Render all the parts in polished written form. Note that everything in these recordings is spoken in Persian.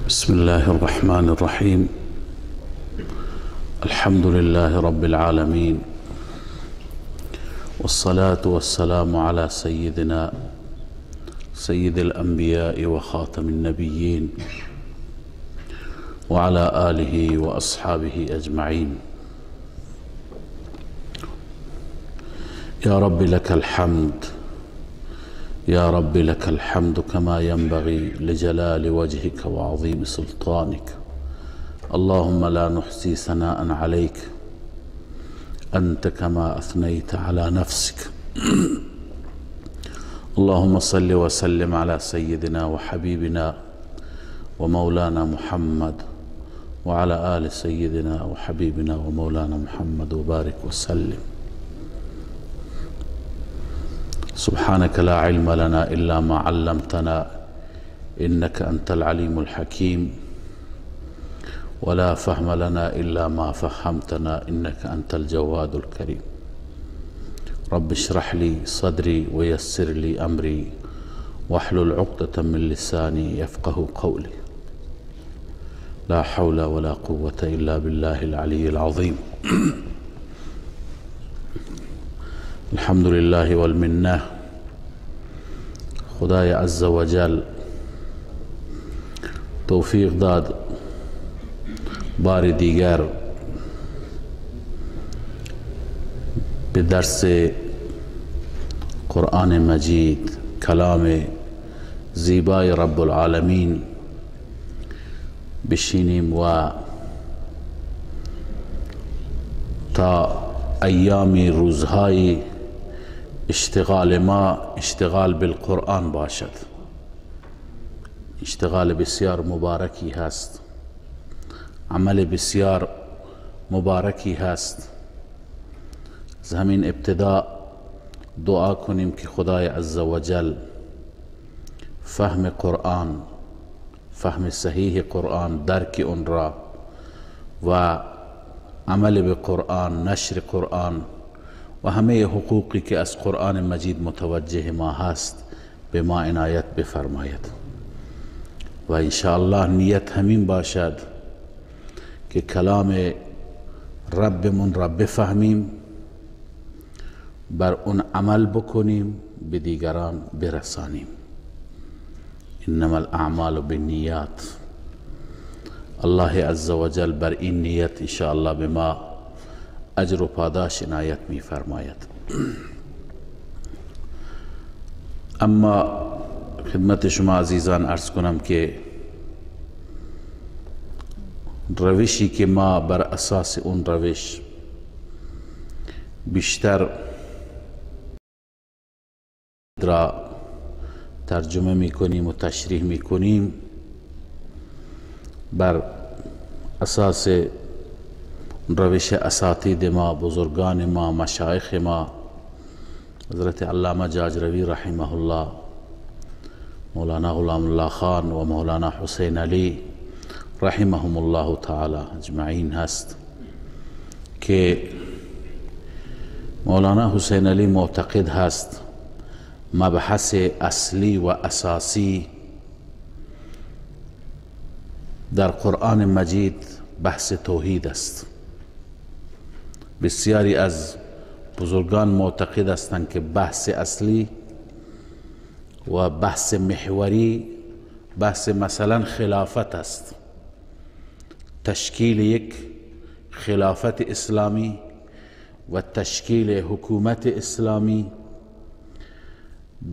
بسم الله الرحمن الرحيم. الحمد لله رب العالمين، والصلاة والسلام على سيدنا سيد الأنبياء وخاتم النبيين وعلى آله وأصحابه أجمعين. يا رب لك الحمد، يا رب لك الحمد كما ينبغي لجلال وجهك وعظيم سلطانك. اللهم لا نحصي ثناء عليك أنت كما أثنيت على نفسك. اللهم صل وسلم على سيدنا وحبيبنا ومولانا محمد وعلى آل سيدنا وحبيبنا ومولانا محمد وبارك وسلم. سبحانك لا علم لنا إلا ما علمتنا إنك أنت العليم الحكيم، ولا فهم لنا إلا ما فهمتنا إنك أنت الجواد الكريم. رب اشرح لي صدري ويسر لي أمري واحلل عقدة من لساني يفقه قولي. لا حول ولا قوة إلا بالله العلي العظيم. الحمد لله والمنة. خدای عز وجل توفیق داد بار دیگر به درس قرآن مجید، کلام زیبای رب العالمین بشینیم و تا ایامی روزهای اشتغال ما اشتغال بالقرآن باشد. اشتغال بسیار مبارکی هست، عمل بسیار مبارکی هست. از همین ابتدا دعا کنیم که خدای عز وجل فهم قرآن، فهم صحیح قرآن، درک اون را و عمل به قرآن، نشر قرآن و همه حقوقی که از قرآن مجید متوجه ما هست به ما عنایت بفرماید. و انشاءالله نیت همین باشد که کلام ربمون را بفهمیم، بر اون عمل بکنیم، به دیگران برسانیم. انما الاعمال بالنیات. الله عز وجل بر این نیت انشاءالله به ما اجر و پاداش عنایت می فرماید. اما خدمت شما عزیزان عرض کنم که روشی که ما بر اساس اون روش بیشتر را ترجمه می کنیم و تشریح می کنیم، بر اساس روش اساتید ما، بزرگان ما، مشایخ ما، حضرت علامه جاجروی رحمه الله، مولانا غلام الله خان و مولانا حسین علی رحمهم الله تعالی اجمعین هست که مولانا حسین علی معتقد هست مبحث اصلی و اساسی در قرآن مجید بحث توحید است. بسیاری از بزرگان معتقد هستند که بحث اصلی و بحث محوری بحث مثلا خلافت است، تشکیل یک خلافت اسلامی و تشکیل حکومت اسلامی.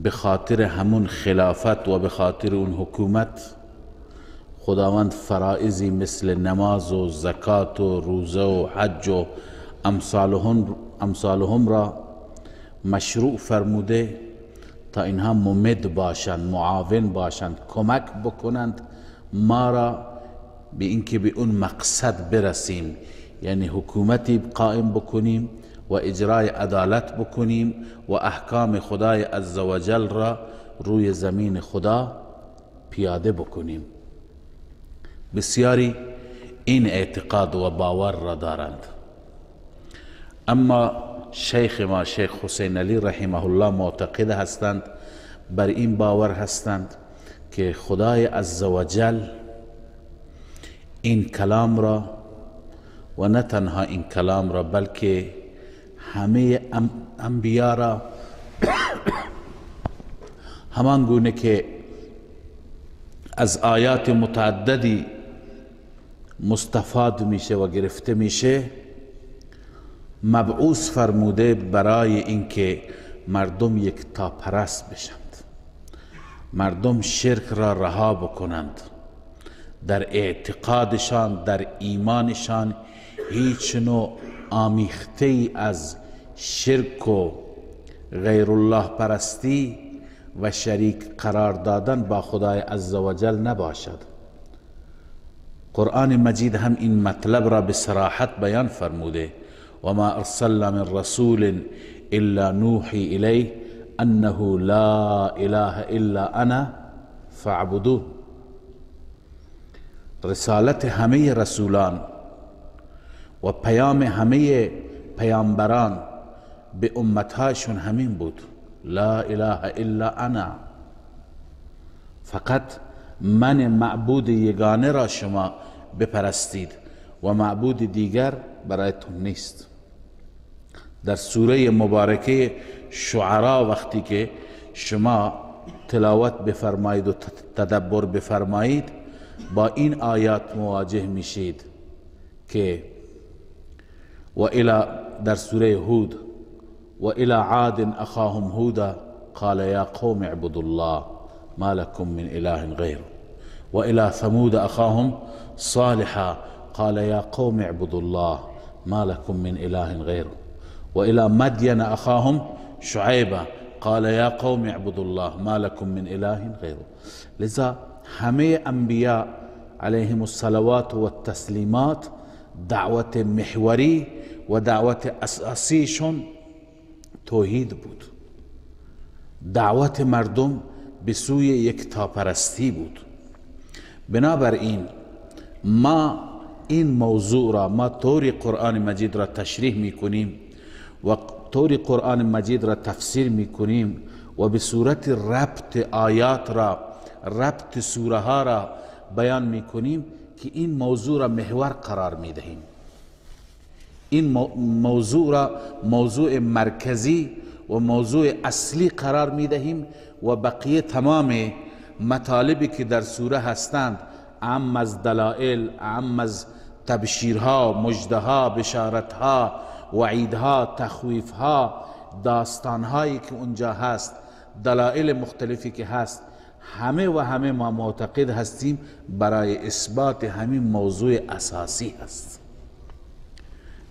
به خاطر همون خلافت و به خاطر اون حکومت خداوند فرائضی مثل نماز و زکات و روزه و حج و امثالهم را مشروع فرموده تا اینها ممد باشند، معاون باشند، کمک بکنند ما را به اینکه به اون مقصد برسیم، یعنی حکومتی قائم بکنیم و اجرای عدالت بکنیم و احکام خدای عزوجل را روی زمین خدا پیاده بکنیم. بسیاری این اعتقاد و باور را دارند. اما شیخ ما شیخ حسین علی رحمه الله معتقد هستند، بر این باور هستند که خدای عزوجل این کلام را و نه تنها این کلام را بلکه همه انبیا را همان گونه که از آیات متعددی مستفاد میشه و گرفته میشه مبعوث فرموده برای اینکه مردم یکتا پرست بشند، مردم شرک را رها بکنند، در اعتقادشان در ایمانشان هیچ نوع آمیخته ای از شرک و غیر الله پرستی و شریک قرار دادن با خدای عزوجل نباشد. قرآن مجید هم این مطلب را به صراحت بیان فرموده و ما ارسلنا من رسول الا نوحی الیه انه لا اله الا انا فاعبدون. رسالت همه رسولان و پیام همه پیامبران به امتهاشون همین بود، لا اله الا انا، فقط من معبود یگانه را شما بپرستید و معبود دیگر برایتون نیست. در سوره مبارکه شعرا وقتی که شما تلاوت بفرمایید و تدبر بفرمایید با این آیات مواجه میشید که و الى در سوره هود و الى عاد اخاهم هودا قال یا قوم اعبدوا الله ما لكم من اله غیره و الى ثمود اخاهم صالحا قال یا قوم اعبدوا الله ما لكم من اله غیره و الى مدین اخاهم شعیبا قال یا قوم اعبدوا الله ما لكم من اله غیره. لذا همه انبیاء علیهم الصلوات و التسلیمات دعوت محوری و دعوت اساسیشون توحید بود، دعوت مردم به سوی یکتاپرستی بود. بنابراین ما این موضوع را ما طور قرآن مجید را تشریح میکنیم و طور قرآن مجید را تفسیر میکنیم و به صورت ربط آیات را ربط سوره ها را بیان میکنیم که این موضوع را محور قرار میدهیم، این موضوع را موضوع مرکزی و موضوع اصلی قرار میدهیم و بقیه تمام مطالبی که در سوره هستند، اعم از دلائل، اعم از تبشیرها، مجدها، بشارتها، وعیدها، تخویفها، داستانهایی که اونجا هست، دلائل مختلفی که هست، همه و همه ما معتقد هستیم برای اثبات همین موضوع اساسی هست.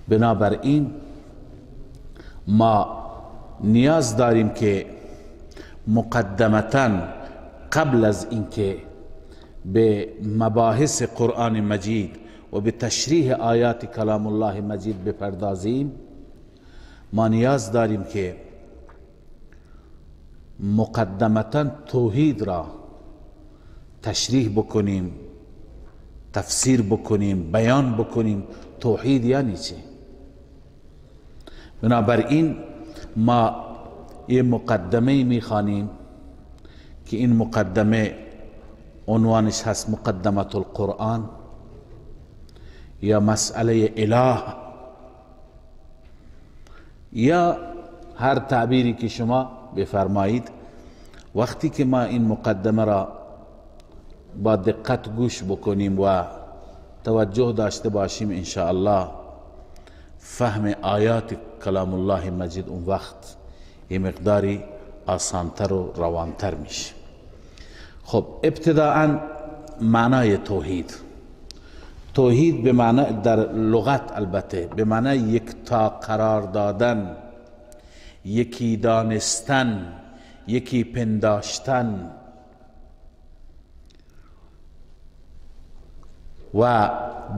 بنابراین ما نیاز داریم که مقدمتاً قبل از اینکه به مباحث قرآن مجید و به تشریح آیات کلام الله مجید بپردازیم، ما نیاز داریم که مقدمتاً توحید را تشریح بکنیم، تفسیر بکنیم، بیان بکنیم. توحید یعنی چه؟ بنابراین ما یه مقدمه میخوانیم که این مقدمه عنوانش هست مقدمت القرآن یا مسئله اله یا هر تعبیری که شما بفرمایید. وقتی که ما این مقدمه را با دقت گوش بکنیم و توجه داشته باشیم، انشاءالله فهم آیات کلام الله مجید اون وقت یه مقداری آسانتر و روانتر میشه. خب ابتداءً معنای توحید. توحید به معنی در لغت البته به معنی یکتا قرار دادن، یکی دانستن، یکی پنداشتن و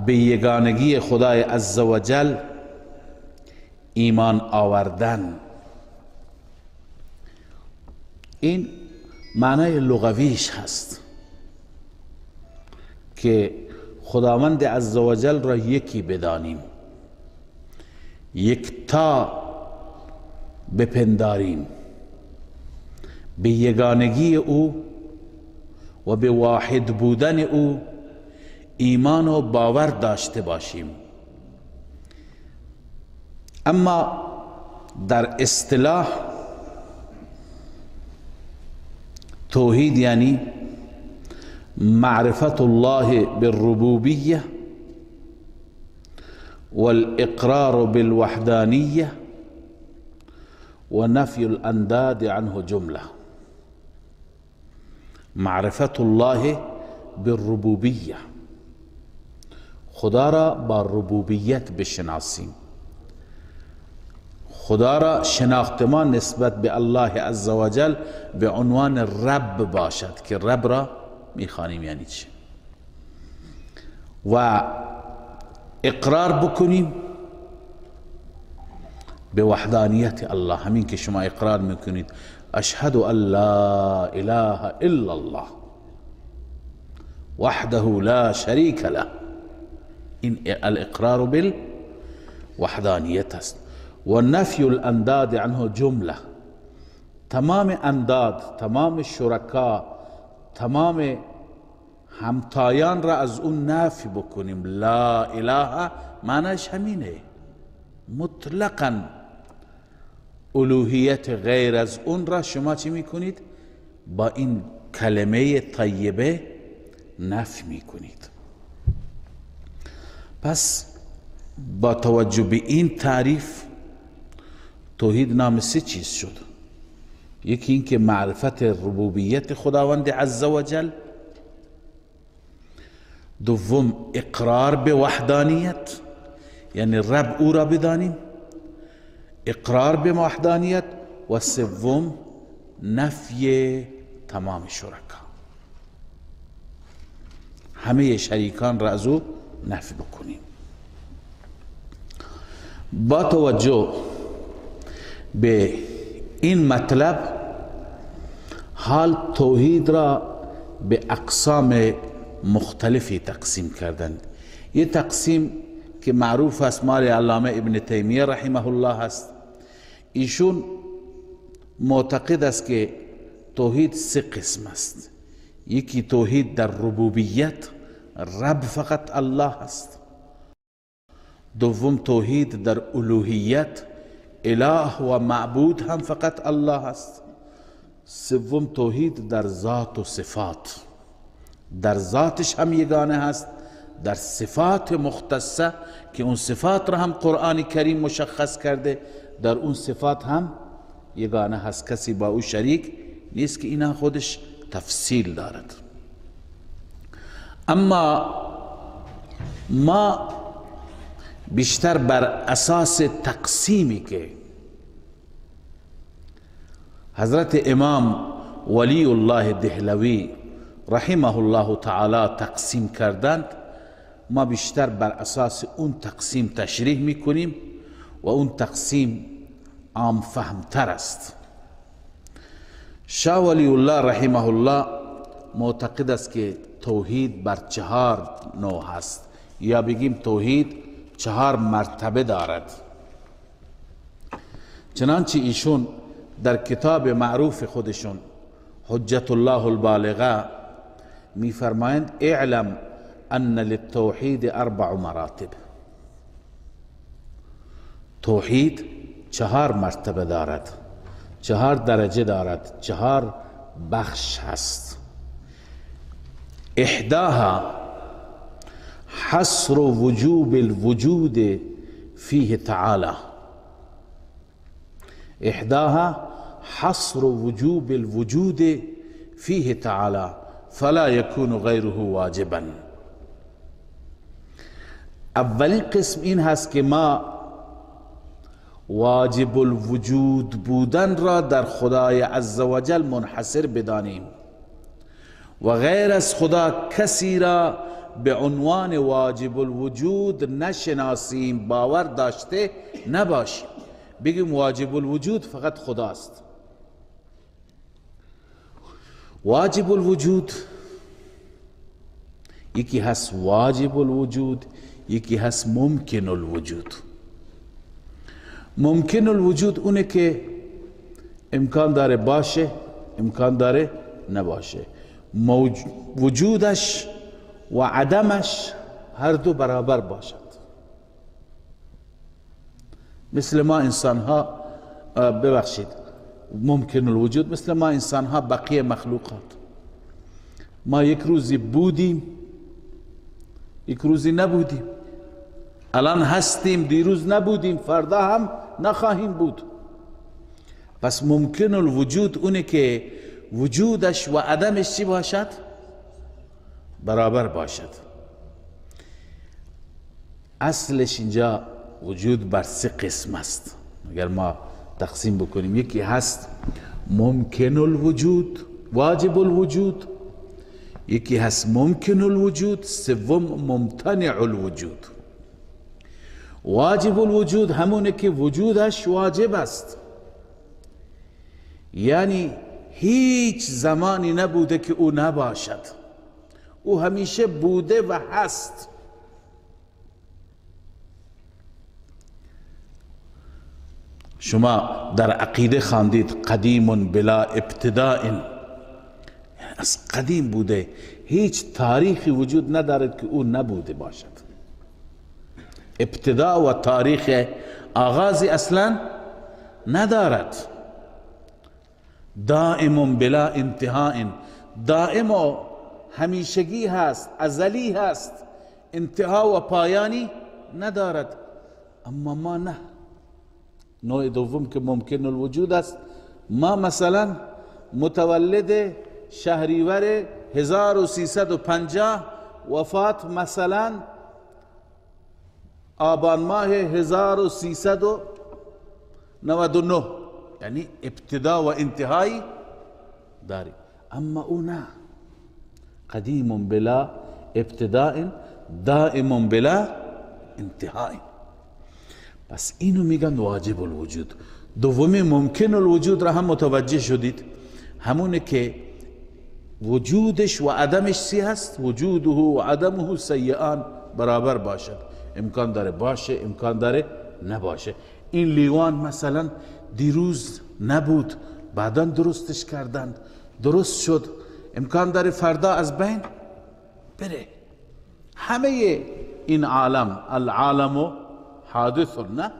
به یگانگی خدای عزوجل ایمان آوردن. این معنای لغویش هست که خداوند عزوجل را یکی بدانیم، یکتا بپنداریم، به یگانگی او و به واحد بودن او ایمان و باور داشته باشیم. اما در اصطلاح توحید یعنی معرفت الله بالربوبیه والاقرار بالوحدانیه ونفی الانداد عنه جمله. معرفت الله بالربوبیه، خدا را با ربوبیت بشناسیم. خدا را شناخت ما نسبت به الله عزوجل به عنوان رب باشد که رب را میخوانیم یعنی چه، و اقرار بکنیم به وحدانیت الله. همین که شما اقرار میکنید اشهد ان لا اله الا الله وحده لا شریک له، این الاقرار بالوحدانیت است. و نفی الانداد عنه جمله، تمام انداد، تمام شرکا، تمام همتایان را از اون نفی بکنیم. لا اله معنیش همینه، مطلقاً الوهیت غیر از اون را شما چی میکنید؟ با این کلمه طیبه نفی میکنید. پس با توجه به این تعریف توحید نام سه چیز شد. یکی این که معرفت ربوبیت خداوند عزوجل، دوم اقرار به وحدانیت یعنی رب او را بدانیم، اقرار به وحدانیت، و سوم نفی تمام شرکا، همه شریکان را از او نفی بکنیم. با توجه به این مطلب حال توحید را به اقسام مختلفی تقسیم کردند. یه تقسیم که معروف است مال علامه ابن تیمیه رحمه الله است. ایشون معتقد است که توحید سه قسم است. یکی توحید در ربوبیت، رب فقط الله است. دوم توحید در الوهیت، اله و معبود هم فقط الله است. سوم توحید در ذات و صفات، در ذاتش هم یگانه هست، در صفات مختصه که اون صفات را هم قرآن کریم مشخص کرده، در اون صفات هم یگانه هست، کسی با او شریک نیست که اینا خودش تفصیل دارد. اما ما بیشتر بر اساس تقسیمی که حضرت امام ولی الله دهلوی رحمه الله تعالی تقسیم کردند، ما بیشتر بر اساس اون تقسیم تشریح میکنیم و اون تقسیم عام فهمتر است. شاه ولی الله رحمه الله معتقد است که توحید بر 4 نوع هست، یا بگیم توحید 4 مرتبه دارد. چنانچه ایشون در کتاب معروف خودشون حجت الله البالغه میفرمایند اعلم ان للتوحید 4 مراتب. توحید 4 مرتبه دارد، 4 درجه دارد، 4 بخش هست. احداها حصر وجوب الوجود فيه تعالى، احداها حصر وجوب الوجود فيه تعالى فلا يكون غيره واجبا. اولین قسم این هست که ما واجب الوجود بودن را در خدای عزوجل منحصر بدانیم و غیر از خدا کسی را به عنوان واجب الوجود نشناسیم، باور داشته نباشیم، بگیم واجب الوجود فقط خداست. واجب الوجود یکی هست واجب الوجود، یکی هست ممکن الوجود. ممکن الوجود اونه که امکان داره باشه، امکان داره نباشه، وجودش و عدمش هر دو برابر باشد. مثل ما انسان ها، ببخشید، ممکن الوجود، مثل ما انسان ها بقیه مخلوقات، ما یک روزی بودیم یک روزی نبودیم، الان هستیم دیروز نبودیم، فردا هم نخواهیم بود. پس ممکن الوجود اونه که وجودش و عدمش چی باشد؟ برابر باشد. اصلش اینجا وجود بر سه قسم است. اگر ما تقسیم بکنیم، یکی هست ممکن الوجود، واجب الوجود، یکی هست ممکن الوجود، سوم ممتنع الوجود. واجب الوجود همونه که وجودش واجب است، یعنی هیچ زمانی نبوده که او نباشد، او همیشه بوده و هست. شما در عقیده خواندید قدیم بلا ابتداء، یعنی از قدیم بوده، هیچ تاریخی وجود ندارد که او نبوده باشد. ابتداء و تاریخ آغازی اصلا ندارد. دائم بلا انتهاء، دائم و همیشگی هست، ازلی هست، انتها و پایانی ندارد. اما ما نه. نوع دوم که ممکن الوجود است، ما مثلا متولد شهریور 1350، وفات مثلا آبان ماه 1399، یعنی ابتدا و انتهایی داری. اما او نه، قدیم بلا ابتداء دائم بلا انتهاء. پس اینو میگن واجب الوجود. دومی ممکن الوجود را هم متوجه شدید، همونه که وجودش و عدمش چی هست؟ وجوده و عدمه سیئان، برابر باشد، امکان داره باشه، امکان داره نباشه. این لیوان مثلا دیروز نبود، بعدا درستش کردند، درست شد، امکان داره فردا از بین بره. همه این عالم، العالم حادث، نه،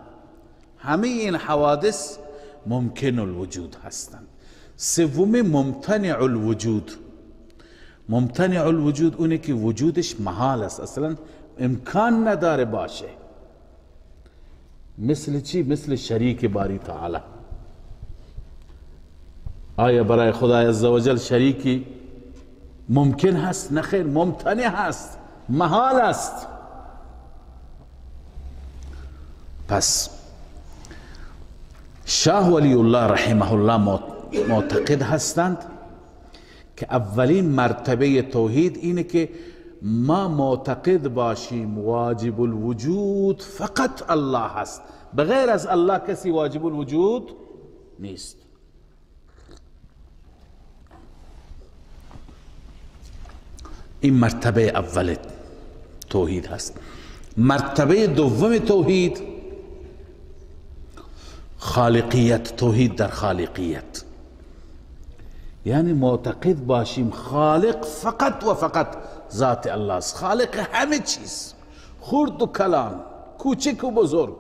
همه این حوادث ممکن الوجود هستند. سوم ممتنع الوجود. ممتنع الوجود اونه که وجودش محال است، اصلا امکان نداره باشه. مثل چی؟ مثل شریک باری تعالی. آیا برای خدای عزوجل شریکی ممکن هست؟ نخیر، ممتنع هست، محال است. پس شاه ولی الله رحمه الله معتقد هستند که اولین مرتبه توحید اینه که ما معتقد باشیم واجب الوجود فقط الله هست، بغیر از الله کسی واجب الوجود نیست. این مرتبه اول توحید هست. مرتبه دوم توحید خالقیت، توحید در خالقیت، یعنی معتقد باشیم خالق فقط و فقط ذات الله است، خالق همه چیز، خرد و کلان، کوچک و بزرگ.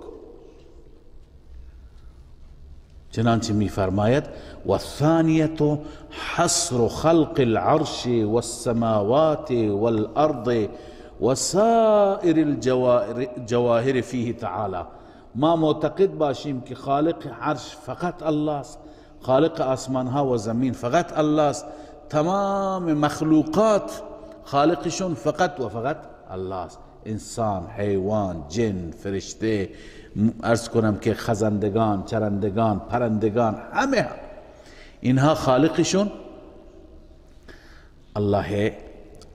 چنانچه می فرماید و ثانیت حصر خلق العرش والسماوات والارض و سائر الجواهر فيه تعالی. ما معتقد باشیم که خالق عرش فقط الله است، خالق آسمان ها و زمین فقط الله است، تمام مخلوقات خالقشون فقط و فقط الله است. انسان، حیوان، جن، فرشته، عرض کنم که خزندگان، چرندگان، پرندگان، همه اینها خالقشون الله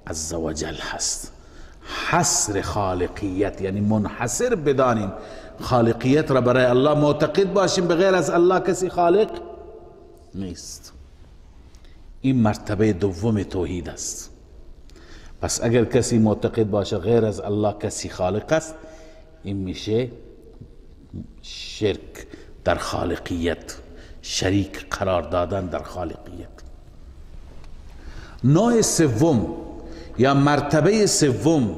عزوجل هست. حصر خالقیت یعنی منحصر بدانیم خالقیت را برای الله، معتقد باشیم بغیر از الله کسی خالق نیست. این مرتبه دوم توحید است. پس اگر کسی معتقد باشه غیر از الله کسی خالق است، این میشه شرک در خالقیت، شریک قرار دادن در خالقیت. نوع سوم یا مرتبه سوم،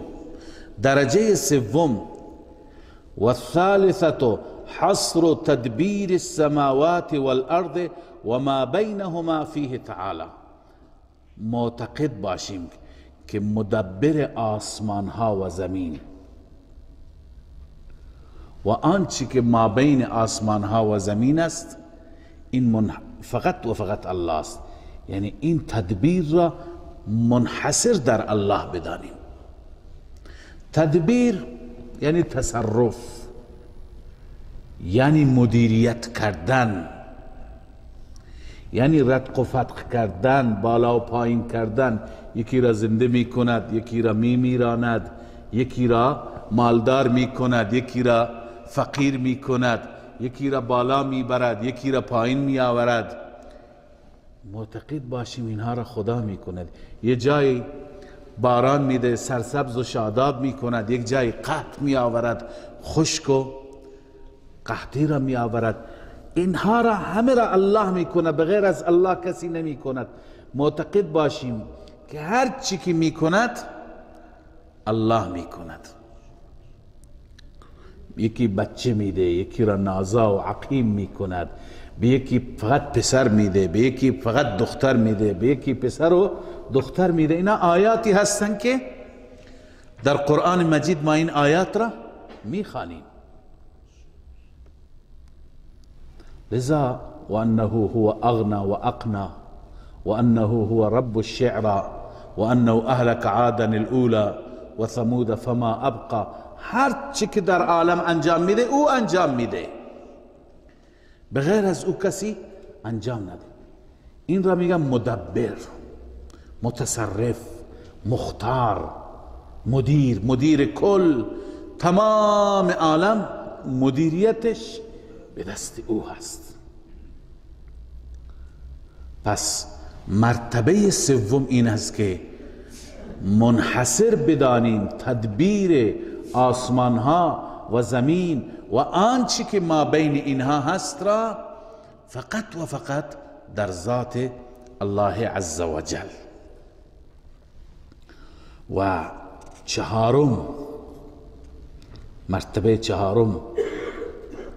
درجه سوم، والثالثة حصر تدبیر السماوات والارض وما بینهما فیه تعالی، معتقد باشیم که مدبر آسمان ها و زمین و آنچه که ما بین آسمان ها و زمین است این فقط و فقط الله است. یعنی این تدبیر را منحصر در الله بدانیم. تدبیر یعنی تصرف، یعنی مدیریت کردن، یعنی رتق و فتق کردن، بالا و پایین کردن. یکی را زنده می کند، یکی را می میراند، یکی را مالدار می کند، یکی را فقیر می کند، یکی را بالا می برد، یکی را پایین می آورد. معتقد باشیم اینها را خدا می کند. یه جای باران میده، سرسبز و شاداب می کند، یک جای قحط می آورد، خشک و قحطی را می آورد. اینها را همه را الله می کند، بغیر از الله کسی نمی کند. معتقد باشیم که هر چی که می کند الله می کند. یکی بچه میده، یکی را نازا و عقیم می کند، به یکی فقط پسر میده، به یکی فقط دختر میده، به یکی پسر و دختر میده. اینا آیاتی هستن که در قرآن مجید ما این آیات را میخوانیم. لذا وانه هو اغنى واقنى وانه هو رب الشعرى وانه اهلك عادا الاولى وثمود فما ابقى. هر چی که در عالم انجام میده او انجام میده، بغیر از او کسی انجام نده. این را میگم مدبر، متصرف، مختار، مدیر کل. تمام عالم مدیریتش به دست او هست. پس مرتبه سوم این است که منحصر بدانیم تدبیر آسمان ها و زمین و آنچه که ما بین اینها هست را فقط و فقط در ذات الله عز و جل. و چهارم، مرتبه چهارم،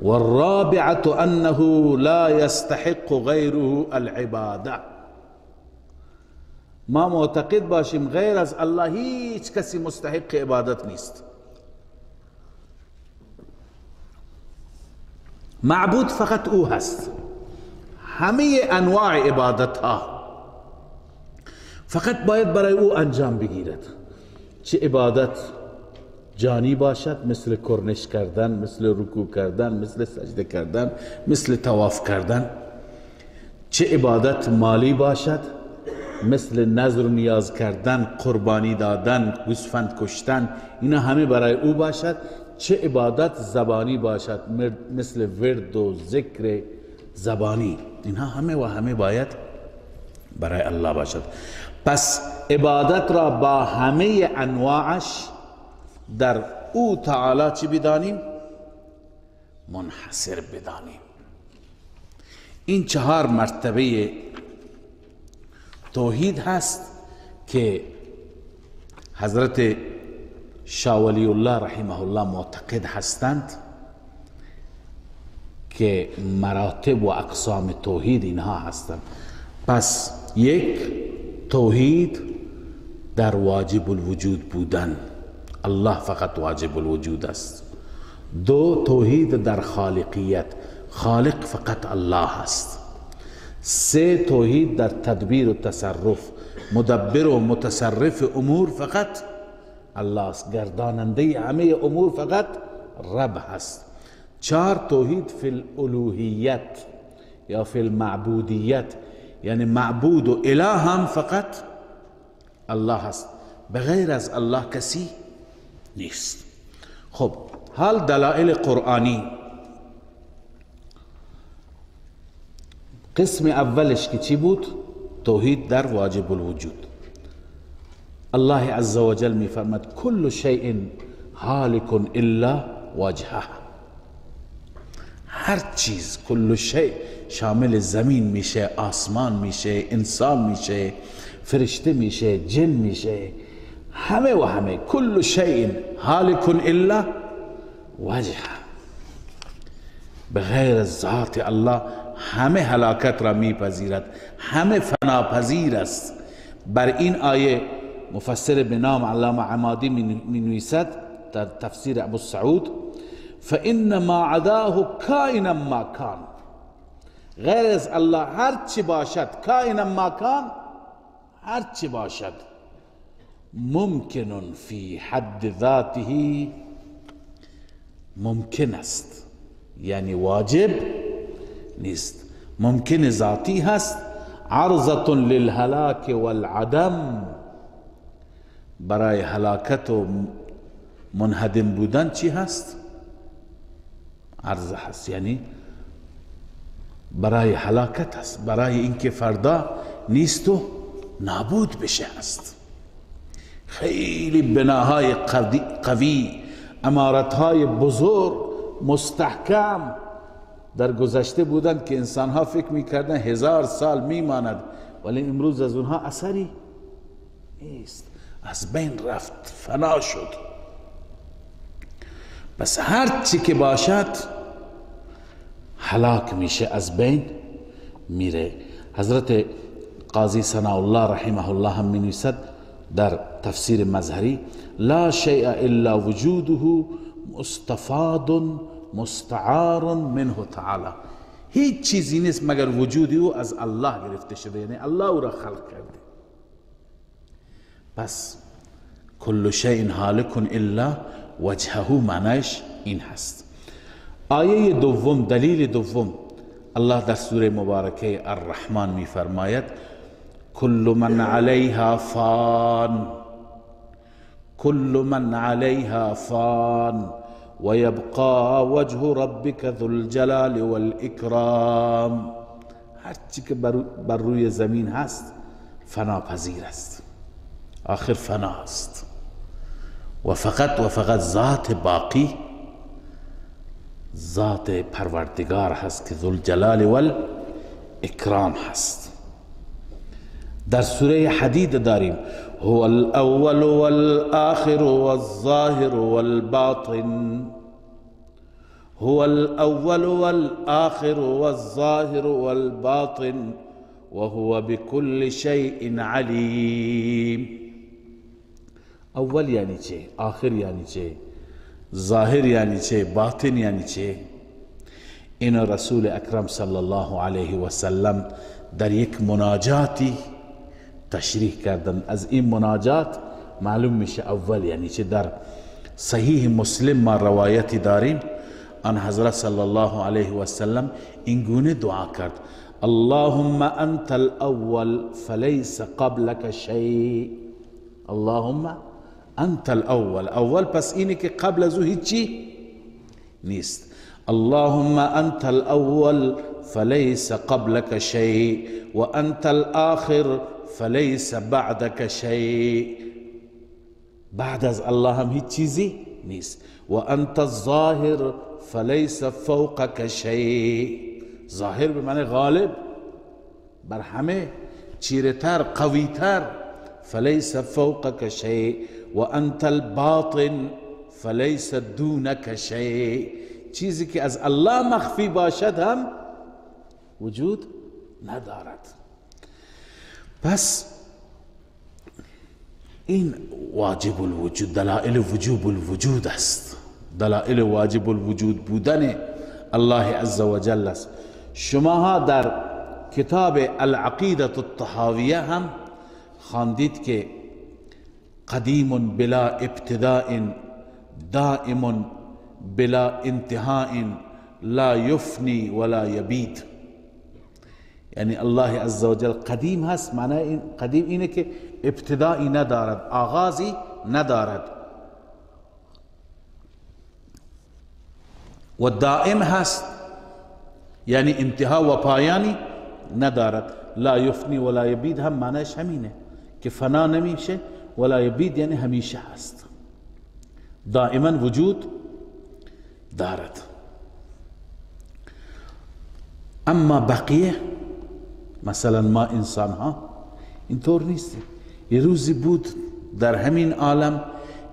والرابعة انه لا يستحق غيره العباده. ما معتقد باشیم غیر از الله هیچ کسی مستحق عبادت نیست. معبود فقط او هست. همه انواع عبادت ها فقط باید برای او انجام بگیرد. چه عبادت جانی باشد، مثل کرنش کردن، مثل رکوع کردن، مثل سجده کردن، مثل طواف کردن. چه عبادت مالی باشد، مثل نذر و نیاز کردن، قربانی دادن، گوسفند کشتن، اینا همه برای او باشد. چه عبادت زبانی باشد، مثل ورد و ذکر زبانی، اینها همه و همه باید برای الله باشد. پس عبادت را با همه انواعش در او تعالی چی بدانیم؟ منحصر بدانیم. این چهار مرتبه توحید هست که حضرت شاه ولی الله رحمه الله معتقد هستند که مراتب و اقسام توحید اینها هستند. پس یک، توحید در واجب الوجود بودن، الله فقط واجب الوجود است. دو، توحید در خالقیت، خالق فقط الله است. سه، توحید در تدبیر و تصرف، مدبر و متصرف امور فقط الله است، گرداننده همه امور فقط رب هست. چهار، توحید فی الالوهیت یا فی المعبودیت، یعنی معبود و اله هم فقط الله هست، بغیر از الله کسی نیست. خب حال دلائل قرآنی، قسم اولش که چی بود؟ توحید در واجب الوجود. الله عز و جل می فرمد کل شیء هالک الا وجهه. هر چیز، کل شیء شامل زمین میشه، آسمان میشه، انسان میشه، فرشته میشه، جن میشه، همه و همه کل شیء هالک الا وجهه، به غیر ذات الله همه هلاکت را میپذیرد، همه فناپذیر است. بر این آیه مفسر به نام علامه عمادی می نویسد در تفسیر ابو سعود: فإن ما عداه کائنا ما کان، غیر از الله هر چی باشد، کائنا ما کان، هر چی باشد، ممکن فی حد ذاته، ممکن است یعنی واجب نیست، ممکن ذاتی هست. عرضة للهلاك والعدم، برای هلاکت و منهدم بودن چی هست؟ عرضه هست، یعنی برای هلاکت هست، برای اینکه فردا نیست و نابود بشه هست. خیلی بناهای قوی، عمارتهای بزرگ مستحکم در گذشته بودند که انسانها فکر میکردن 1000 سال میماند، ولی امروز از اونها اثری نیست، از بین رفت، فنا شد. بس هر چی که باشد هلاک میشه، از بین میره. حضرت قاضی ثناء الله رحمه الله هم می نویسد در تفسیر مظهری: لا شیء الا وجوده مستفاد مستعار منه تعالی، هیچ چیزی نیست مگر وجودی او از الله گرفته شده، یعنی الله او را خلق کرده. پس کل شیء هالک الا وجهه معنیش این هست. آیه دوم، دلیل دوم، الله در سوره مبارکه الرحمن می فرماید: کل من علیها فان، کل من علیها فان و یبقى وجه ربک ذو الجلال والاکرام، هر چی که بر روی زمین هست فناپذیر است، آخر فنا است و فقط ذات باقی، ذات پروردگار هست که ذوالجلال والاکرام هست. در سوره حدید داریم: هو الاول والآخر والظاهر والباطن، هو الاول والآخر والظاهر والباطن وهو بكل شيء علیم. اول یعنی چه؟ آخر یعنی چه؟ ظاهر یعنی چه؟ باطن یعنی چه؟ این رسول اکرم صلی الله علیه و سلم در یک مناجاتی تشریح کردن. از این مناجات معلوم میشه اول یعنی چه. در صحیح مسلم ما روایتی داریم آن حضرت صلی الله علیه و سلم این گونه دعا کرد: اللهم انت الاول فلیس قبلك شیء، اللهم انت الاول، اول پس اینه که قبل از او هیچی نیست. اللهم انت الاول فلیس قبلك شیء و انت الاخر فلیس بعدك شیء، بعد از الله هم هیچ چیزی نیست. و انت الظاهر فلیس فوقك شیء، ظاهر به معنی غالب بر همه، چیرتر، قویتر. فلیس فوقك شیء و انت الباطن فلیس دونك شیء، چیزی که از الله مخفی باشد هم وجود ندارد. پس این واجب الوجود، دلائل وجوب الوجود است، دلائل واجب الوجود بودن الله عز و جل است. شماها در کتاب العقیدة الطحاویه هم خواندید که قدیم بلا ابتداء دائم بلا انتهاء لا یفنی ولا یبید، یعنی الله عز و جل قدیم هست. معنی این قدیم اینه که ابتدایی ندارد، آغازی ندارد، و دائم هست یعنی انتها و پایانی ندارد. لا یفنی ولا یبید هم معنیش همینه که فنا نمیشه، ولا یبید یعنی همیشه هست، دائما وجود دارد. اما بقیه مثلا ما انسان ها اینطور نیستیم. یه روزی بود در همین عالم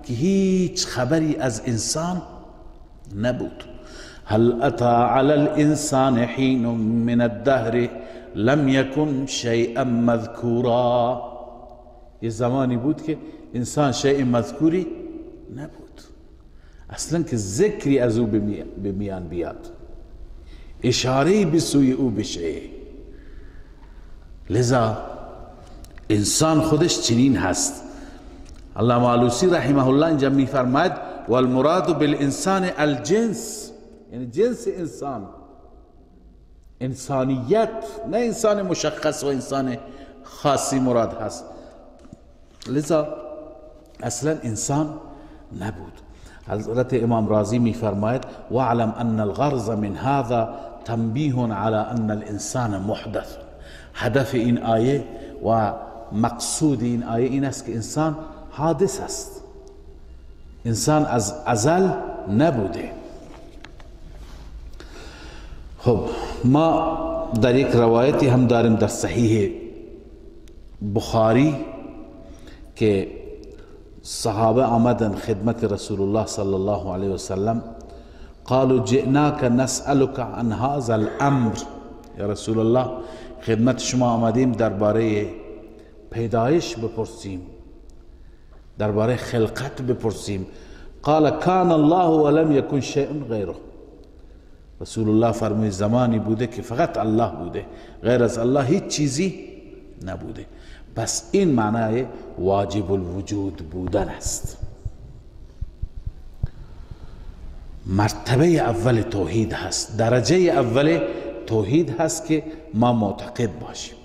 که هیچ خبری از انسان نبود. هل اتا علی الانسان حین من الدهر لم یکن شیئا مذکورا. یه زمانی بود که انسان شیء مذکوری نبود، اصلا که ذکری از او به میان بیاد، اشاره به سوی او بشه. لذا انسان خودش چنین هست. علامه آلوسی رحمه الله اینجا میفرماید والمراد بالانسان الجنس، یعنی جنس انسان، انسانیت، نه انسان مشخص و انسان خاصی مراد هست. لذا اصلا انسان نبود. حضرت امام رازی میفرماید واعلم ان الغرض من هذا تنبیه على ان الانسان محدث. هدف این آیه و مقصود این آیه این است که انسان حادث است، انسان از ازل نبوده. خب ما در یک روایتی هم داریم در صحیح بخاری که صحابه آمدن خدمت رسول الله صلی الله علیه وسلم، قالوا جئناک نسألك عن هذا الامر. یا رسول الله خدمت شما آمدیم درباره پیدایش بپرسیم، درباره خلقت بپرسیم. قال کان الله ولم یکن شیء غیره. رسول الله فرمود زمانی بوده که فقط الله بوده، غیر از الله هیچ چیزی نبوده. پس این معنای واجب الوجود بودن است. مرتبه اول توحید هست، درجه اول توحید هست که ما معتقد باشیم.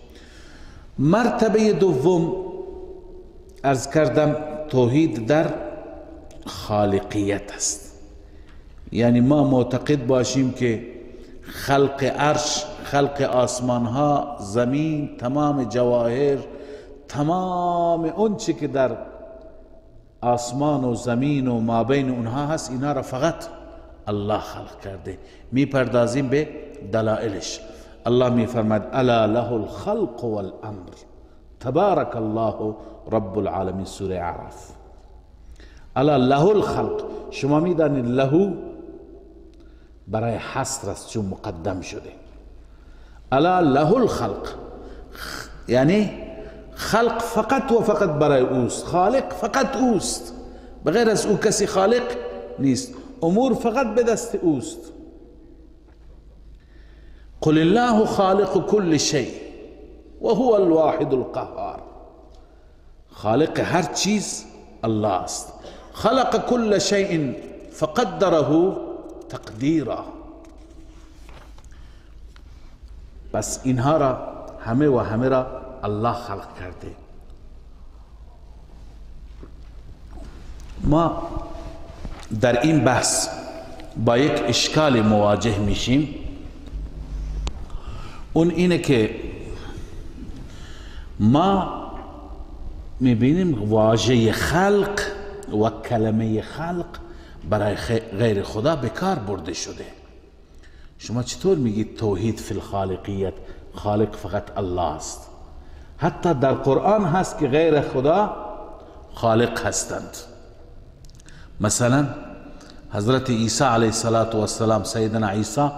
مرتبه دوم عرض کردم توحید در خالقیت است، یعنی ما معتقد باشیم که خلق عرش، خلق آسمان ها، زمین، تمام جواهر، تمام اون چی که در آسمان و زمین و ما بین اونها هست، اینا را فقط الله خلق کرده. می پردازیم به دلائلش. الله می فرماید الا له الخلق والامر تبارک الله رب العالمین، سوره اعراف. الا له الخلق، شما می دانید له برای حصر است چون مقدم شده. الا له الخلق یعنی خلق فقط و فقط برای اوست، خالق فقط اوست، بغیر از او کسی خالق نیست، امور فقط به دست اوست. قل الله خالق كل شيء وهو الواحد القهار. خالق هر چیز الله است. خلق كل شيء فقدره تقدیرا. بس اینها را همه و همه را الله خلق کرده. ما در این بحث با یک اشکال مواجه میشیم، اون اینه که ما میبینیم واژه خلق و کلمه خلق برای غیر خدا به کار برده شده. شما چطور میگید توحید فی الخالقیت، خالق فقط الله است؟ حتی در قرآن هست که غیر خدا خالق هستند. مثلا حضرت عیسی علیه السلام، سیدنا عیسی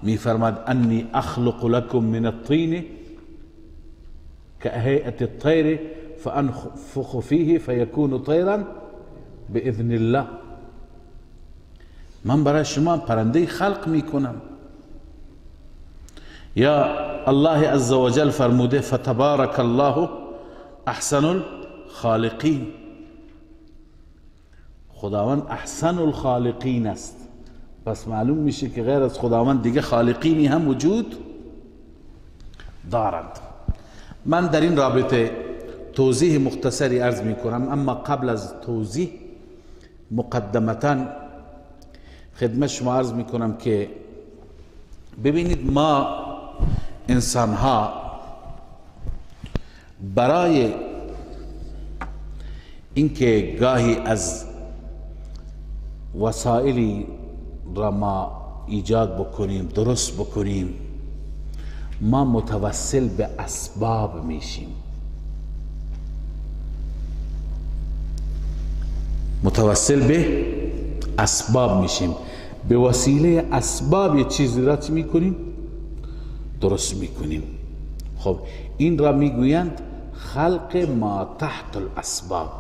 میفرماد انی اخلق لكم من الطین كهيئة الطیر فانفخ فیه فیکون طیرا باذن الله. من برای شما پرنده خلق میکنم. یا الله عز وجل فرموده فتبارک الله احسن الخالقین. خداوند احسن الخالقین است. پس معلوم میشه که غیر از خداوند دیگه خالقینی هم وجود دارند. من در این رابطه توضیح مختصری عرض میکنم، اما قبل از توضیح مقدمتاً خدمت شما عرض میکنم که ببینید ما انسان ها برای اینکه گاهی از وسائلی را ما ایجاد بکنیم، درست بکنیم، ما متوسل به اسباب میشیم. متوسل به اسباب میشیم، به وسیله اسباب یه چیزی را چی میکنیم؟ درست میکنیم. خب این را میگویند خلق ما تحت الاسباب،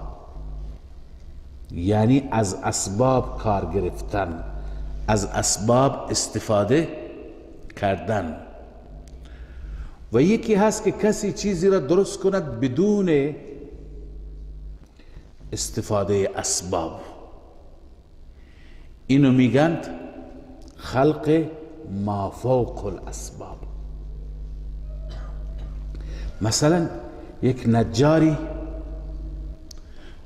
یعنی از اسباب کار گرفتن، از اسباب استفاده کردن. و یکی هست که کسی چیزی را درست کند بدون استفاده اسباب، اینو میگند خلق ما فوق الاسباب. مثلا یک نجاری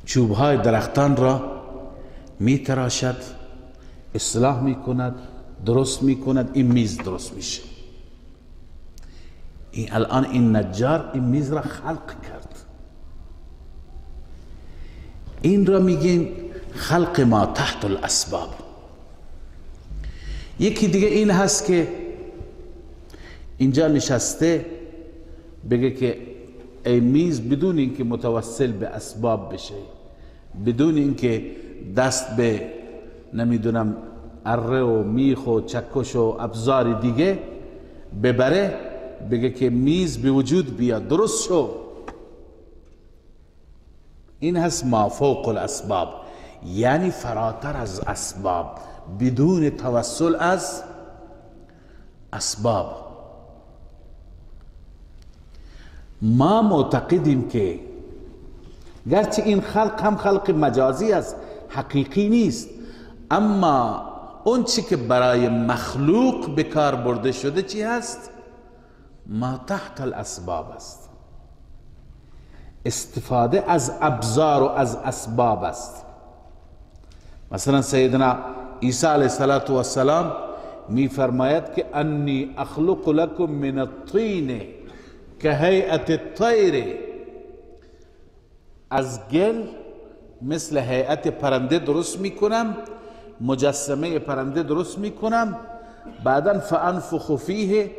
چوبهای درختان را میتراشد، اصلاح میکند، درست میکند، این میز درست میشه. الان این نجار این میز را خلق کرد، این را میگیم خلق ما تحت الاسباب. یکی دیگه این هست که اینجا نشسته بگه که ای میز، بدون اینکه متوسل به اسباب بشه، بدون اینکه دست به نمیدونم اره و میخ و چکش و ابزار دیگه ببره، بگه که میز به وجود بیاد، درست شو. این هست ما فوق الاسباب، یعنی فراتر از اسباب، بدون توسل از اسباب. ما معتقدیم که گرچه این خلق هم خلق مجازی است، حقیقی نیست، اما اون چی که برای مخلوق به کار برده شده چی هست؟ ما تحت الاسباب است، استفاده از ابزار و از اسباب است. مثلا سیدنا عیسی علیه السلام می فرماید که انی اخلق لکم من الطین که هیئت الطیر، از گل مثل هیئت پرنده درست میکنم، مجسمه پرنده درست میکنم، بعدا فانفخ فیه،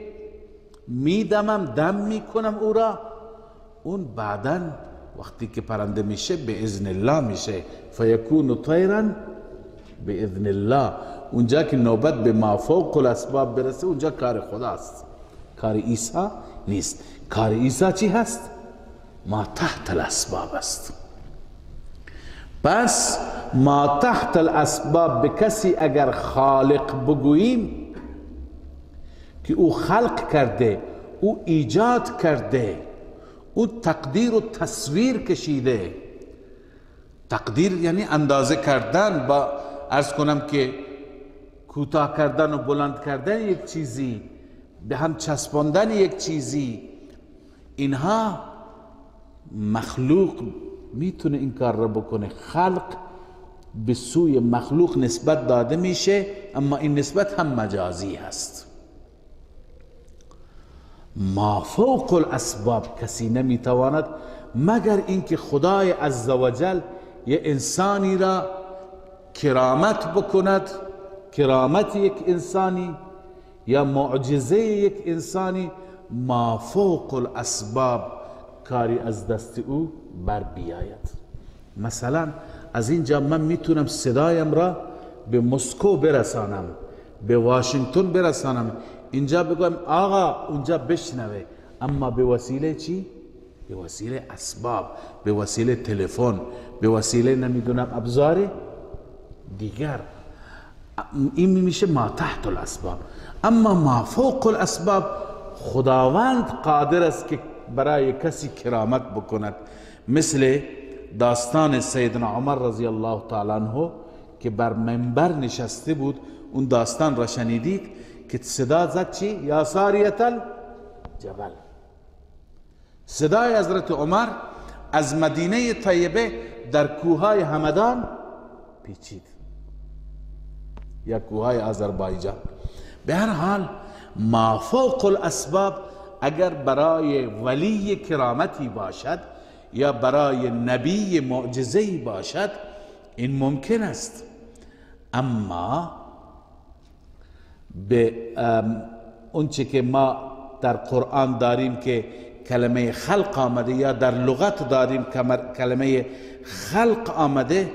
میدمم، دم میکنم او را، اون بعدا وقتی که پرنده میشه به اذن الله میشه، فیکون طیرا به اذن الله. اونجا که نوبت به ما فوق الاسباب برسه اونجا کار خداست، کار عیسی نیست. کار عیسی چی هست؟ ما تحت الاسباب است. پس ما تحت الاسباب به کسی اگر خالق بگوییم که او خلق کرده، او ایجاد کرده، او تقدیر و تصویر کشیده. تقدیر یعنی اندازه کردن، با عرض کنم که کوتاه کردن و بلند کردن یک چیزی، به هم چسباندن یک چیزی، اینها مخلوق میتونه این کار را بکنه. خلق به سوی مخلوق نسبت داده میشه، اما این نسبت هم مجازی هست. ما فوق الاسباب کسی نمیتواند مگر اینکه خدای عزوجل یه انسانی را کرامت بکند، کرامت یک انسانی یا معجزه یک انسانی، ما فوق الاسباب کاری از دست او بر بیاید. مثلا از اینجا من میتونم صدایم را به مسکو برسانم، به واشنگتن برسانم، اینجا بگم آقا اونجا بشنوه، اما به وسیله چی؟ به وسیله اسباب، به وسیله تلفن، به وسیله نمیدونم ابزار دیگر. این میشه ما تحت الاسباب. اما ما فوق الاسباب، خداوند قادر است که برای کسی کرامت بکند. مثل داستان سیدنا عمر رضی الله تعالی عنه که بر منبر نشسته بود، اون داستان را شنیدید که صدا زد چی؟ یا ساریة الجبل. صدای حضرت عمر از مدینه طیبه در کوههای همدان پیچید، یا کوههای آذربایجان. به هر حال ما فوق الاسباب اگر برای ولی کرامتی باشد یا برای نبی معجزه‌ای باشد این ممکن است، اما به اونچه که ما در قرآن داریم که کلمه خلق آمده، یا در لغت داریم کلمه خلق آمده،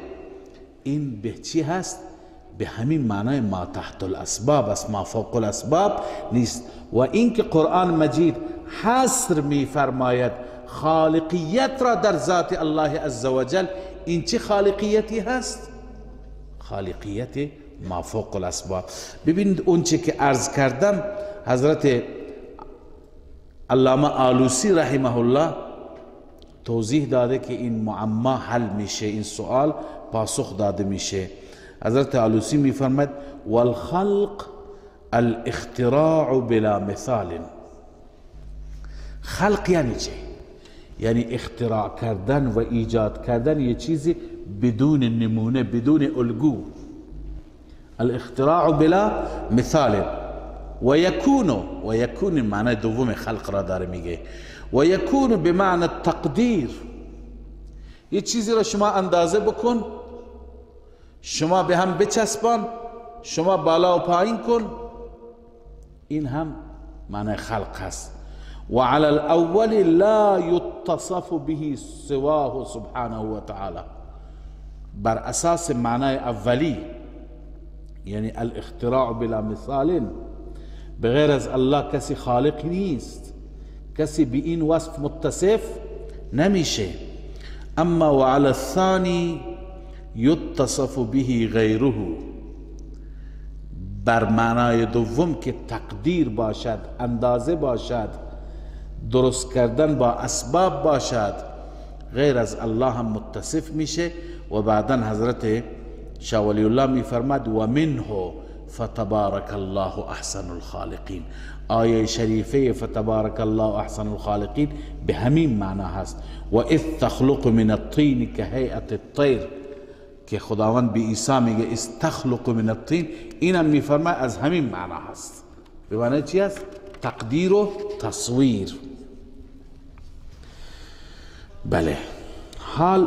این به چی هست؟ به همین معنای ما تحت الاسباب است، ما فوق الاسباب نیست. و این که قرآن مجید حصر می فرماید خالقیت را در ذات الله عزوجل، این چه خالقیتی هست؟ خالقیت ما فوق الاسباب. ببینید اون چه که عرض کردم، حضرت علامه آلوسی رحمه الله توضیح داده که این معما حل میشه، این سوال پاسخ داده میشه. حضرت آلوسی میفرماید والخلق الاختراع بلا مثال. خلق یعنی چه؟ یعنی اختراع کردن و ایجاد کردن یه چیزی بدون نمونه، بدون الگو. الاختراع بلا مثال. و یکون معنی دوم خلق را داره میگه. و یکون بمعنی تقدیر. یه چیزی را شما اندازه بکن، شما به هم بچسبان، شما بالا و پایین کن، این هم معنی خلق هست. و علی الاول لا یتصف به سواه سبحانه و تعالی. بر اساس معنی اولی، یعنی الاختراع بلا مثال، بغیر از الله کسی خالق نیست، کسی به این وصف متصف نمیشه. اما و علی الثانی یتصف به غیره. بر معنای دوم که تقدیر باشد، اندازه باشد، درست کردن با اسباب باشد، غیر از الله هم متصف میشه. و بعدا حضرت شاه ولی الله میفرماد و منه فتبارک الله احسن الخالقین. آیه شریفه فتبارک الله احسن الخالقین به همین معنا هست. و اذ تخلق من الطین کهیئت الطیر، که خداوند به عیسی میگه استخلق من الطین، اینم میفرماید از همین معنا هست. به معنی چی هست؟ تقدیر و تصویر. بله. حال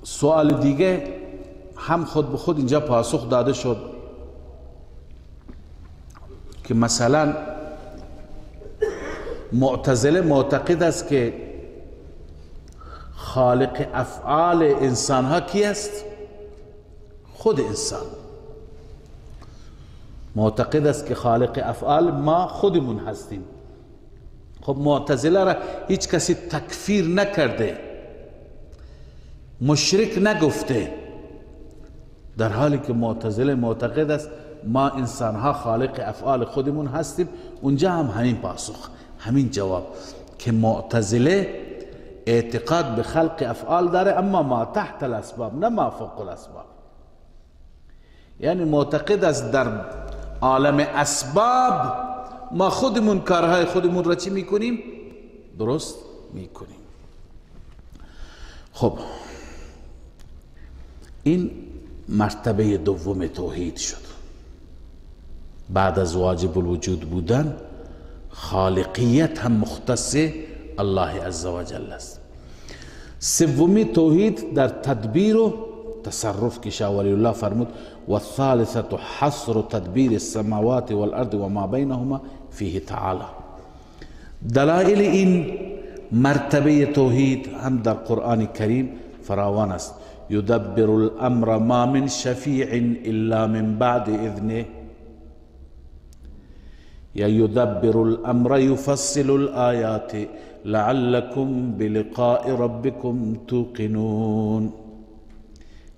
سوال دیگه هم خود به خود اینجا پاسخ داده شد که مثلا معتزله معتقد است که خالق افعال انسان ها کی است؟ خود انسان. معتقد است که خالق افعال ما خودمون هستیم. خب معتزله را هیچ کسی تکفیر نکرده، مشرک نگفته، در حالی که معتزله معتقد است ما انسان ها خالق افعال خودمون هستیم. اونجا هم همین پاسخ، همین جواب، که معتزله اعتقاد به خلق افعال داره، اما ما تحت الاسباب، نه ما فوق الاسباب. یعنی معتقد است در عالم اسباب ما خودمون کارهای خودمون را چی میکنیم؟ درست میکنیم. خب این مرتبه دوم توحید شد. بعد از واجب الوجود بودن، خالقیت هم مختص الله عزوجل است. سومی توحید در تدبیر و تصرف که شاه ولی الله فرمود و الثالثه حصر تدبیر السماوات والارض و ما بینهما فیه تعالی. دلائل این مرتبه توحید هم در قرآن کریم فراوان است. یدبر الامر ما من شفیع الا من بعد اذنه، یا یدبر الامر یفصل الآیات لعلكم بلقاء ربكم توقنون.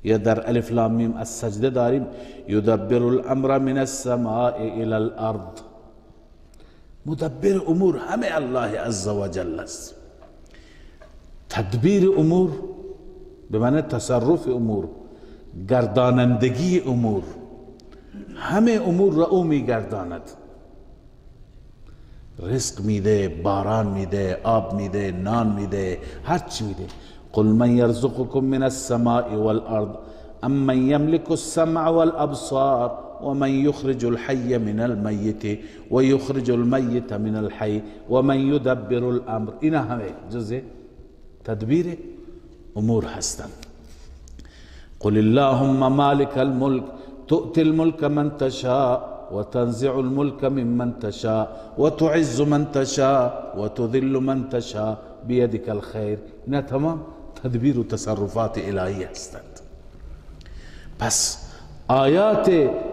یا در الف لام میم از سجده داریم یدبر الامر من السماء الى الارض. مدبر امور همه الله عزوجل است. تدبیر امور به معنی تصرف امور، گردانندگی امور، همه امور را او میگرداند. رزق میده، باران میده، آب میده، نان میده، هر چی میده. قل من یرزقکم من السماء والارض امن یملک السمع والابصار ومن یخرج الحی من المیت ویخرج المیت من الحی ومن یدبر الامر. اینا همه جزء تدبیر امور هستند. قل اللهم مالک الملک تؤتی الملک من تشاء وتنزع الملك ممن تشاء وتعز من تشاء وتذل من تشاء بيدك الخير. اینا تمام تدبیر و تصرفات الهی هستند. پس آیات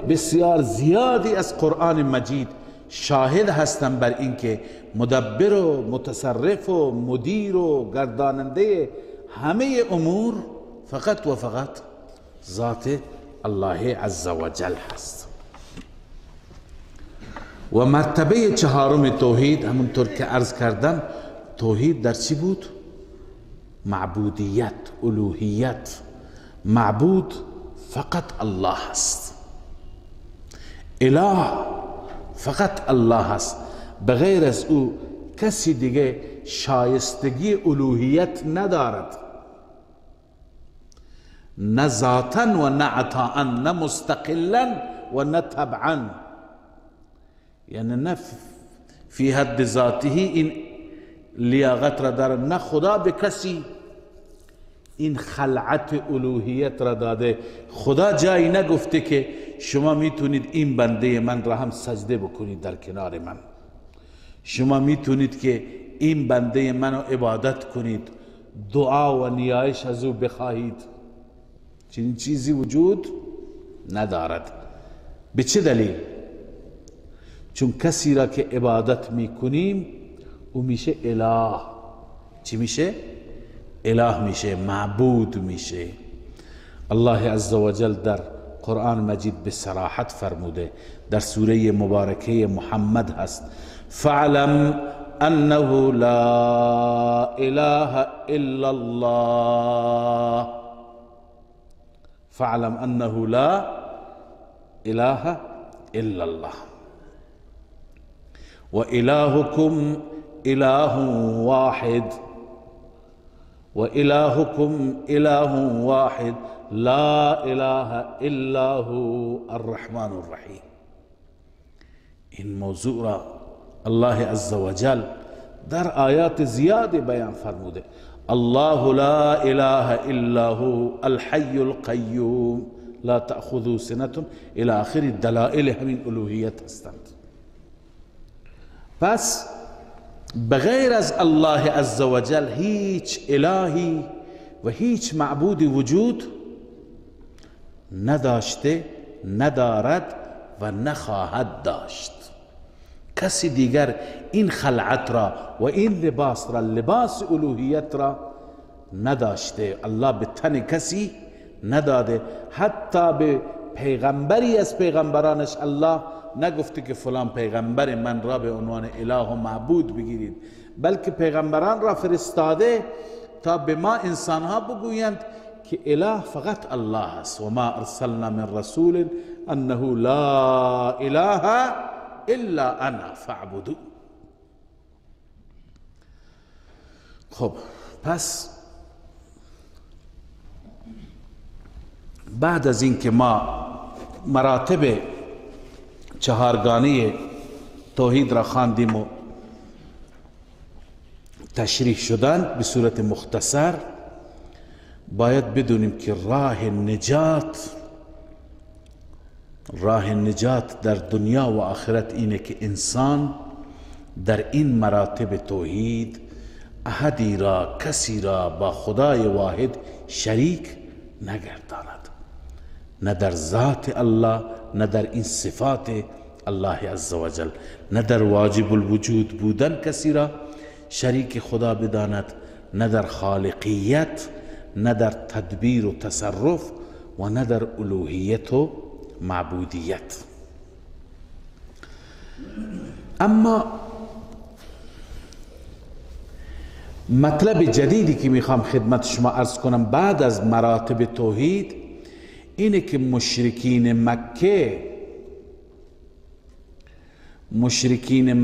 بسیار زیادی از قرآن مجید شاهد هستند بر اینکه مدبر و متصرف و مدیر و گرداننده همه امور فقط و فقط ذات الله عز و جل هست. و مرتبه چهارم توحید همونطور که عرض کردم، توحید در چی بود؟ معبودیت، الوهیت. معبود فقط الله هست، اله فقط الله هست، بغیر از او کسی دیگه شایستگی الوهیت ندارد، نه ذاتا و نه عطاء، نه مستقلا و نه تبعا. یعنی نه فی حد ذاته این لیاقت را داره، نه خدا به کسی این خلعت الوهیت را داده. خدا جایی نگفته که شما میتونید این بنده من را هم سجده بکنید در کنار من، شما میتونید که این بنده من را عبادت کنید، دعا و نیایش از او بخواهید. چنین چیزی وجود ندارد. به چه دلیل؟ چون کسی را که عبادت میکنیم او میشه اله. چی میشه؟ اله میشه، معبود میشه. الله عز و جل در قرآن مجید به صراحت فرموده، در سوره مبارکه محمد هست: فاعلم انه لا اله الا الله. فاعلم انه لا اله الا الله و الهكم اله واحد و الهكم اله واحد لا اله الا هو الرحمن الرحیم. این موضوع را الله عز و جل در آیات زیاد بیان فرموده. الله لا اله الا هو الحي القيوم لا تأخذه سنة الى آخر دلائل همین الوهیت هستند. پس بغیر از الله عز و جل هیچ الهی و هیچ معبودی وجود نداشته، ندارد و نخواهد داشت. کسی دیگر این خلعت را و این لباس را، لباس الوهیت را نداشته. الله به تن کسی نداده. حتی به پیغمبری از پیغمبرانش الله نگفته که فلان پیغمبر من را به عنوان اله و معبود بگیرید، بلکه پیغمبران را فرستاده تا به ما انسانها بگویند که اله فقط الله است. و ما ارسلنا من رسول انه لا اله الا انا فاعبدون. خب پس بعد از اینکه ما مراتب چهارگانه توحید را خواندیم و تشریح شدن به صورت مختصر، باید بدونیم که راه نجات در دنیا و آخرت اینه که انسان در این مراتب توحید احدی را، کسی را با خدای واحد شریک نگرداند، نه در ذات الله، نه در این صفات الله عز و جل، نه در واجب الوجود بودن کسی را شریک خدا بداند، نه در خالقیت، نه در تدبیر و تصرف و نه در الوهیت و معبودیت. اما مطلب جدیدی که میخوام خدمت شما عرض کنم بعد از مراتب توحید اینه که مشرکین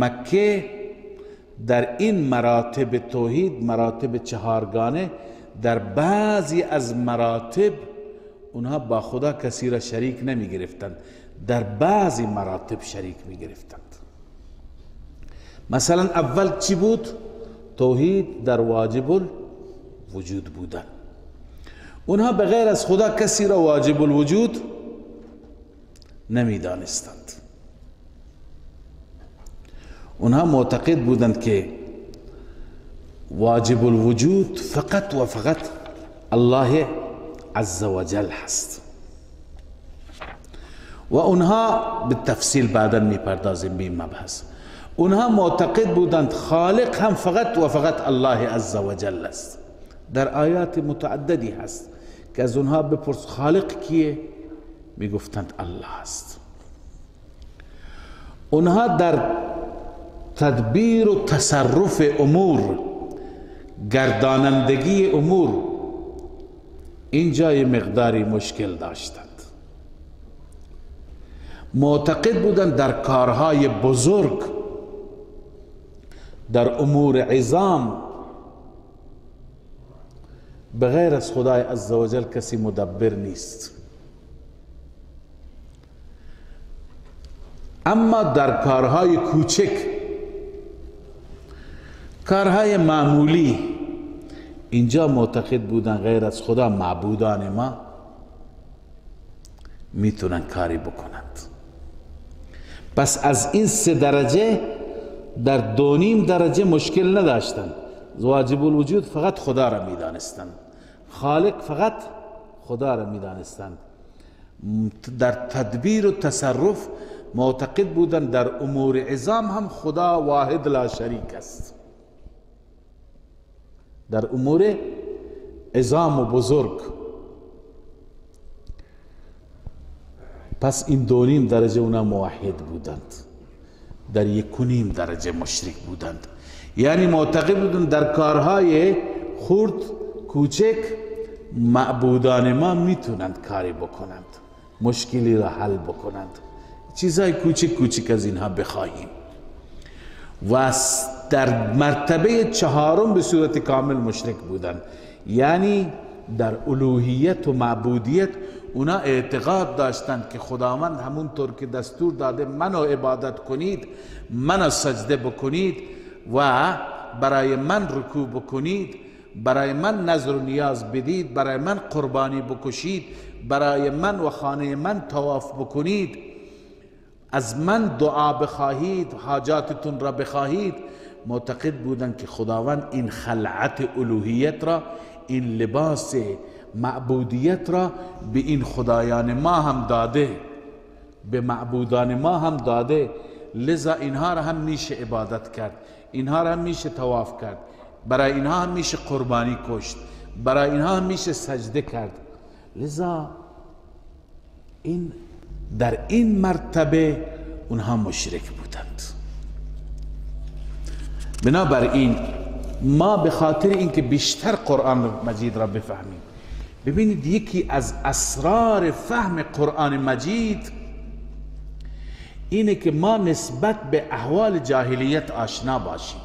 مکه در این مراتب توحید، مراتب چهارگانه، در بعضی از مراتب اونها با خدا کسی را شریک نمی گرفتند، در بعضی مراتب شریک می گرفتند. مثلا اول چی بود؟ توحید در واجب الوجود بودن. اونها بغیر از خدا کسی را واجب الوجود نمی دانستند. اونها معتقد بودند که واجب الوجود فقط و فقط الله عز و جل هست. و اونها به تفصیل بعدا میپردازیم به این مبحث. اونها معتقد بودند خالق هم فقط و فقط الله عز و جل است. در آیات متعددی هست که از اونها بپرس خالق کیه؟ میگفتند الله است. اونها در تدبیر و تصرف امور، گردانندگی امور، اینجا یه مقداری مشکل داشتند. معتقد بودند در کارهای بزرگ، در امور عظام، بغیر از خدای عزوجل کسی مدبر نیست. اما در کارهای کوچک، کارهای معمولی، اینجا معتقد بودن غیر از خدا معبودان ما میتونن کاری بکنند. پس از این 3 درجه در 2.5 درجه مشکل نداشتند. واجب الوجود فقط خدا را میدانستند، خالق فقط خدا را میدانستند. در تدبیر و تصرف معتقد بودند در امور عظام هم خدا واحد لا شریک است. در امور عظام و بزرگ. پس این 2.5 درجه اونا موحد بودند، در 1.5 درجه مشرک بودند. یعنی معتقد بودند در کارهای خرد کوچک معبودان ما میتونند کاری بکنند، مشکلی را حل بکنند. چیزهای کوچک کوچک از اینها بخواهیم. و در مرتبه 4 به صورت کامل مشرک بودند. یعنی در الوهیت و معبودیت اونا اعتقاد داشتند که خداوند همونطور که دستور داده منو عبادت کنید، منو سجده بکنید و برای من رکوع بکنید، برای من نظر و نیاز بدید، برای من قربانی بکشید، برای من و خانه من طواف بکنید، از من دعا بخواهید، حاجاتتون را بخواهید. معتقد بودند که خداوند این خلعت الوهیت را، این لباس معبودیت را به این خدایان ما هم داده، به معبودان ما هم داده، لذا اینها را هم میشه عبادت کرد، اینها را هم میشه طواف کرد، برای اینها هم میشه قربانی کشت، برای اینها هم میشه سجده کرد. لذا این در این مرتبه اونها مشرک بودند. بنابراین ما به خاطر اینکه بیشتر قرآن مجید را بفهمیم، ببینید یکی از اسرار فهم قرآن مجید اینه که ما نسبت به احوال جاهلیت آشنا باشیم،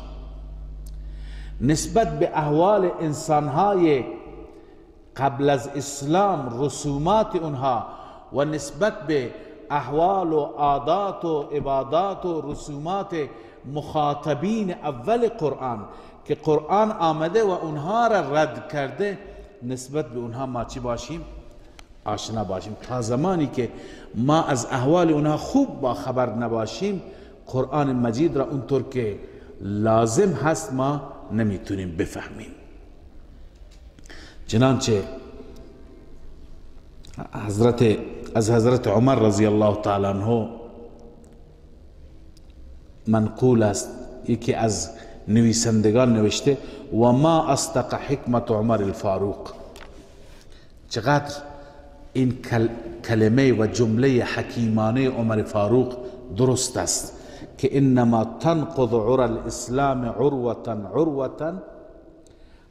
نسبت به احوال انسانهای قبل از اسلام، رسومات اونها، و نسبت به احوال و عادات و عبادات و رسومات مخاطبین اول قرآن که قرآن آمده و اونها را رد کرده، نسبت به اونها ما چی باشیم؟ آشنا باشیم. تا زمانی که ما از احوال اونها خوب با خبر نباشیم، قرآن مجید را اونطور که لازم هست ما نمیتونیم بفهمیم. چنانچه از حضرت عمر رضی الله تعالی عنه منقول است، یکی از نویسندگان نوشته و ما اصدق حکمت عمر الفاروق. چقدر این کلمه و جمله حکیمانه عمر فاروق درست است که انما تنقض عرى الاسلام عروة عروة،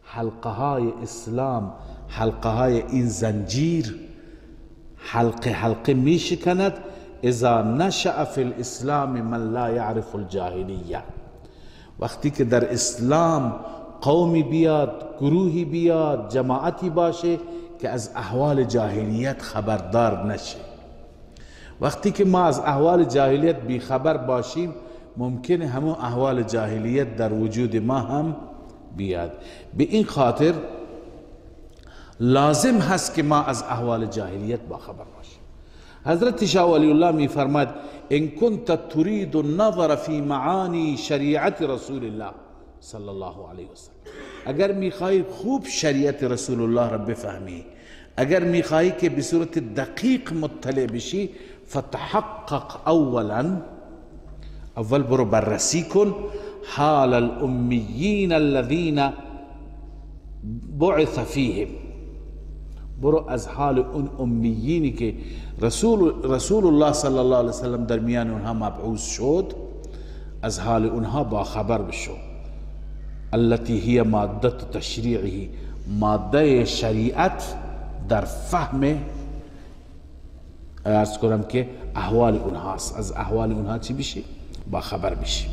حلقه های اسلام، حلقه های این زنجیر حلقه حلقه می شکند اذا نشأ فی الاسلام من لا یعرف الجاهلیه. وقتی که در اسلام قومی بیاد، گروهی بیاد، جماعتی باشه که از احوال جاهلیت خبردار نشه. وقتی که ما از احوال جاهلیت بیخبر باشیم، ممکنه همون احوال جاهلیت در وجود ما هم بیاد. به این خاطر لازم هست که ما از احوال جاهلیت باخبر باشیم. حضرت شاه ولی الله می فرماید ان كنت تريد النظر في معانی شریعت رسول الله صلی الله علیه و سلم، اگر میخواهی خوب شریعت رسول الله را بفهمی، اگر میخواهی که به صورت دقیق مطلع بشی، فتحقق اول برو بررسی کن حال الامیین الذین بعث فیهم، برو از حال اون امیینی که رسول الله صلی الله علیه وسلم در میان اونها مبعوث شد، از حال اونها با خبر بشو. التي هي ماده تشریعه، ماده شریعت در فهم ارز کنم که احوال اونهاست، از احوال اونها چی بشی؟ با خبر بشی.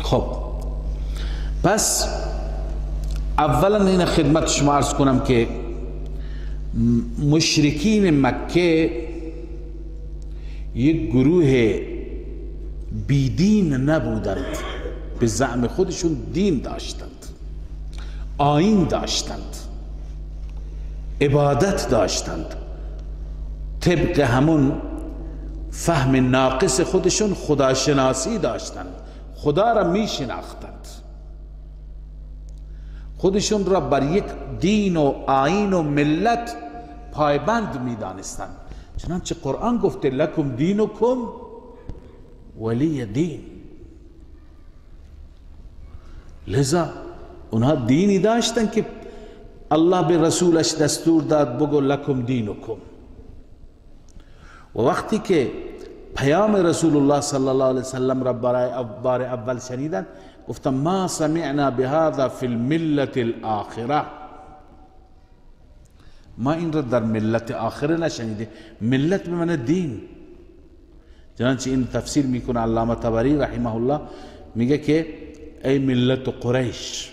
خب پس اولا این خدمت شما عرض کنم که مشرکین مکه یک گروه بیدین نبودند، به زعم خودشون دین داشتند، آیین داشتند، عبادت داشتند، طبق همون فهم ناقص خودشون خداشناسی داشتند، خدا را می شناختند، خودشون را بر یک دین و آیین و ملت پایبند می دانستند. چنانچه قرآن گفته لکم دینکم ولی دین. لذا اونها دینی داشتن که الله به رسولش دستور داد بگو لکم دینکم. و وقتی که پیام رسول الله صلی الله علیه وسلم را برای بار اول شنیدن گفتم ما سمعنا بهذا فی الملت الاخره، ما این را در ملت آخره نشنیده. ملت به معنی دین. چنانچه این تفسیر میکنه علامه طبری رحمه الله، میگه که ای ملت قریش.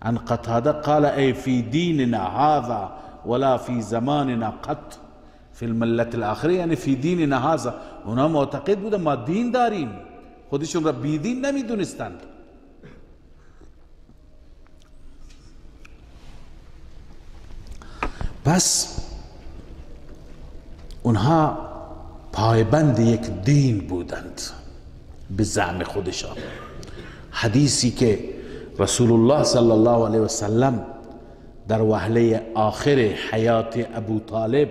عن قتاده قال ای فی دیننا هذا ولا فی زماننا قط، فی الملت الاخره یعنی فی دیننا هذا. اونا معتقد بودن ما دین داریم، خودشون را بی دین نمیدونستند. پس اونها پایبند یک دین بودند به زعم خودشان. حدیثی که رسول الله صلی الله علیه وسلم در وهله آخر حیات ابو طالب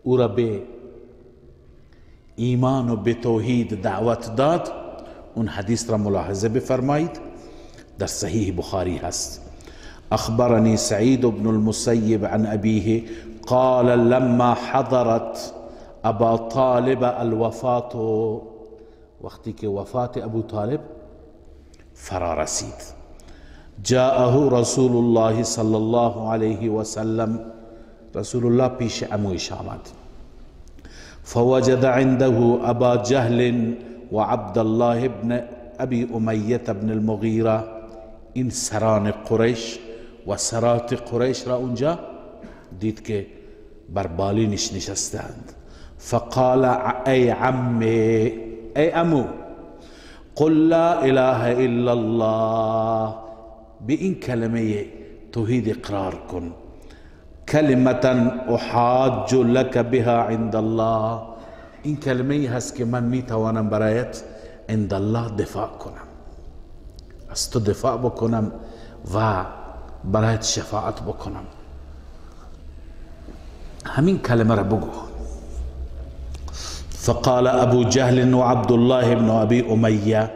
او را به ایمان و به توحید دعوت داد، اون حدیث را ملاحظه بفرمایید، در صحیح بخاری هست. اخبرني سعيد بن المسيب عن أبيه قال لما حضرت ابا طالب الوفات، وقتی که وفات ابو طالب فرا رسید، جاءه رسول الله صلی الله علیه وسلم، رسول الله پیش عمویش آمد. فوجد عنده ابا جهل و عبد الله بن ابي امية بن المغيرة، این سران قریش و سرات قریش را اونجا دید که بر بالینش نشستند. فقال ای عمي، ای امو، قل لا اله الا الله، به این کلمه توحید اقرار کن. کلمة احاج لك بها عند الله، این کلمه هست که من میتوانم برایت عند الله دفاع کنم، از تو دفاع بکنم و برایت شفاعت بکنم. همین کلمه را بگو. فقال ابو جهل و عبد الله بن ابي اميه،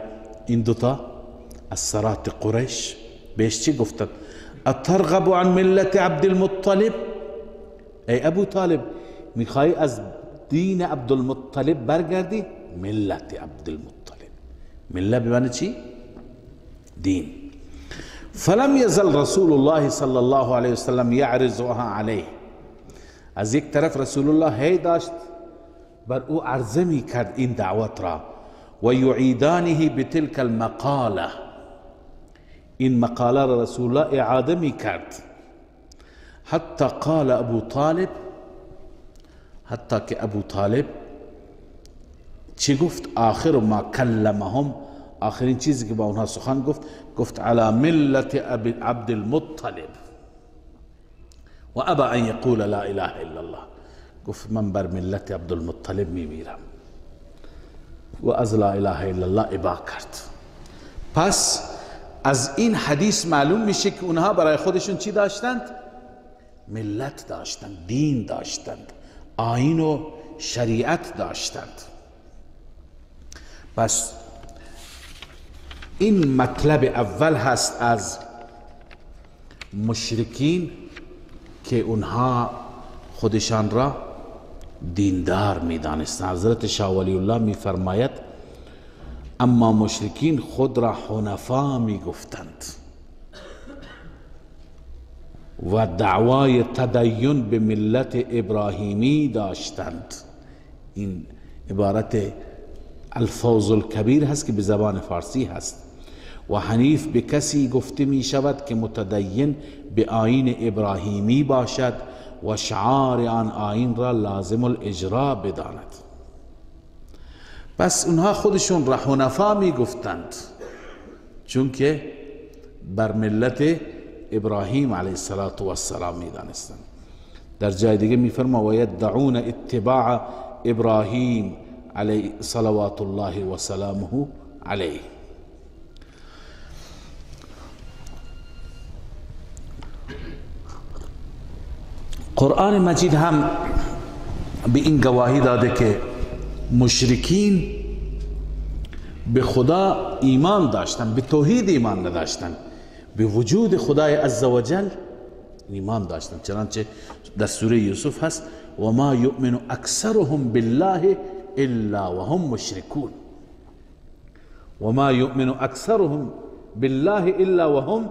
این دوتا از سرات قریش بهش چی گفتند؟ اترغب عن ملت عبد المطلب، ای ابو طالب میخوای از دین عبد المطلب برگردی؟ ملت عبد المطلب، ملت بمعنی چی؟ دین. فلم يزل رسول الله صلی الله علیه وسلم یعرضها علیه، از یک طرف رسول الله هی داشت بر او عرضه می کرد این دعوت را، و یعیدانه بتلک المقاله، این مقاله را رسول الله اعاده می کرد. حتی قال ابو طالب، حتی که ابو طالب چی گفت؟ آخر ما کلمهم، آخرین چیزی که با اونها سخن گفت علی ملت عبد المطلب و ابا ان یقول لا اله الا الله، گفت من بر ملت عبد المطلب میمیرم و از لا اله الا الله ابا کرد. پس از این حدیث معلوم میشه که اونها برای خودشون چی داشتند؟ ملت داشتند، دین داشتند، آیین و شریعت داشتند. پس این مطلب اول هست از مشرکین که اونها خودشان را دیندار می دانستند. حضرت شاه ولی الله می فرماید اما مشرکین خود را حنفا می گفتند و دعوای تدین به ملت ابراهیمی داشتند. این عبارت الفوز الکبیر هست که به زبان فارسی هست. و حنیف به کسی گفته می شود که متدین به آیین ابراهیمی باشد و شعار آن آیین را لازم الاجرا بداند. پس اونها خودشون را حنفا می گفتند چون که بر ملت ابراهیم علیه السلام می دانستند. در جای دیگه می فرما و یدعون اتباع ابراهیم علیه صلوات الله و سلامه علیه. قرآن مجید هم به این گواهی داده که مشرکین به خدا ایمان داشتن، به توحید ایمان نداشتن، به وجود خدای عزوجل ایمان داشتن. چنانچه در سوره یوسف هست و ما یؤمن اکثرهم بالله الا وهم مشرکون. و ما یؤمن اکثرهم بالله الا وهم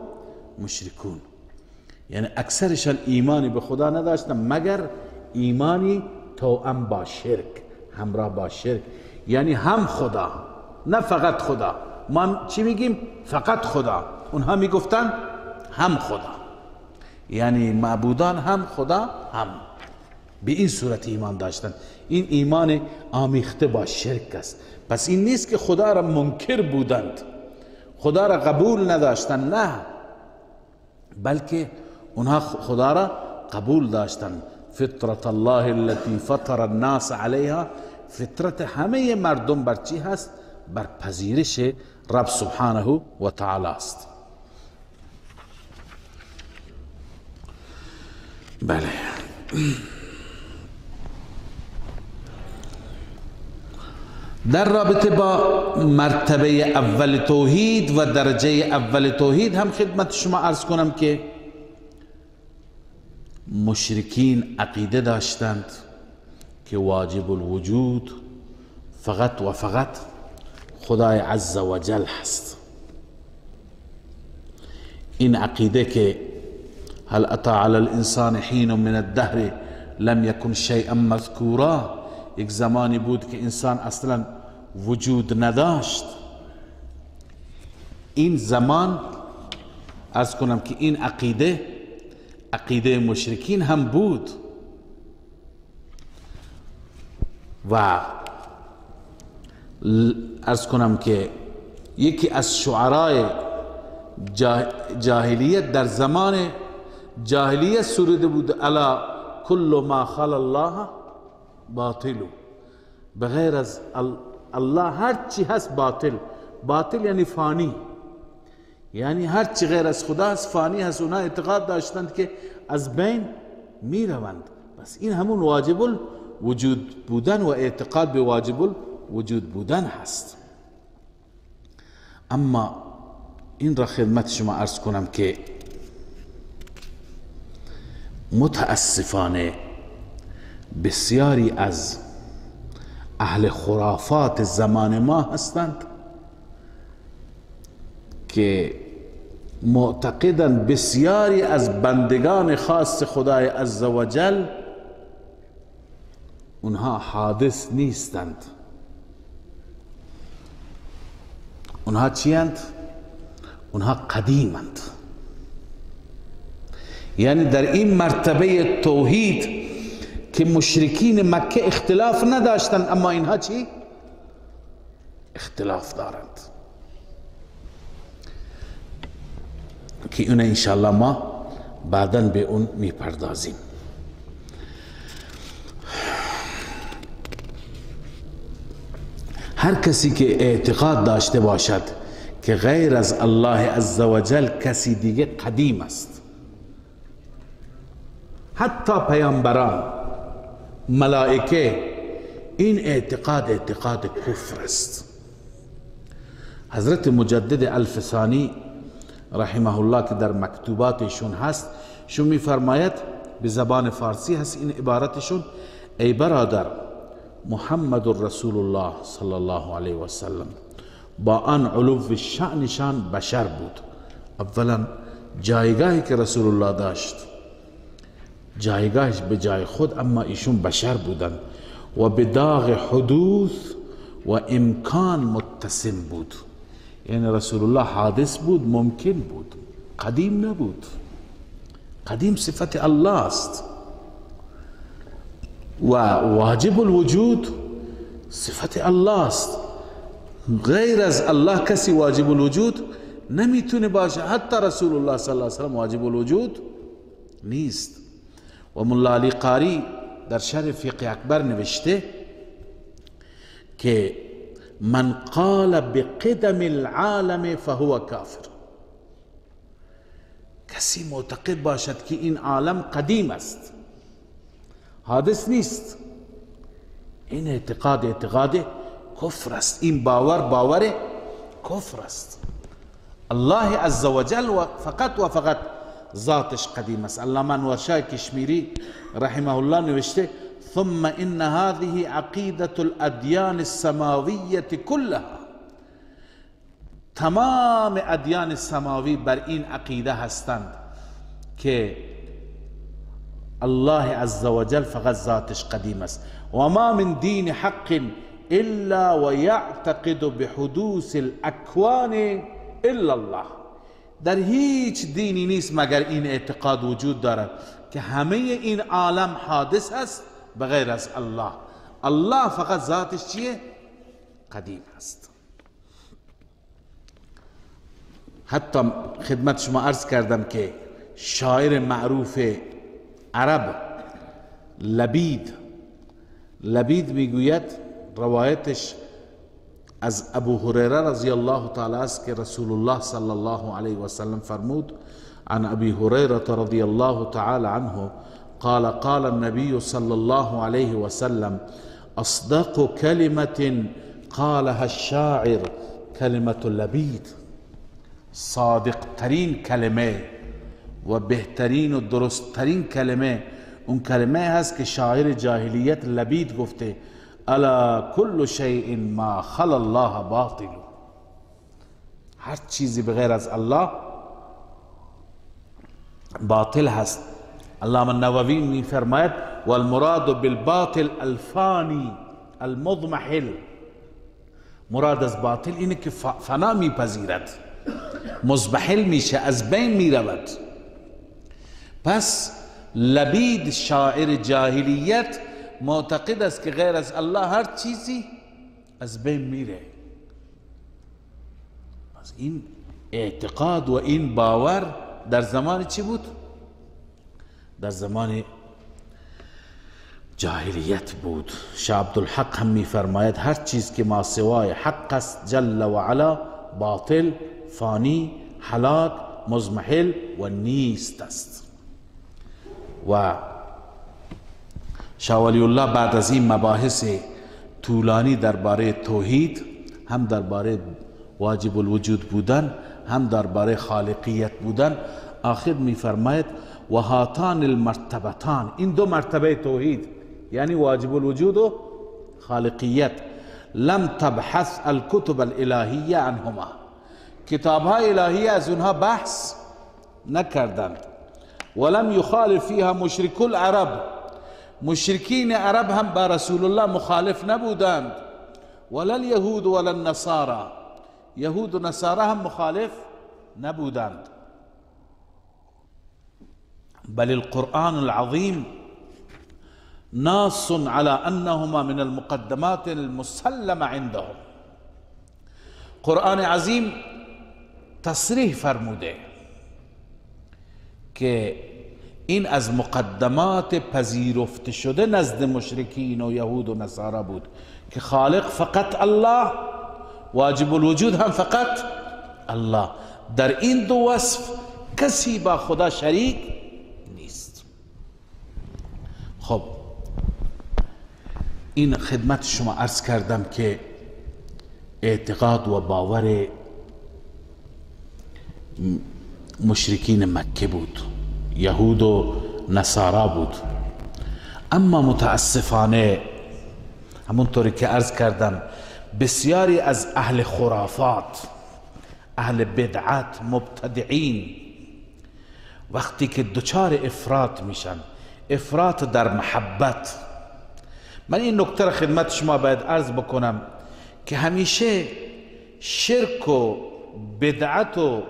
مشرکون، یعنی اکثرشان ایمانی به خدا نداشتن مگر ایمانی توأم با شرک، همراه با شرک، یعنی هم خدا نه فقط خدا. ما چی میگیم؟ فقط خدا. اونها میگفتن هم خدا، یعنی معبودان هم خدا هم. به این صورت ایمان داشتن. این ایمان آمیخته با شرک است. پس این نیست که خدا را منکر بودند، خدا را قبول نداشتن، نه، بلکه اونها خدا را قبول داشتن. فطرت الله التي فطر الناس عليها، فطرت همه مردم بر چی هست؟ بر پذیرش رب سبحانه و تعالی است. بله. در رابطه با مرتبه اول توحید و درجه اول توحید هم خدمت شما عرض کنم که مشرکین عقیده داشتند که واجب الوجود فقط و فقط خدای عز و جل هست. این عقیده که هل اتی علی الانسان حین من الدهر لم یکن شیئا مذکورا، یک زمانی بود که انسان اصلا وجود نداشت. این زمان عرض کنم که این عقیده مشرکین هم بود و عرض کنم که یکی از شعرای جاهلیت در زمان جاهلیت سروده بود الا کل ما خلا الله باطل، بغیر از الله هر چی هست باطل. باطل یعنی فانی، یعنی هر چی غیر از خدا هست فانی هست. اونا اعتقاد داشتند که از بین می روند. بس این همون واجب الوجود بودن و اعتقاد به واجب الوجود بودن هست. اما این را خدمت شما عرض کنم که متاسفانه بسیاری از اهل خرافات زمان ما هستند که معتقدند بسیاری از بندگان خاص خدای عزوجل اونها حادث نیستند. اونها چیند؟ اونها قدیمند. یعنی در این مرتبه توحید که مشرکین مکه اختلاف نداشتند، اما اینها چی؟ اختلاف دارند که اون انشاءالله ما بعداً به اون میپردازیم. هر کسی که اعتقاد داشته باشد که غیر از الله عزوجل کسی دیگه قدیم است، حتی پیامبران ملائکه، این اعتقاد کفر است. حضرت مجدد الفسانی رحمه الله که در مکتوباتشون هست، شون میفرماید، به زبان فارسی هست این عبارتشون: ای برادر، محمد رسول الله صلی الله علیه و سلم با آن علو شأنشان بشر بود. اولا جایگاهی که رسول الله داشت، جایگاهش به جای خود، اما ایشون بشر بودن و به داغ حدوث و امکان متسم بود. یعنی رسول الله حادث بود، ممکن بود، قدیم نبود. قدیم صفت الله است و واجب الوجود صفت الله است. غیر از الله کسی واجب الوجود نمیتونه باشه. حتی رسول الله صلی الله علیه وسلم واجب الوجود نیست. و ملا علی قاری در شرح فقه اکبر نوشته که من قال بقدم العالم فهو کافر. کسی معتقد باشد که این عالم قدیم است، حادث نیست، این اعتقاد کفر است. این باور کفر است. الله عزوجل فقط و فقط ذاتش قدیم است. علامه انورشاه کشمیری رحمه الله نوشته: ثم ان هذه عقیدة الادیان السماویة كلها. تمام ادیان سماوی بر این عقیده هستند که الله عزوجل فقط ذاتش قدیم است. و ما من دین حق الا و یعتقد بحدوث الاکوان الا الله. در هیچ دینی نیست مگر این اعتقاد وجود دارد که همه این عالم حادث است بغیر از الله. الله فقط ذاتش چیه؟ قدیم است. حتی خدمت شما عرض کردم که شاعر معروف عرب لبید میگوید، روایتش از ابو هریره رضی الله تعالی است که رسول الله صلی الله علیه و سلم فرمود: عن ابی هریره رضی الله تعالی عنه قال قال النبي صلى الله عليه وسلم: اصدق كلمة قالها الشاعر كلمة لبید. صادق ترین کلمه و بهترین و درست ترین کلمه اون کلمه هست که شاعر جاهلیت لبید گفته: الا كل شيء ما خلا الله باطل. هر چیزی بغیر از الله باطل هست. علامه نووی می فرماید: والمراد بالباطل الفانی المضمحل. مراد از باطل اینه که فنا میپذیرد، مضمحل میشه، از بین میرود. پس لبید شاعر جاهلیت معتقد است که غیر از الله هر چیزی از بین میره. پس این اعتقاد و این باور در زمان چی بود؟ در زمان جاهلیت بود. شاه عبدالحق هم می فرماید: هر چیز که ما سوای حق است جل و علا باطل، فانی، هلاک، مضمحل و نیست است. و شاه ولی الله بعد از این مباحث طولانی درباره توحید، هم درباره واجب الوجود بودن، هم درباره خالقیت بودن، آخر می فرماید: و هاتان المرتبتان، این دو مرتبه توحید یعنی واجب الوجود و خالقیت، لم تبحث الكتب الالهیه عنهما. کتابهای الهیه از اونها بحث نکردند. ولم یخالف فیها مشرک العرب، مشرکین عرب هم با رسول الله مخالف نبودند. ولا الیهود ولا النصارى، یهود و نصارى هم مخالف نبودند. بل القرآن العظيم ناص على أنهما من المقدمات المسلمة عندهم. قرآن عظیم تصریح فرموده که این از مقدمات پذیرفته شده نزد مشرکین و یهود و نصارا بود که خالق فقط الله، واجب الوجود هم فقط الله. در این دو وصف کسی با خدا شریک نیست. خب این خدمت شما عرض کردم که اعتقاد و باور مشرکین مکه بود، یهود و نصارا بود. اما متاسفانه همونطوری که عرض کردم بسیاری از اهل خرافات، اهل بدعت، مبتدعین وقتی که دچار افراط میشن، افراط در محبت. من این نکته را خدمت شما باید عرض بکنم که همیشه شرک و بدعت و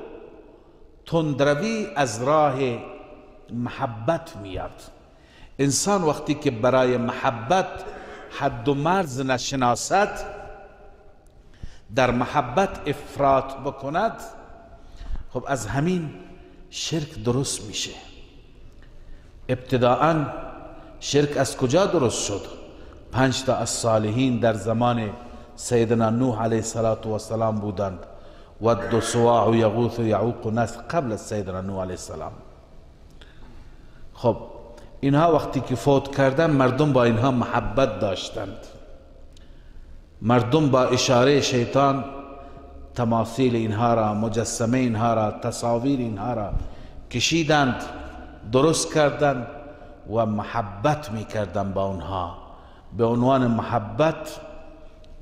تندروی از راه محبت میاد. انسان وقتی که برای محبت حد و مرز نشناسد، در محبت افراط بکند، خب از همین شرک درست میشه. ابتداءً شرک از کجا درست شد؟ 5 تا از صالحین در زمان سیدنا نوح علیه السلام بودند. ود و سواع و یغوث و یعوق و نسر قبل از سیدنا نوح علیه السلام. خب اینها وقتی که فوت کردن مردم با اینها محبت داشتند. مردم با اشاره شیطان تماثیل اینها را، مجسمه اینها را، تصاویر اینها را کشیدند، درست کردند و محبت میکردند با اونها. به عنوان محبت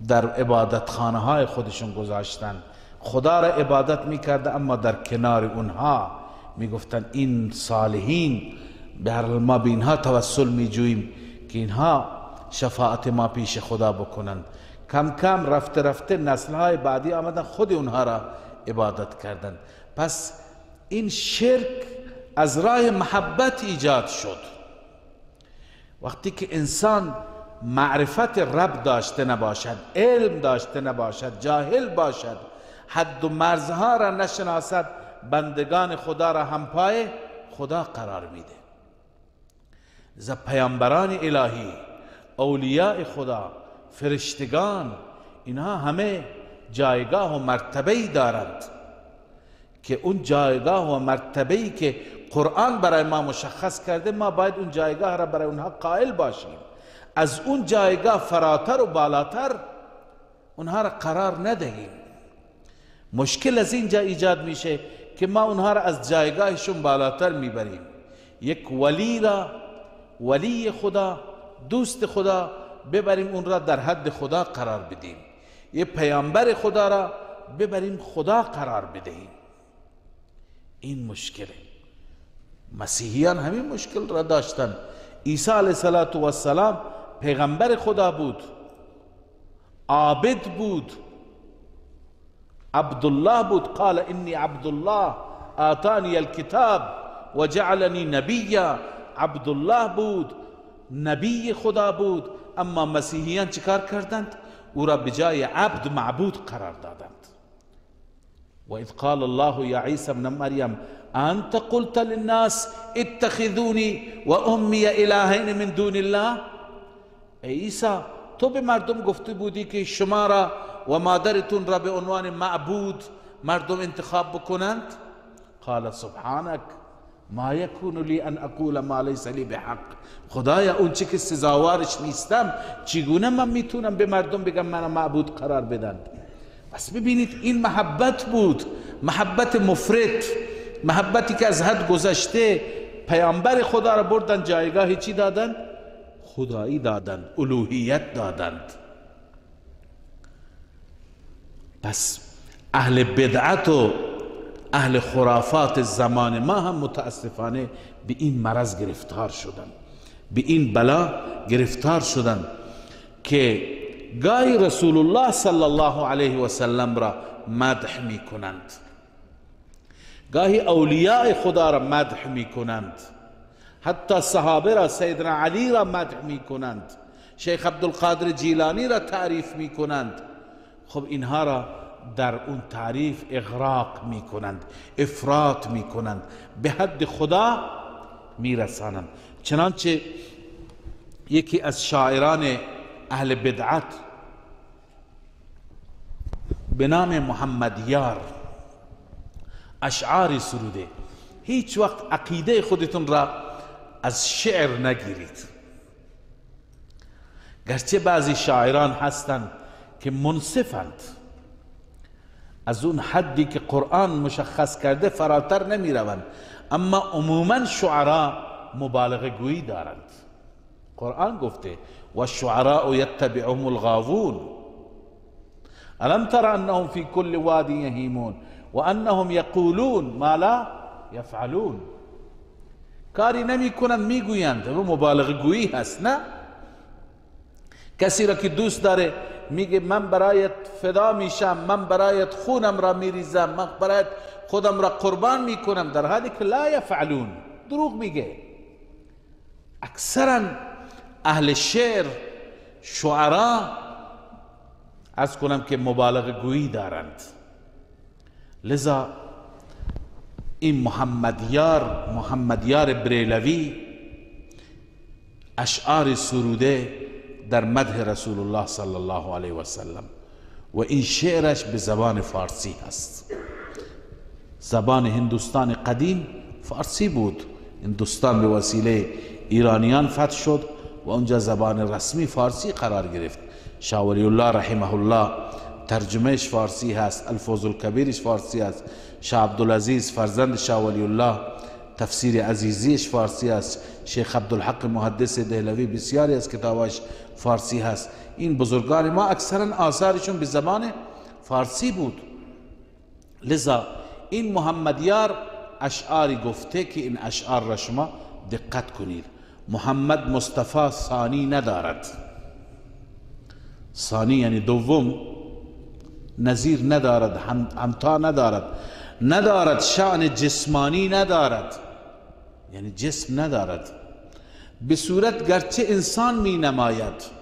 در عبادت خانه های خودشون گذاشتند. خدا را عبادت میکرده اما در کنار اونها میگفتن این صالحین، به هر حال ما به اینها توسل میجوییم که اینها شفاعت ما پیش خدا بکنند. کم کم رفته رفته نسل‌های بعدی آمدن خود اونها را عبادت کردند. پس این شرک از راه محبت ایجاد شد. وقتی که انسان معرفت رب داشته نباشد، علم داشته نباشد، جاهل باشد، حد و مرزها را نشناسد، بندگان خدا را همپای خدا قرار میده. ز پیامبران الهی، اولیاء خدا، فرشتگان، اینها همه جایگاه و مرتبه‌ای دارند که اون جایگاه و مرتبه‌ای که قرآن برای ما مشخص کرده، ما باید اون جایگاه را برای اونها قائل باشیم. از اون جایگاه فراتر و بالاتر اونها را قرار ندهیم. مشکل از اینجا ایجاد میشه که ما اونها را از جایگاهشون بالاتر میبریم. یک ولی را، ولی خدا، دوست خدا، ببریم اون را در حد خدا قرار بدیم. یه پیامبر خدا را ببریم خدا قرار بدهیم. این مشکله. مسیحیان همین مشکل را داشتن. عیسی علیه السلام پیغمبر خدا بود، عابد بود، عبدالله بود. قال انی عبدالله آتانی الکتاب و جعلنی نبیا. عبدالله بود، نبی خدا بود. اما مسیحیان چیکار کردند؟ او را به جای عبد معبود قرار دادند. و اذ قال الله یا عیسی ابن مریم انت قلت للناس اتخذونی و امی الهین من دون الله. ای عیسی، تو به مردم گفته بودی که شما را و مادرتون را به عنوان معبود مردم انتخاب بکنند. قال سبحانك ما یکون لی ان اقول ما لیس لی بحق. خدایا اون چی که سزاوارش نیستم چگونه من میتونم به مردم بگم منو معبود قرار بدن؟ بس ببینید این محبت بود، محبت مفرط، محبتی که از حد گذشته. پیامبر خدا را بردن جایگاه چی دادن؟ خدایی دادند، الوهیت دادند. پس اهل بدعت و اهل خرافات زمان ما هم متاسفانه به این مرض گرفتار شدند، به این بلا گرفتار شدند که گاهی رسول الله صلی الله علیه و سلم را مدح می کنند، گاهی اولیاء خدا را مدح می کنند، حتی صحابه را، سیدنا علی را مدح می کنند، شیخ عبدالقادر جیلانی را تعریف می کنند. خب اینها را در اون تعریف اغراق می کنند، افراط می کنند، به حد خدا می رسانند. چنانچه یکی از شاعران اهل بدعت به نام محمد یار اشعاری سروده. هیچ وقت عقیده خودتون را از شعر نگیرید. گرچه بعضی شاعران هستند که منصفند، از اون حدی که قرآن مشخص کرده فراتر نمی روند، اما عموما شعرا مبالغه گویی دارند. قرآن گفته و الشعراء یتبعهم الغاوون الم تر انهم فی کل وادی یهیمون و انهم یقولون ما لا یفعلون. کاری نمی کنند میگویند، و مبالغه گویی هست. نه، کسی را که دوست داره میگه من برایت فدا میشم، من برایت خونم را میریزم، من برایت خودم را قربان میکنم، در حالی که لا یفعلون، دروغ میگه. اکثرا اهل شعر، شعرا، از کنم که مبالغه گویی دارند. لذا این محمدیار بریلوی اشعار سروده در مدح رسول الله صلی الله علیه و سلم، و این شعرش به زبان فارسی هست. زبان هندوستان قدیم فارسی بود. هندوستان به وسیله ایرانیان فتح شد و اونجا زبان رسمی فارسی قرار گرفت. شاه ولی الله رحمه الله ترجمهش فارسی هست، الفوز الکبیرش فارسی هست. شاه عبدالعزیز فرزند شاه ولی الله تفسیر عزیزیش فارسی هست. شیخ عبدالحق محدث دهلوی بسیاری از کتاباش فارسی هست. این بزرگان ما اکثرا آثارشون به زبان فارسی بود. لذا این محمدیار اشعاری گفته که این اشعار را شما دقت کنید. محمد مصطفی ثانی ندارد. ثانی یعنی دوم، نظیر ندارد، همتا ندارد، شأن جسمانی ندارد، یعنی جسم ندارد. به صورت گرچه انسان می نماید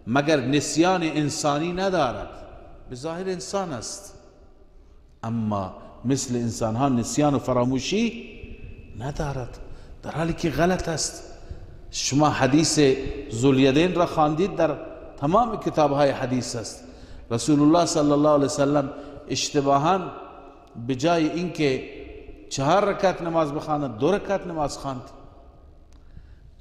مگر نسیان انسانی ندارد. به ظاهر انسان است اما مثل انسان ها نسیان و فراموشی ندارد، در حالی که غلط است. شما حدیث ذوالیدین را خواندید، در تمام کتاب های حدیث است. رسول الله صلی الله علیه وسلم اشتباها به جای اینکه 4 رکعت نماز بخواند 2 رکعت نماز خواند.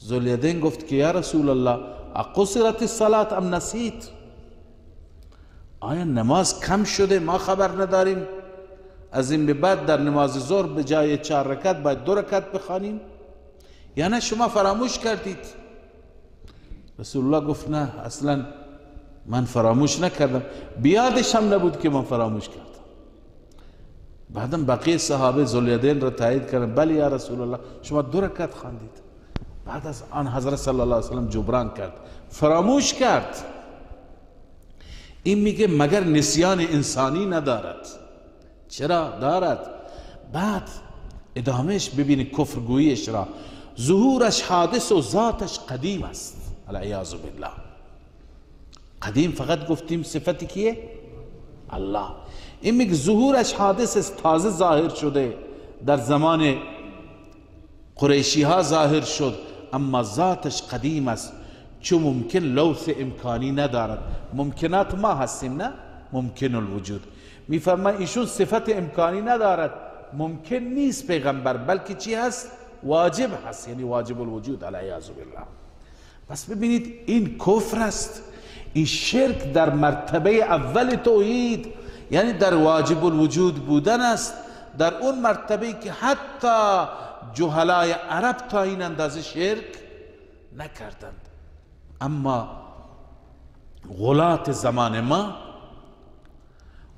ذوالیدین گفت که یا رسول الله اقصرت الصلاة ام نسیت؟ آیا نماز کم شده ما خبر نداریم؟ از این به بعد در نماز ظهر به جای 4 رکعت باید 2 رکعت بخوانیم، یا نه شما فراموش کردید؟ رسول الله گفت نه، اصلا من فراموش نکردم، بیادش هم نبود که من فراموش کردم. بعدم بقیه صحابه ذوالیدین را تایید کردن، بله یا رسول الله شما 2 رکعت خواندید. بعد از آن حضرت صلی الله علیه وسلم جبران کرد، فراموش کرد. این میگه مگر نسیان انسانی ندارد؟ چرا دارد؟ بعد ادامهش ببینید کفرگوییش را، ظهورش حادث و ذاتش قدیم است. العیاذ بالله. قدیم فقط گفتیم صفتی کیه؟ الله. این میگه ظهورش حادث است، تازه ظاهر شده، در زمان قریشی ها ظاهر شد، اما ذاتش قدیم است، چون ممکن لوث امکانی ندارد. ممکنات ما هستیم، نه ممکن الوجود. میفرماید ایشون صفت امکانی ندارد، ممکن نیست پیغمبر، بلکه چی هست؟ واجب هست، یعنی واجب الوجود. العیاذ بالله. پس ببینید این کفر است، این شرک در مرتبه اول توحید، یعنی در واجب الوجود بودن است، در اون مرتبه که حتی جهلای عرب تا این اندازه شرک نکردند. اما غلات زمان ما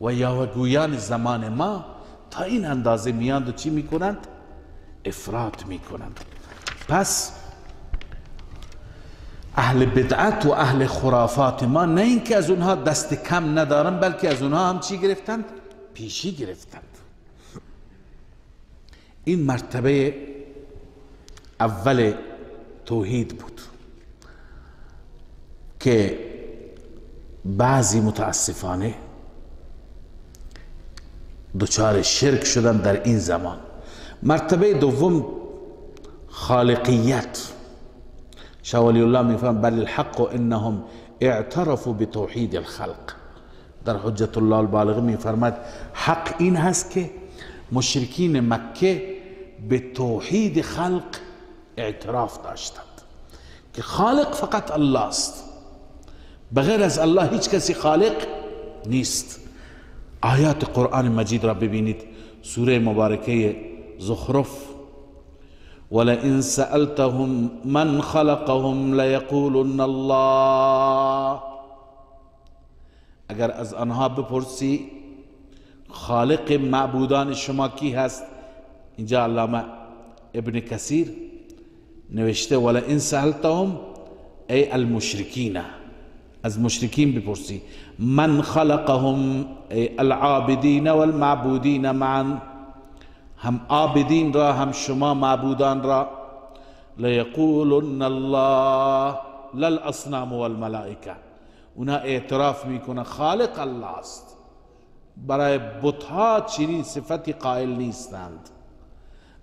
و یاوهگویان زمان ما تا این اندازه میاند و چی میکنند؟ افراط میکنند. پس اهل بدعت و اهل خرافات ما نه اینکه از اونها دست کم ندارن، بلکه از اونها هم چی گرفتند؟ پیشی گرفتند. این مرتبه اول توحید بود که بعضی متاسفانه دچار شرک شدن در این زمان. مرتبه دوم خالقیت. شاه ولی الله میفهم بل الحق انهم اعترفوا بتوحید الخلق. در حجت الله البالغه میفرماد حق این هست که مشرکین مکه به توحید خلق اعتراف داشتند که خالق فقط الله است بغیر از الله هیچ کسی خالق نیست. آیات قرآن مجید را ببینید، سوره مبارکه زخرف، ولئن سألتهم من خلقهم لیقولن الله. اگر از آنها بپرسی خالق معبودان شما کی هست، اینجا علامه ابن کثیر نوشته ولئن سألتهم ای المشرکین، از مشرکین بپرسی، من خلقهم ای العابدین والمعبودین معا، هم عابدین را هم شما معبودان را، لیقولن الله للاصنام والملائکه، اونا اعتراف میکنه خالق الله است، برای بتها چنین صفتی قائل نیستند،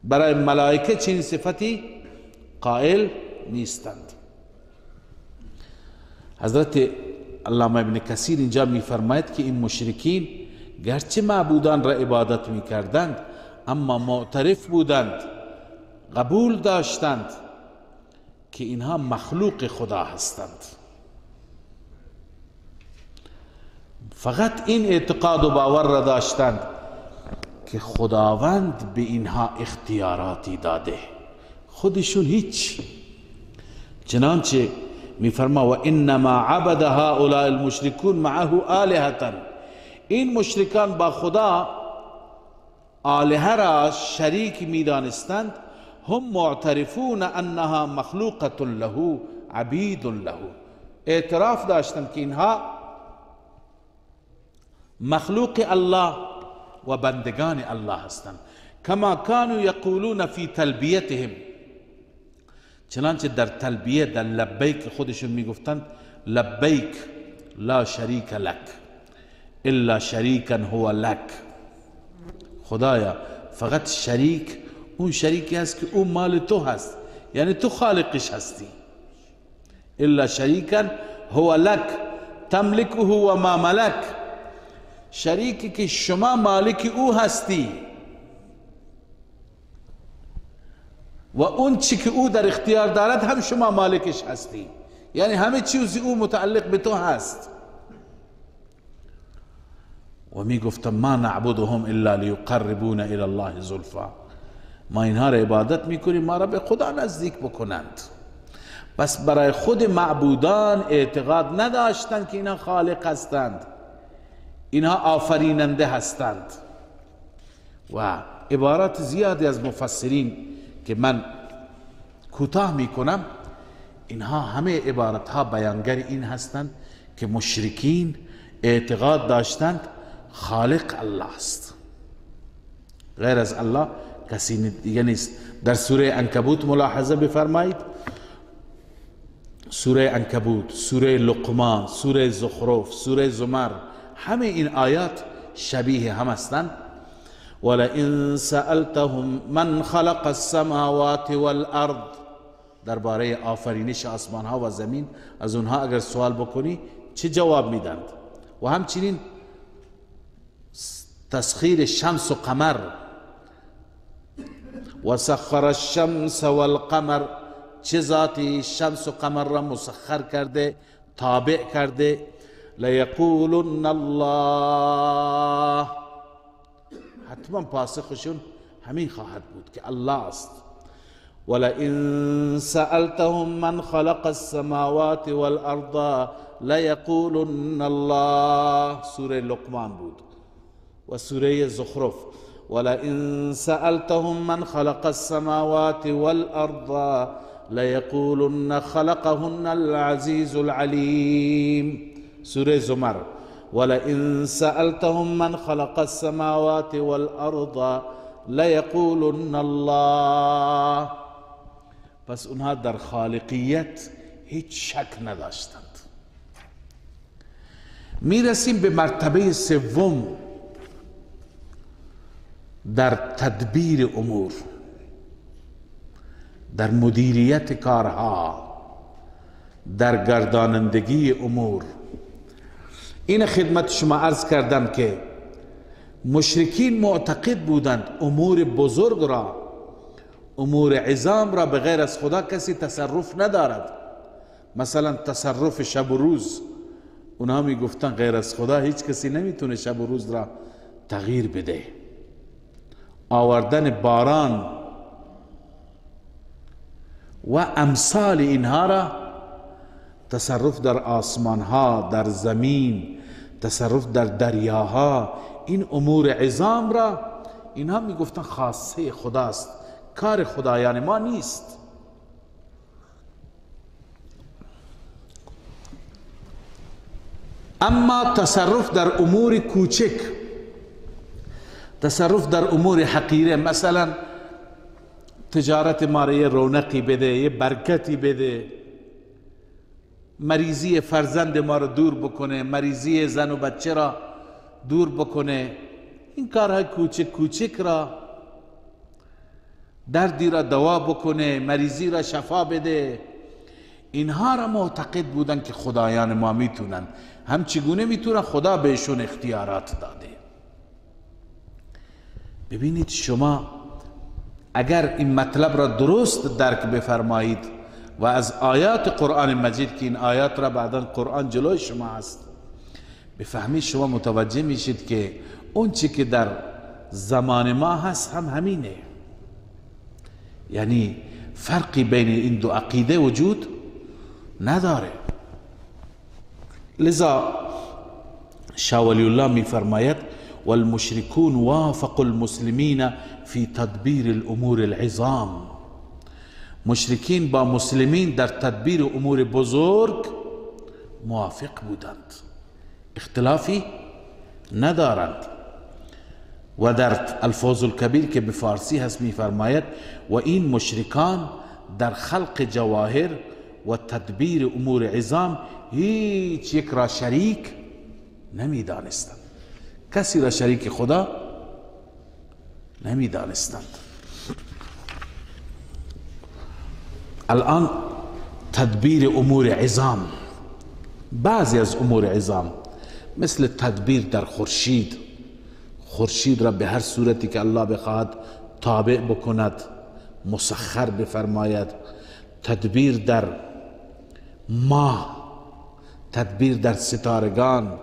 برای ملائکه چنین صفتی قائل نیستند. حضرت علامه ابن کثیر اینجا میفرماید که این مشرکین گرچه معبودان را عبادت میکردند اما معترف بودند، قبول داشتند که اینها مخلوق خدا هستند. فقط این اعتقاد و باور را داشتند که خداوند به اینها اختیاراتی داده، خودشون هیچ. چنانچه میفرما و انما عبد هؤلاء المشركون معه آلهة، این مشرکان با خدا آلهه را شریک میدانستند، هم معترفون انها مخلوقة له عبید له، اعتراف داشتند که اینها مخلوق الله و بندگان الله هستند. کما كانوا یقولون فی تلبیتهم، چنانچه در تلبیه در لبیک خودشون میگفتند لبیک لا شریک لک الا شریکا هو لک، خدایا فقط شریک اون شریکی هست که اون مال تو هست، یعنی تو خالقش هستی. الا شریکا هو لک تملکه و ما ملک، شریکی که شما مالک او هستی و اون چی که او در اختیار دارد هم شما مالکش هستی، یعنی همه چیز او متعلق به تو هست. و می گفتم ما نعبدهم الا لیقربونا الی الله زلفا، ما اینها را عبادت میکنیم ما را به خدا نزدیک بکنند. پس برای خود معبودان اعتقاد نداشتند که اینها خالق هستند، اینها آفریننده هستند. و عبارات زیادی از مفسرین که من کوتاه میکنم، اینها همه عبارت ها بیانگر این هستند که مشرکین اعتقاد داشتند خالق الله است، غیر از الله کسی دیگه نیست. در سوره عنکبوت ملاحظه بفرمایید، سوره عنکبوت، سوره لقمان، سوره زخرف، سوره زمر، همه این آیات شبیه هم هستند. ولئن سألتهم من خلق السماوات والارض، درباره آفرینش آسمان ها و زمین از اونها اگر سوال بکنی چه جواب میدند؟ و همچنین تسخیر شمس و قمر، و سخر الشمس والقمر، چه ذاتی شمس و قمر را مسخر کرده، تابع کرده. لیقولن الله، حتما پاسخشون همین خواهد بود که الله است. ولئن سألتهم من خلق السماوات والارض لیقولن الله، سوره لقمان بود. و سوره زخرف ولئن سألتهم من خلق السماوات والارض لیقولن خلقهن العزیز العلیم. سوره زمر ولئن سألتهم من خلق السماوات والارض لیقولن الله. پس اونها در خالقیت هیچ شک نداشتند. میرسیم به مرتبه سوم در تدبیر امور، در مدیریت کارها، در گردانندگی امور. این خدمت شما عرض کردم که مشرکین معتقد بودند امور بزرگ را، امور عظام را به غیر از خدا کسی تصرف ندارد. مثلا تصرف شب و روز اونها میگفتن غیر از خدا هیچ کسی نمیتونه شب و روز را تغییر بده. آوردن باران و امثال اینها را، تصرف در آسمان ها، در زمین، تصرف در دریاها، این امور عظام را اینها میگفتن خاصه خداست، کار خدایان ما نیست. اما تصرف در امور کوچک، تصرف در امور حقیره، مثلا تجارت ما را یه رونقی بده، یه برکتی بده، مریضی فرزند ما را دور بکنه، مریضی زن و بچه را دور بکنه، این کارهای کوچک کوچک را، دردی را دوا بکنه، مریضی را شفا بده، اینها را معتقد بودن که خدایان ما میتونن. هم چگونه میتونن؟ خدا بهشون اختیارات داده. ببینید شما اگر این مطلب را درست درک بفرمایید و از آیات قرآن مجید که این آیات را بعدا قرآن جلوی شما هست بفهمید، شما متوجه میشید که اون چی که در زمان ما هست هم همینه. یعنی فرقی بین این دو عقیده وجود نداره. لذا شاه ولی الله میفرماید والمشركون وافقوا المسلمین فی تدبیر الامور العظام. مشرکین با مسلمین در تدبیر امور بزرگ موافق بودند، اختلافی ندارند. و در الفوز الکبیر که به فارسی هست میفرماید و این مشرکان در خلق جواهر و تدبیر امور عظام هیچ یک را شریک نمیدانستند، کسی را شریک خدا نمیدانستند. الان تدبیر امور عظام، بعضی از امور عظام مثل تدبیر در خورشید، خورشید را به هر صورتی که الله بخواهد تابع بکند، مسخر بفرماید، تدبیر در ماه، تدبیر در ستارگان،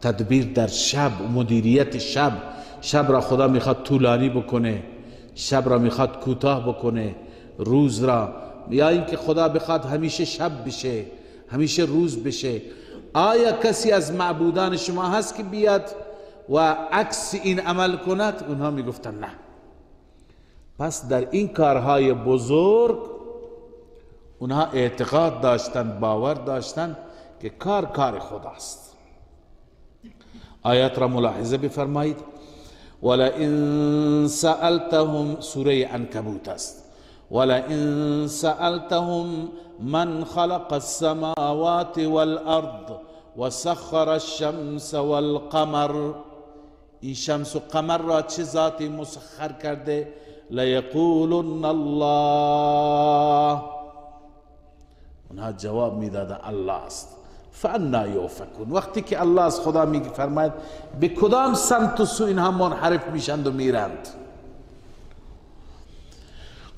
تدبیر در شب، مدیریت شب، شب را خدا میخواد طولانی بکنه، شب را میخواد کوتاه بکنه، روز را، یا اینکه خدا بخواد همیشه شب بشه همیشه روز بشه. آیا کسی از معبودان شما هست که بیاد و عکس این عمل کند؟ اونها میگفتن نه. پس در این کارهای بزرگ اونها اعتقاد داشتن، باور داشتن که کار خداست. آیات را ملاحظه بفرمایید. ولئن سألتهم، سوره عنکبوت است، ولئن سألتهم من خلق السماوات والأرض وسخر الشمس والقمر، این شمس و قمر را چه ذاتی مسخر کرده؟ لیقولن الله، اونها جواب میدادن الله است. فانا یؤفکون، وقتی که الله از خدا میفرماید به کدام سمت و سو اینها منحرف میشند و میرند؟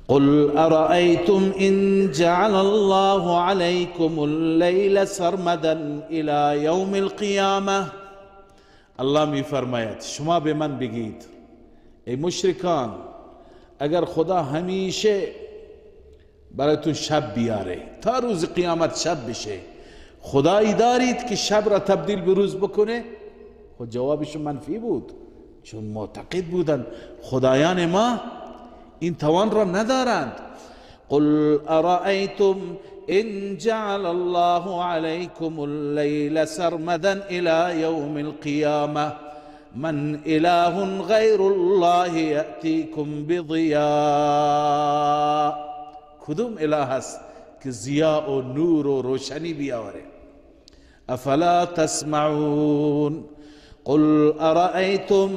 قل ارأيتم إن جعل الله عليكم الليل سرمدا إلى يوم القيامة. الله می فرماید شما به من بگید ای مشرکان، اگر خدا همیشه براتون شب بیاره تا روز قیامت شب بشه، خدایی دارید که شب را تبدیل به روز بکنه؟ خود جوابشون منفی بود، چون معتقد بودن خدایان ما این توان را ندارند. قل ارأيتم إن جعل الله عليكم الليل سرمدا إلى يوم القيامة من إله غير الله يأتيكم بضياء. کدوم اله است که ضیاء و نور و روشنی بیاوره؟ افلا تسمعون. قل ارأيتم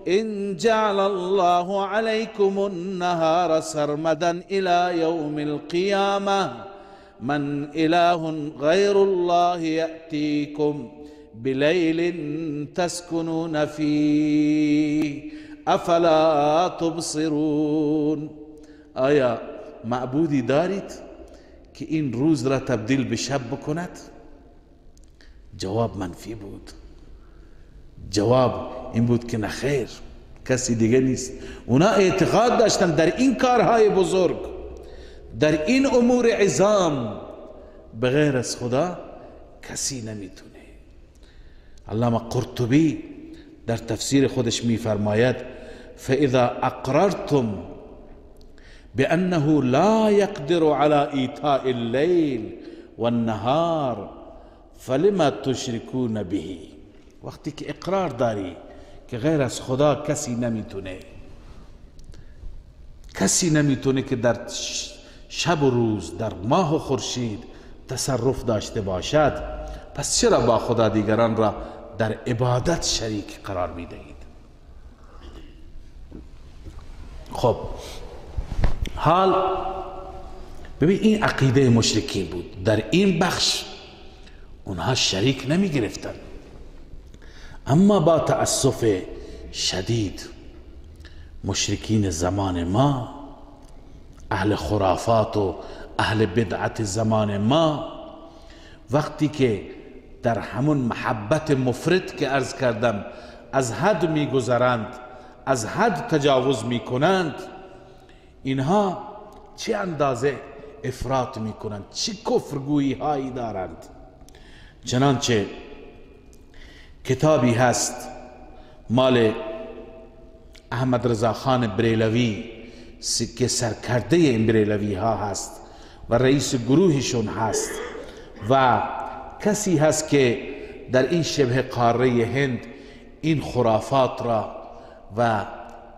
إن جعل الله عليكم النهار سرمدا إلى يوم القيامة من إله غير الله يأتيكم بليل تسكنون فيه افلا تبصرون. آیا معبودی دارید که این روز را تبدیل به شب بکند؟ جواب منفی بود. جواب این بود که نخیر، کسی دیگه نیست. اونا اعتقاد داشتن در این کارهای بزرگ، در این امور عظام بغیر از خدا کسی نمیتونه. علامه قرطبی در تفسیر خودش میفرماید فاذا اقررتم بانه لا يقدر على ایتاء الليل والنهار فلما تشركون به. وقتی که اقرار داری که غیر از خدا کسی نمیتونه که در شب و روز، در ماه و خورشید تصرف داشته باشد، پس چرا با خدا دیگران را در عبادت شریک قرار می دهید؟ خب حال ببین، این عقیده مشرکین بود. در این بخش اونها شریک نمی گرفتن، اما با تأسف شدید مشرکین زمان ما، اهل خرافات و اهل بدعت زمان ما، وقتی که در همون محبت مفرط که عرض کردم از حد میگذرند، از حد تجاوز میکنند، اینها چه اندازه افراط میکنند، چه کفرگویی هایی دارند. چنانچه کتابی هست مال احمد رضا خان بریلوی که سرکرده این بریلوی ها هست و رئیس گروهشون هست و کسی هست که در این شبه قاره هند این خرافات را و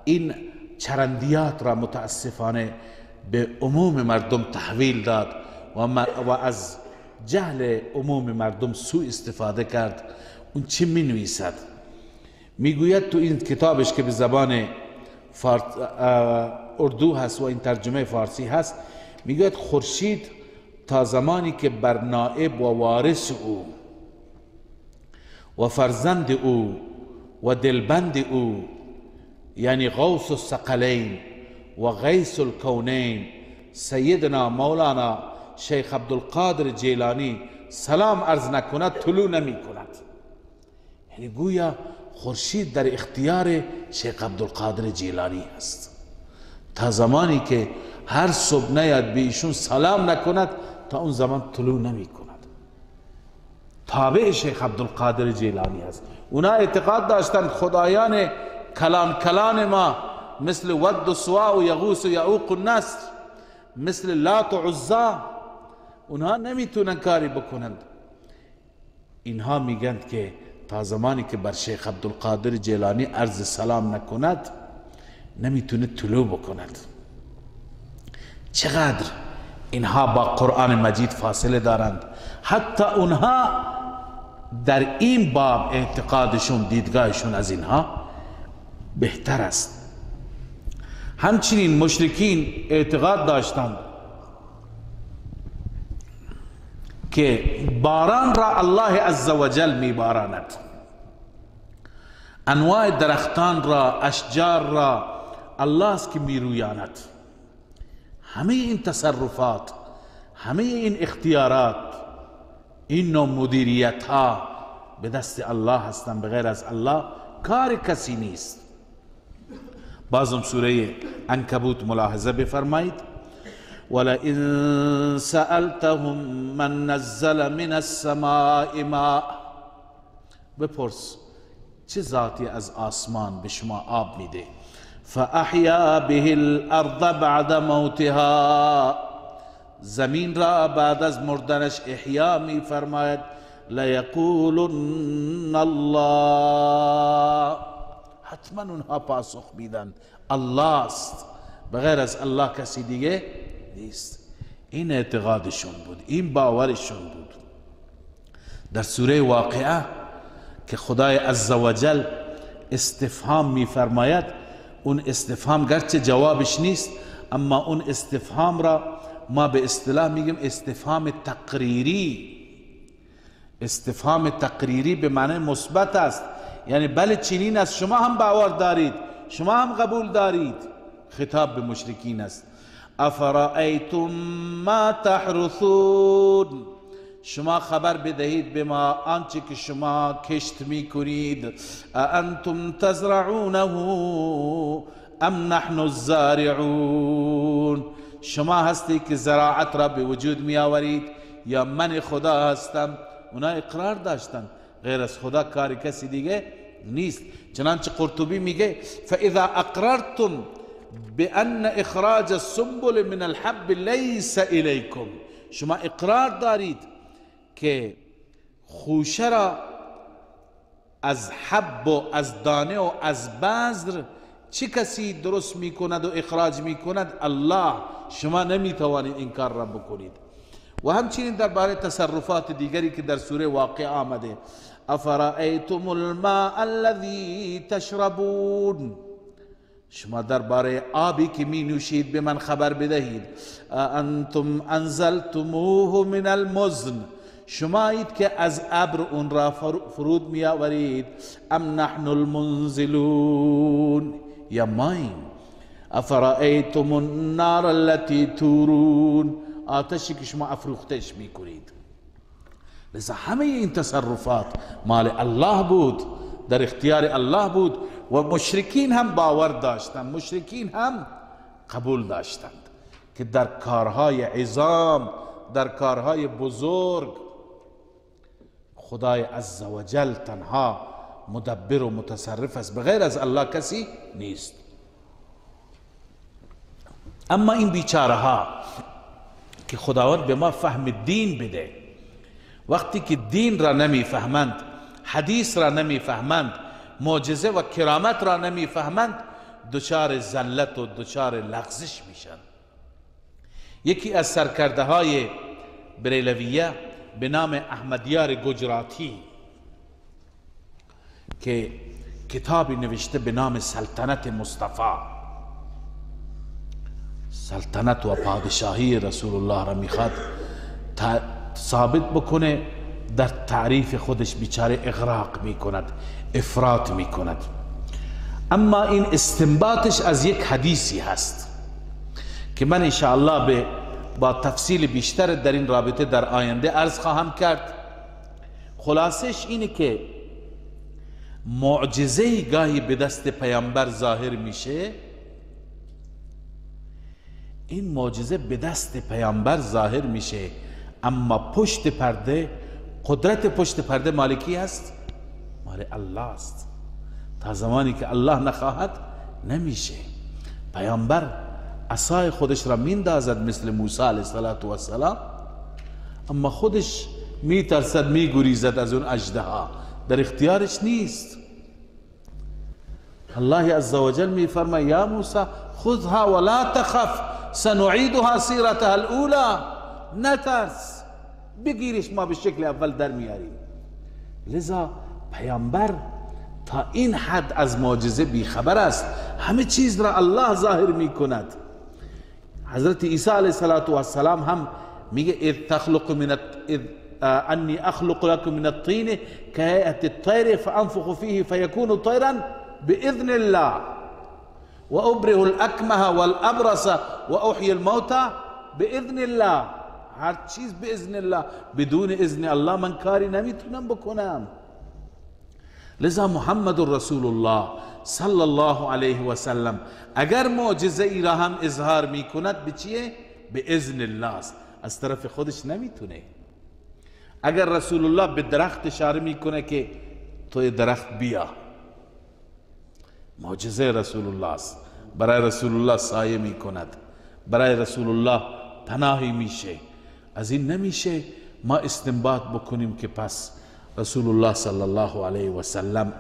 این چرندیات را متاسفانه به عموم مردم تحویل داد و از جهل عموم مردم سوء استفاده کرد. اون چی می نویسد؟ میگوید تو این کتابش که به زبان اردو هست و این ترجمه فارسی هست، میگوید خورشید تا زمانی که بر نائب و وارث او و فرزند او و دلبند او، یعنی غوث الثقلین و غیث الکونین سیدنا مولانا شیخ عبدالقادر جیلانی سلام عرض نکند، طلوع نمی کند. یعنی گویا خورشید در اختیار شیخ عبدالقادر جیلانی است. تا زمانی که هر صبح نیاد به ایشون سلام نکند، تا اون زمان طلوع نمی کند. تابع شیخ عبدالقادر جیلانی است. اونا اعتقاد داشتند خدایان کلان ما مثل ود و سوا و یغوث و یعوق و نصر، مثل لات و عزا، اونها نمیتونن کاری بکنند. اینها میگند که تا زمانی که بر شیخ عبدالقادر جیلانی عرض سلام نکند، نمیتونه طلوع بکند. چقدر اینها با قرآن مجید فاصله دارند. حتی اونها در این باب اعتقادشون، دیدگاهشون از اینها بهتر است. همچنین مشرکین اعتقاد داشتند که باران را الله عزوجل میباراند، انواع درختان را، اشجار را الله است که میرویاند. همه این تصرفات، همه این اختیارات، این نوع مدیریت ها به دست الله هستند، بغیر از الله کار کسی نیست. بازم سوره عنکبوت ملاحظه بفرمایید ولئن سألتهم من نزل من السماء ماء، بپرس چه ذاتی از آسمان به شما آب میده، فاحیا به الارض بعد موتها، زمین را بعد از مردنش احیا می فرماید، لیقولن الله، حتما اونها پاسخ میدن الله است، بغیر از الله کسی دیگه نیست. این اعتقادشون بود، این باورشون بود. در سوره واقعه که خدای عزوجل استفهام میفرماید، اون استفهام گرچه جوابش نیست، اما اون استفهام را ما به اصطلاح میگیم استفهام تقریری. استفهام تقریری به معنی مثبت است، یعنی بله چنین است، شما هم باور دارید، شما هم قبول دارید. خطاب به مشرکین است. افرأیتم ما تحرثون، شما خبر بدهید به ما آنچه که شما کشت می کنید. اانتم تزرعونه ام نحن الزارعون، شما هستی که زراعت را به وجود می آورید یا من خدا هستم؟ اونا اقرار داشتن غیر از خدا کار کسی دیگه نیست. چنانچه قرطبی میگه فاذا اقررتم بان اخراج السنبل من الحب لیس الیکم، شما اقرار دارید که خوشه را از حب و از دانه و از بذر چه کسی درست میکند و اخراج میکند؟ الله. شما نمیتوانید این کار را بکنید. و همچنین درباره تصرفات دیگری که در سوره واقعه آمده، افرأیتم الماء الذی تشربون، شما درباره آبی که می نوشید به من خبر بدهید. انتم انزلتموه من المزن، شمایید که از ابر اون را فرود می آورید. ام نحن المنزلون، یا مایم. افرأیتم النار التي تورون، آتشی که شما افروختش می کنید. لذا همه این تصرفات مال الله بود، در اختیار الله بود و مشرکین هم باور داشتند، مشرکین هم قبول داشتند که در کارهای عظام، در کارهای بزرگ خدای عزوجل تنها مدبر و متصرف است، بغیر از الله کسی نیست. اما این بیچاره ها که خداوند به ما فهم دین بده، وقتی که دین را نمیفهمند، حدیث را نمیفهمند، معجزه و کرامت را نمیفهمند، دچار ذلت و دچار لغزش میشن. یکی از سرکرده های بریلویه به نام احمدیار گجراتی که کتابی نوشته به نام سلطنت مصطفی، سلطنت و پادشاهی رسول الله را میخواد ثابت بکنه، در تعریف خودش بیچاره اغراق میکند، افراط میکند. اما این استنباطش از یک حدیثی هست که من انشاءالله با تفصیل بیشتر در این رابطه در آینده عرض خواهم کرد. خلاصش اینه که معجزه‌ای گاهی به دست پیامبر ظاهر میشه، این معجزه به دست پیامبر ظاهر میشه، اما پشت پرده، قدرت پشت پرده مالکی است؟ مال الله است. تا زمانی که الله نخواهد نمیشه. پیامبر عصای خودش را میندازد مثل موسی علیه السلام، اما خودش میترسد، میگریزد از اون اژدها، در اختیارش نیست. الله عزوجل میفرماید یا موسی خذها ولا تخف سنعيدها سیرتها الاولى، نترس، بگیرش، ما به شکل اول در میاریم. لذا پیامبر تا این حد از معجزه بیخبر است، همه چیز را الله ظاهر میکند. حضرت عیسی علیه السلام هم میگه اذ تخلق من انی اخلق لكم من الطین كهيئة الطير فانفخ فيه فيكون طيرا باذن الله وابره الاکمه والابرص واحيي الموتى باذن الله. هر چیز باذن الله، بدون اذن الله من کاری نمیتونم بکنم. لذا محمد رسول الله صلی الله علیه و سلم اگر معجزه ای را هم اظهار میکند، به چیه؟ به اذن الله است، از طرف خودش نمیتونه. اگر رسول الله به درخت اشاره میکنه که توی درخت بیا، معجزه رسول الله است، برای رسول الله سایه میکند، برای رسول الله پناهی میشه. از این نمیشه ما استنباط بکنیم که پس رسول الله صلی الله علیه و سلم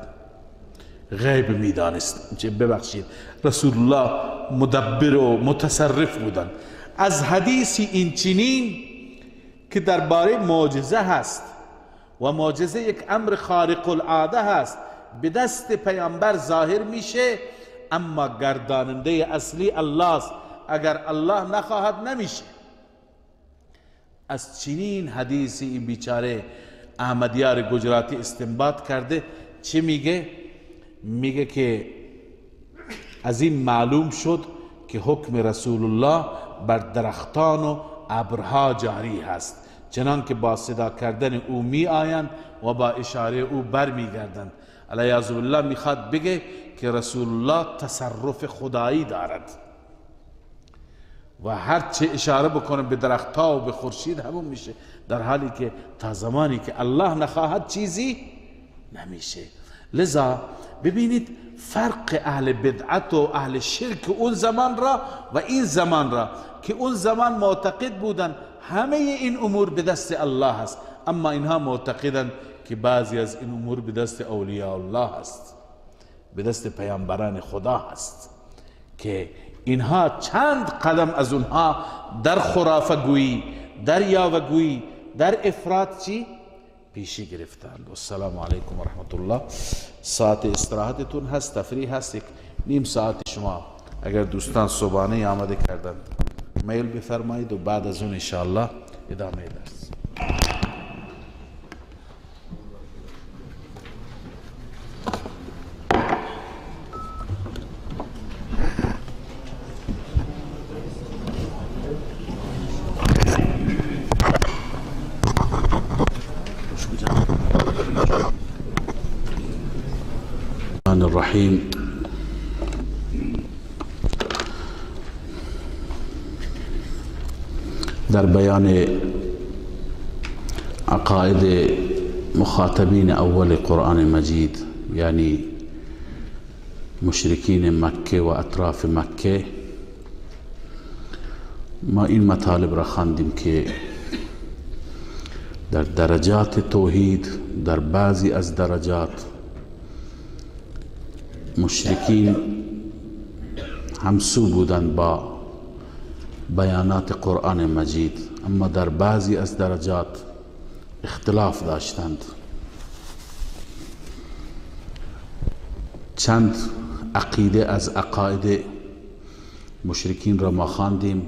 غیب میدانست. ببخشید، رسول الله مدبر و متصرف بودن. از حدیثی این چنین که درباره معجزه هست و معجزه یک امر خارق العاده هست، به دست پیامبر ظاهر میشه، اما گرداننده اصلی الله است. اگر الله نخواهد نمیشه. از چنین حدیثی این بیچاره احمدیار گجراتی استنباط کرده. چی میگه؟ میگه که از این معلوم شد که حکم رسول الله بر درختان و ابرها جاری هست، چنان که با صدا کردن او می آیند و با اشاره او بر می گردند. علیه بالله میخواد بگه که رسول الله تصرف خدایی دارد و هر چه اشاره بکنه به درختها و به خورشید همون میشه، در حالی که تا زمانی که الله نخواهد چیزی نمیشه. لذا ببینید فرق اهل بدعت و اهل شرک اون زمان را و این زمان را، که اون زمان معتقد بودن همه این امور به دست الله هست، اما اینها معتقدن که بعضی از این امور به دست اولیاء الله هست، به دست پیامبران خدا هست، که اینها چند قدم از اونها در خرافه گویی، در یاوه‌گویی، در افراط چی پیشی گرفتند. السلام علیکم و رحمت الله. ساعت استراحتتون هست، تفریح هست، یک نیم ساعت شما اگر دوستان صبحانه آماده کردن میل بفرمایید و بعد از اون انشاءالله ادامه درس. الرحیم. در بیان عقاید مخاطبین اول قرآن مجید، یعنی مشرکین مکه و اطراف مکه، ما این مطالب را خواندیم که در درجات توحید، در بعضی از درجات مشرکین همسو بودند با بیانات قرآن مجید، اما در بعضی از درجات اختلاف داشتند. چند عقیده از عقاید مشرکین را ما خواندیم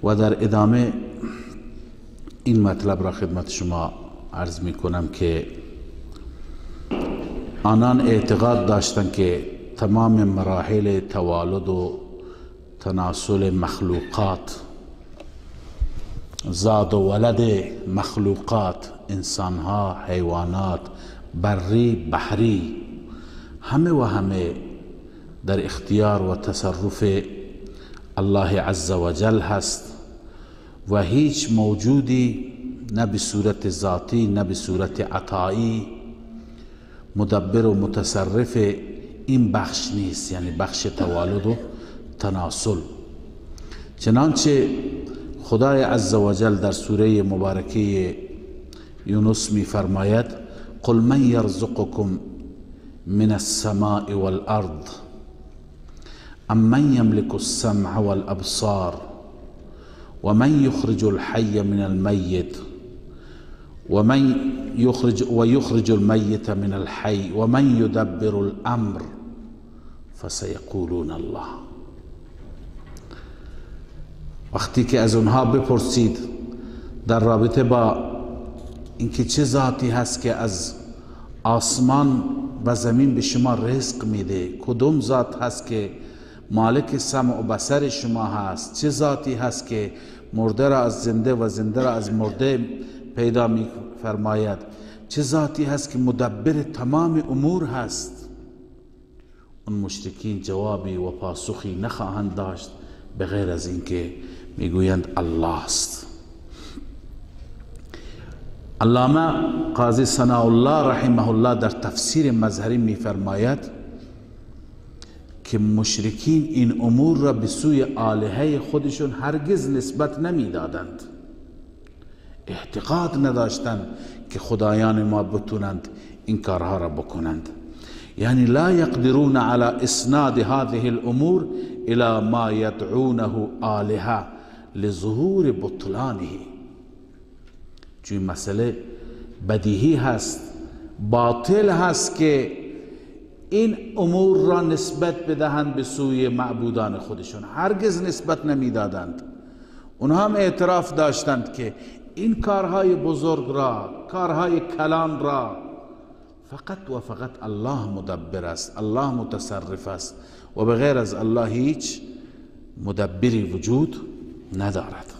و در ادامه این مطلب را خدمت شما عرض می کنم که آنان اعتقاد داشتند که تمام مراحل توالد و تناسل مخلوقات، زاد و ولد مخلوقات، انسانها، حیوانات، بری، بحری، همه و همه در اختیار و تصرف الله عز و جل هست و هیچ موجودی نه به صورت ذاتی نه به صورت عطایی مدبر و متصرف این بخش نیست، یعنی بخش توالد و تناسل. چنانچه خدای عز و جل در سوره مبارکه یونس می فرماید: قل من یرزقکم من السماء والارض ام من یملک السمع والابصار ومن یخرج الحی من المیت ويخرج الميت من الحي ومن يدبر الامر فسيقولون الله. وقتی که از اونها بپرسید در رابطه با اینکه چه ذاتی هست که از آسمان و زمین به شما رزق میده، کدوم ذات هست که مالک سمع و بصر شما هست، چه ذاتی هست که مرده را از زنده و زنده را از مرده پیدا می فرماید، چه ذاتی هست که مدبر تمام امور هست، اون مشرکین جوابی و پاسخی نخواهند داشت به غیر از اینکه میگویند الله است. علامه قاضی ثناء الله رحمه الله در تفسیر مظهری میفرماید که مشرکین این امور را به سوی آلهه خودشون هرگز نسبت نمیدادند، اعتقاد نداشتند که خدایان ما بتونند این کارها را بکنند، یعنی لا يقدرون على اسناد هذه الامور الى ما يدعونه آلهه لظهور بطلانه. چون مسئله بدیهی هست، باطل هست که این امور را نسبت بدهند به سوی معبودان خودشون، هرگز نسبت نمیدادند. اونها هم اعتراف داشتند که این کارهای بزرگ را، کارهای کلان را فقط و فقط الله مدبر است، الله متصرف است و بغیر از الله هیچ مدبری وجود ندارد.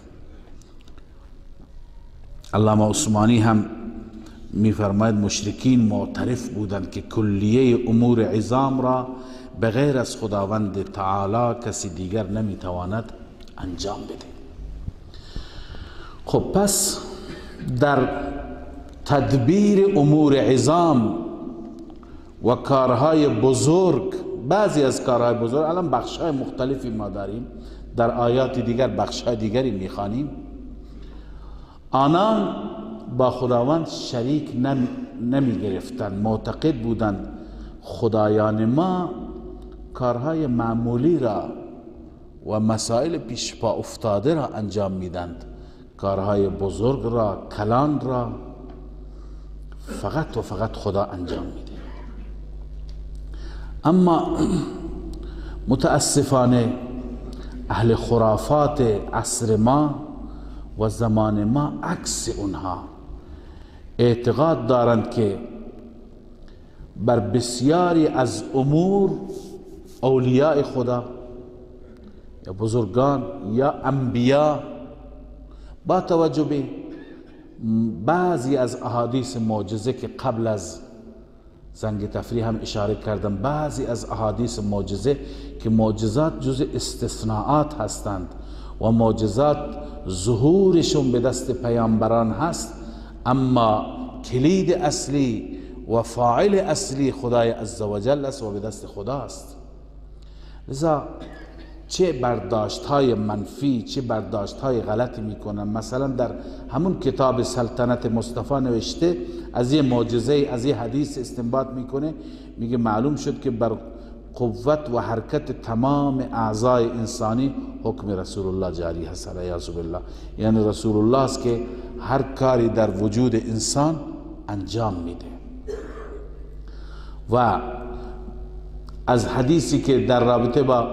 علامه عثمانی هم میفرماید مشرکین معترف بودند که کلیه امور عظام را بغیر از خداوند تعالی کسی دیگر نمیتواند انجام بده. خب پس در تدبیر امور عظام و کارهای بزرگ، بعضی از کارهای بزرگ الان بخشهای مختلفی ما داریم، در آیات دیگر بخشهای دیگری میخوانیم، آنان با خداوند شریک نمی گرفتن، معتقد بودند خدایان ما کارهای معمولی را و مسائل پیش پا افتاده را انجام میدند، کارهای بزرگ را، کلان را فقط و فقط خدا انجام میده. اما متاسفانه اهل خرافات عصر ما و زمان ما عکس اونها اعتقاد دارند که بر بسیاری از امور اولیاء خدا یا بزرگان یا انبیا با توجه به بعضی از احادیث معجزه که قبل از زنگ تفریح هم اشاره کردم، بعضی از احادیث معجزه که معجزات جز استثناءات هستند و معجزات ظهورشون به دست پیامبران هست، اما کلید اصلی و فاعل اصلی خدای عزوجل است و به دست خداست. لذا چه برداشت های منفی چه برداشت های غلطی میکنن. مثلا در همون کتاب سلطنت مصطفی نوشته از یه معجزه از یه حدیث استنباط میکنه، میگه معلوم شد که بر قوت و حرکت تمام اعضای انسانی حکم رسول الله جاری هست علیه بالله. یعنی رسول الله است که هر کاری در وجود انسان انجام میده. و از حدیثی که در رابطه با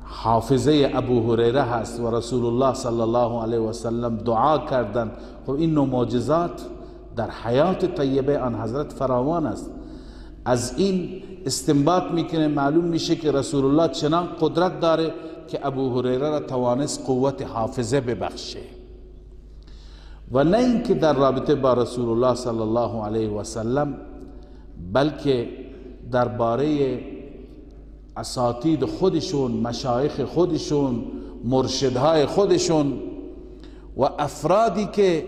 حافظه ابو هریره هست و رسول الله صلی الله علیه و سلم دعا کردند، خب این نوع معجزات در حیات طیبه آن حضرت فراوان است. از این استنباط میکنه، معلوم میشه که رسول الله چنان قدرت داره که ابو هریره را توانست قوت حافظه ببخشه. و نه اینکه در رابطه با رسول الله صلی الله علیه و سلم، بلکه درباره اساتید خودشون، مشایخ خودشون، مرشدهای خودشون و افرادی که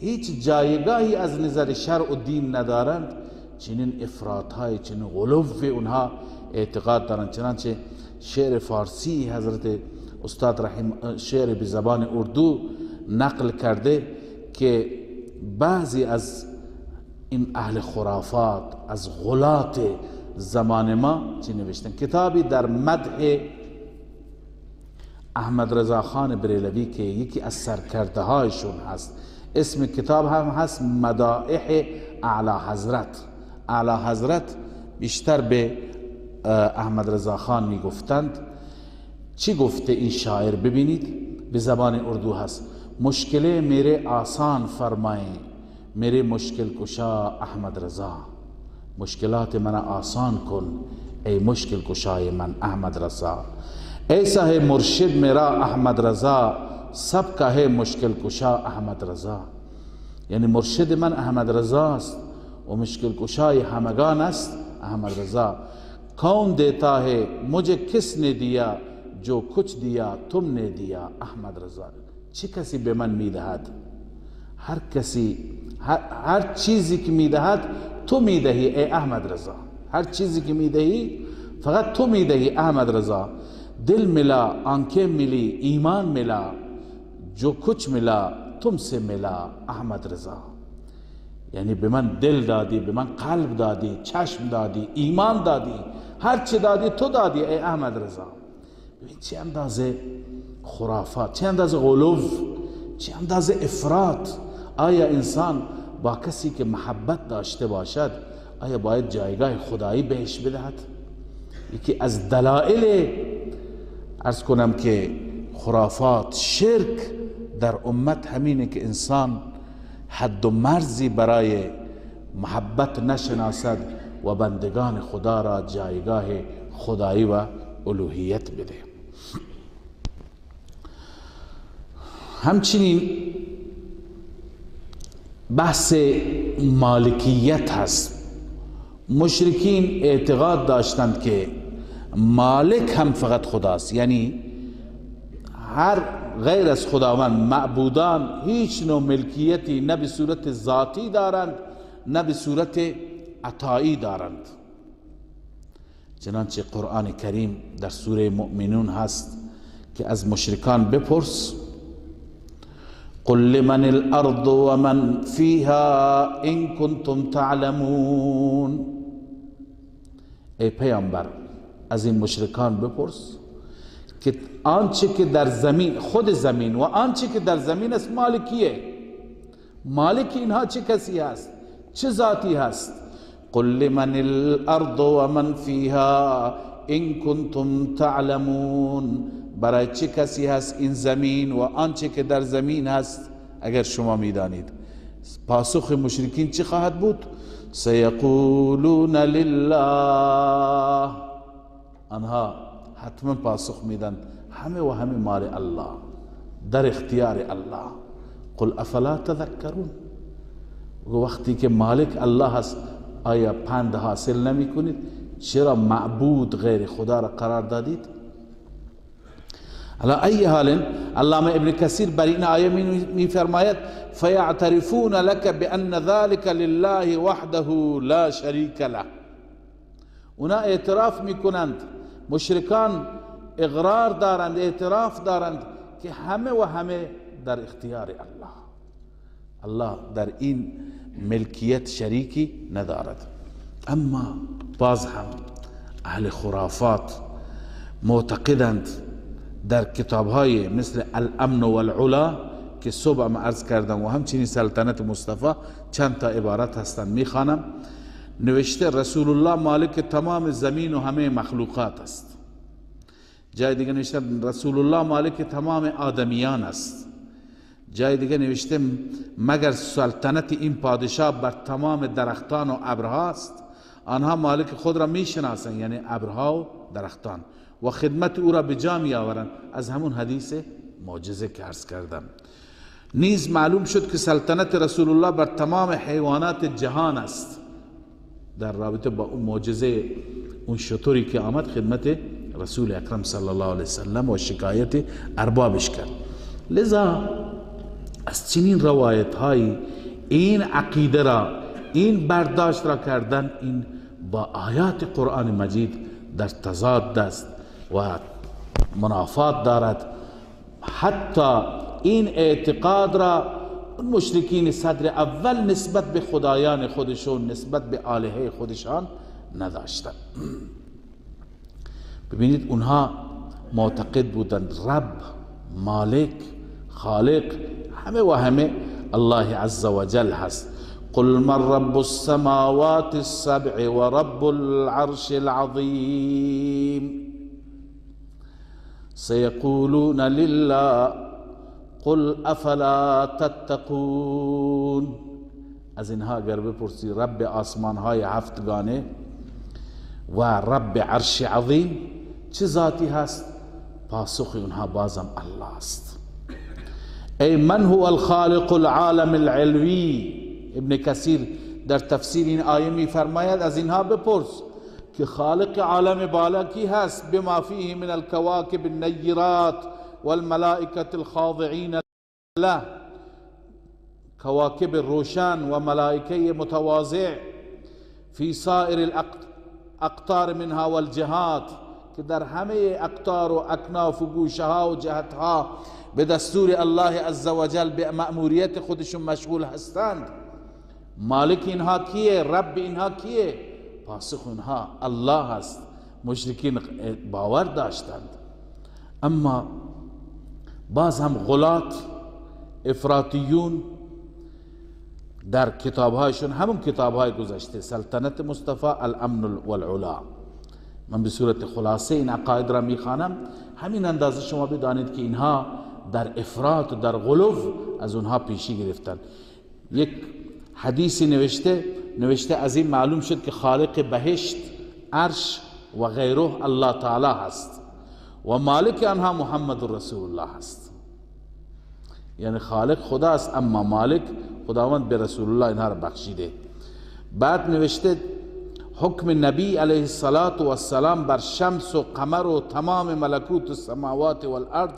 هیچ جایگاهی از نظر شرع و دین ندارند، چنین افراطهای، چنین غلوف اونها اعتقاد دارند. چنانچه شعر فارسی حضرت استاد شعر به زبان اردو نقل کرده که بعضی از این اهل خرافات از غلات زمان ما چی نوشتن. کتابی در مدح احمد رضا خان بریلوی که یکی از سرکرده هایشون هست، اسم کتاب هم هست مدائح اعلی حضرت. اعلی حضرت بیشتر به احمد رضا خان می گفتند. چی گفته این شاعر؟ ببینید به زبان اردو هست: مشکل میره آسان فرمائیں میرے مشکل کشا احمد رضا، مشکلات من آسان کن ای مشکل کشای من احمد رضا، ایسا ہے مرشد میرا احمد رضا، سب کا ہے مشکل کشا احمد رضا. یعنی مرشد من احمد رضا است و مشکل کشای همگان است احمد رضا. کون دیتا ہے مجھے کس نے دیا جو کچھ دیا تم نے دیا احمد رضا. چه کسی به من میدهد؟ هر کسی هر چیزی که میدهد تو میدهی ای احمد رضا. هر چیزی که میدهی فقط تو میدهی احمد رضا. دل ملا آنکھیں ملی ایمان ملا جو کچھ ملا تم سے ملا احمد رضا. یعنی به من دل دادی، به من قلب دادی، چشم دادی، ایمان دادی، هر چی دادی تو دادی ای احمد رضا. ببین چه اندازه خرافات، چه اندازه غلو، چه اندازه افراط. آیا انسان با کسی که محبت داشته باشد آیا باید جایگاه خدایی بهش بدهد؟ یکی از دلایل عرض کنم که خرافات، شرک در امت همینه که انسان حد و مرزی برای محبت نشناسد و بندگان خدا را جایگاه خدایی و الوهیت بده. همچنین بحث مالکیت هست. مشرکین اعتقاد داشتند که مالک هم فقط خداست، یعنی هر غیر از خداوند معبودان هیچ نوع ملکیتی نه به صورت ذاتی دارند نه به صورت عطایی دارند. چنانچه قرآن کریم در سوره مؤمنون هست که از مشرکان بپرس قل لمن الارض ومن فيها ان کنتم تعلمون. ای پیامبر از این مشرکان بپرس که آنچه که در زمین، خود زمین و آنچه که در زمین است مالکیه. مالک اینها چه کسی هست؟ چه ذاتی هست؟ قل لمن الارض ومن فيها ان کنتم تعلمون. برای چه کسی هست این زمین و آنچه که در زمین هست اگر شما میدانید؟ پاسخ مشرکین چه خواهد بود؟ سیقولون لله. آنها حتما پاسخ میدن همه و همه مال الله، در اختیار الله. قل افلا تذکرون. وقتی که مالک الله هست آیا پند حاصل نمی کنید؟ چرا معبود غیر خدا را قرار دادید؟ على ای حال علامه ابن کثیر بر این آیه می فرماید فیعترفون لك بان ذلك لله وحده لا شریک له. اونا اعتراف می کنند، مشرکان اقرار دارند، اعتراف دارند که همه و همه در اختیار الله. الله در این ملکیت شریکی ندارد. اما باز هم اهل خرافات معتقدند در کتابهای مثل الامن والعلا که صبح هم عرض کردم و همچنین سلطنت مصطفی چند تا عبارت هستند میخوانم. نوشته رسول الله مالک تمام زمین و همه مخلوقات است. جای دیگه نوشته رسول الله مالک تمام آدمیان است. جای دیگه نوشته مگر سلطنت این پادشاه بر تمام درختان و ابرها است. آنها مالک خود را میشناسند، یعنی ابرها و درختان، و خدمت او را به جا می آورند. از همون حدیث معجزه که عرض کردم. نیز معلوم شد که سلطنت رسول الله بر تمام حیوانات جهان است. در رابطه با اون معجزه اون شطوری که آمد خدمت رسول اکرم صلی الله علیه وسلم و شکایت اربابش کرد. لذا از چنین روایت های این عقیده را، این برداشت را کردن، این با آیات قرآن مجید در تضاد است و منافات دارد. حتی این اعتقاد را مشرکین صدر اول نسبت به خدایان خودشون، نسبت به آلهه خودشان نداشتند. ببینید اونها معتقد بودند رب، مالک، خالق همه و همه الله عز و جل هست. قل من رب السماوات السبع و رب العرش العظیم سيقولون لله قل افلا تتقون. از اینها اگر بپرسی رب آسمان های هفتگانه و رب عرش عظیم چه ذاتی هست؟ پاسخ اونها بازم الله است. ای من هو الخالق العالم العلوی. ابن کثیر در تفسیر این آیه می فرماید از اینها بپرس که خالق عالم بالا کی هست؟ بما فیه من الكواكب النیرات والملائکة الخاضعین له. کواکب روشن و ملائکه متواضع فی سائر الاقطار منها والجهات، که در همه اقطار و اکناف و گوشه ها و جهت ها به دستور الله عزوجل به مأموریت خودشون مشغول هستند. مالک اینها کیه؟ رب اینها کیه؟ پاسخ اینها الله هست. مشرکین باور داشتند. اما باز هم غلات، افراطیون در کتابهایشون، همون کتابهای گذشته سلطنت مصطفی، الامن والعلا، من به صورت خلاصه این عقاید را میخوانم، همین اندازه شما بدانید که اینها در افراط و در غلو از اونها پیشی گرفتن. یک حدیثی نوشته از این معلوم شد که خالق بهشت، عرش و غیره الله تعالی هست و مالک آنها محمد رسول الله هست. یعنی خالق خدا است اما مالک خداوند به رسول الله اینها را بخشیده. بعد نوشته حکم نبی علیه السلام بر شمس و قمر و تمام ملکوت السماوات والارض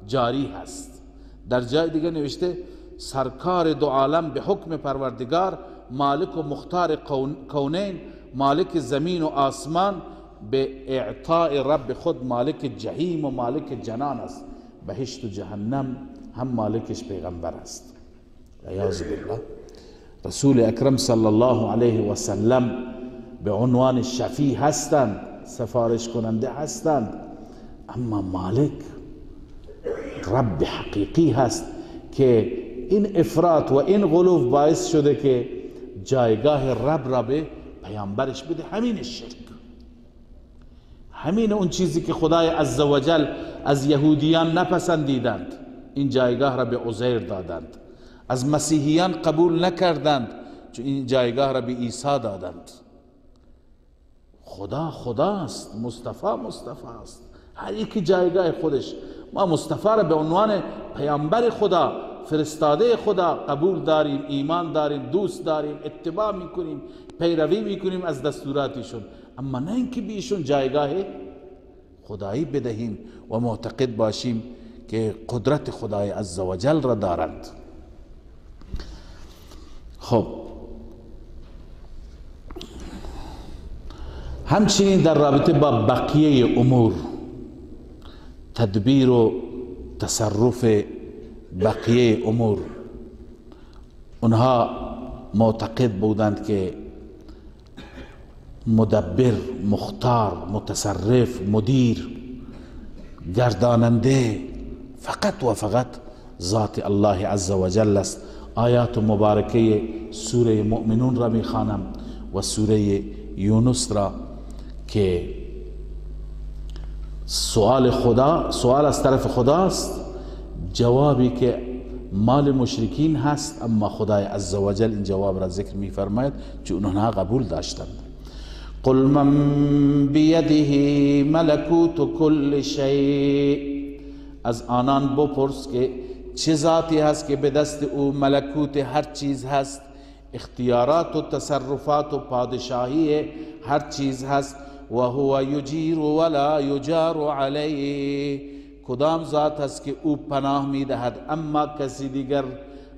جاری هست. در جای دیگه نوشته سرکار دو عالم به حکم پروردگار مالک و مختار کونین، مالک زمین و آسمان، به اعطاء رب خود مالک جهیم و مالک جنان است. بهشت و جهنم هم مالکش پیغمبر است. عیاذ بالله. رسول اکرم صلی الله علیه و سلم به عنوان شفیع هستند، سفارش کننده هستند، اما مالک رب حقیقی هست که این افراط و این غلو باعث شده که جایگاه رب را به پیامبرش بده. همین شرک، همین اون چیزی که خدای عزوجل از یهودیان نپسندیدند، این جایگاه را به عزیر دادند. از مسیحیان قبول نکردند، چون این جایگاه را به عیسی دادند. خدا خداست، مصطفی است، هر یکی جایگاه خودش. ما مصطفی را به عنوان پیامبر خدا، فرستاده خدا قبول داریم، ایمان داریم، دوست داریم، اتباع میکنیم، پیروی میکنیم از دستوراتشون، اما نه اینکه بیشون جایگاه خدایی بدهیم و معتقد باشیم که قدرت خدای عزوجل را دارند. خب همچنین در رابطه با بقیه امور، تدبیر و تصرف بقیه امور، اونها معتقد بودند که مدبر، مختار، متصرف، مدیر، گرداننده فقط و فقط ذات الله عزوجل است. آیات مبارکه سوره مؤمنون را میخوانم و سوره یونس را که سوال از طرف خداست، جوابی که مال مشرکین هست، اما خدای عزوجل این جواب را ذکر میفرماید چون اونها قبول داشتند. قل من بیده ملکوت کل شیء، از آنان بپرس که چه ذاتی هست که به دست او ملکوت هر چیز هست، اختیارات و تصرفات و پادشاهی هر چیز هست. و هو یجیر ولا یجار علیه، کدام ذات هست که او پناه میدهد اما کسی دیگر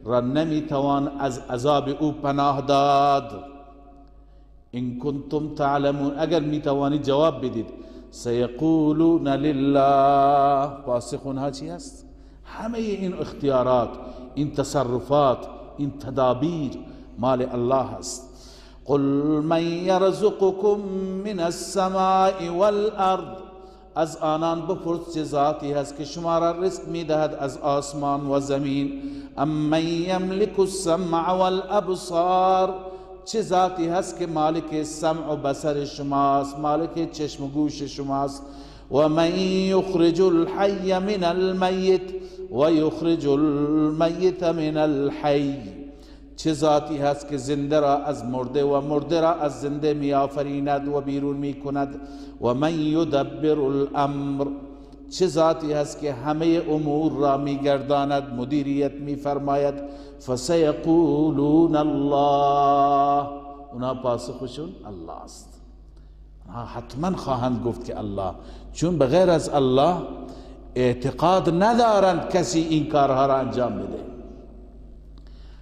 را نمیتوان از عذاب او پناه داد. ان کنتم تعلمون، اگر میتوانید جواب بدید. سیقولون لله، پاسخ اونها چی هست؟ همه این اختیارات، این تصرفات، این تدابیر مال الله هست. قل من یرزقکم من السماء والارض، از آنان بپرس چه ذاتی هست که شما را رزق میدهد از آسمان و زمین. امن یملک السمع والابصار، چه ذاتی هست که مالک سمع و بصر شماست، مالک چشم و گوش شماست. و من یخرج الحی من المیت و یخرج المیت من الحی، چه ذاتی هست که زنده را از مرده و مرده را از زنده می آفریند و بیرون می کند. و من یدبر الامر، چه ذاتی هست که همه امور را می گرداند، مدیریت می فرماید. فسیقولون الله، اونا پاسخشون الله است. حتما خواهند گفت که الله، چون بغیر از الله اعتقاد ندارند کسی این کارها را انجام بده.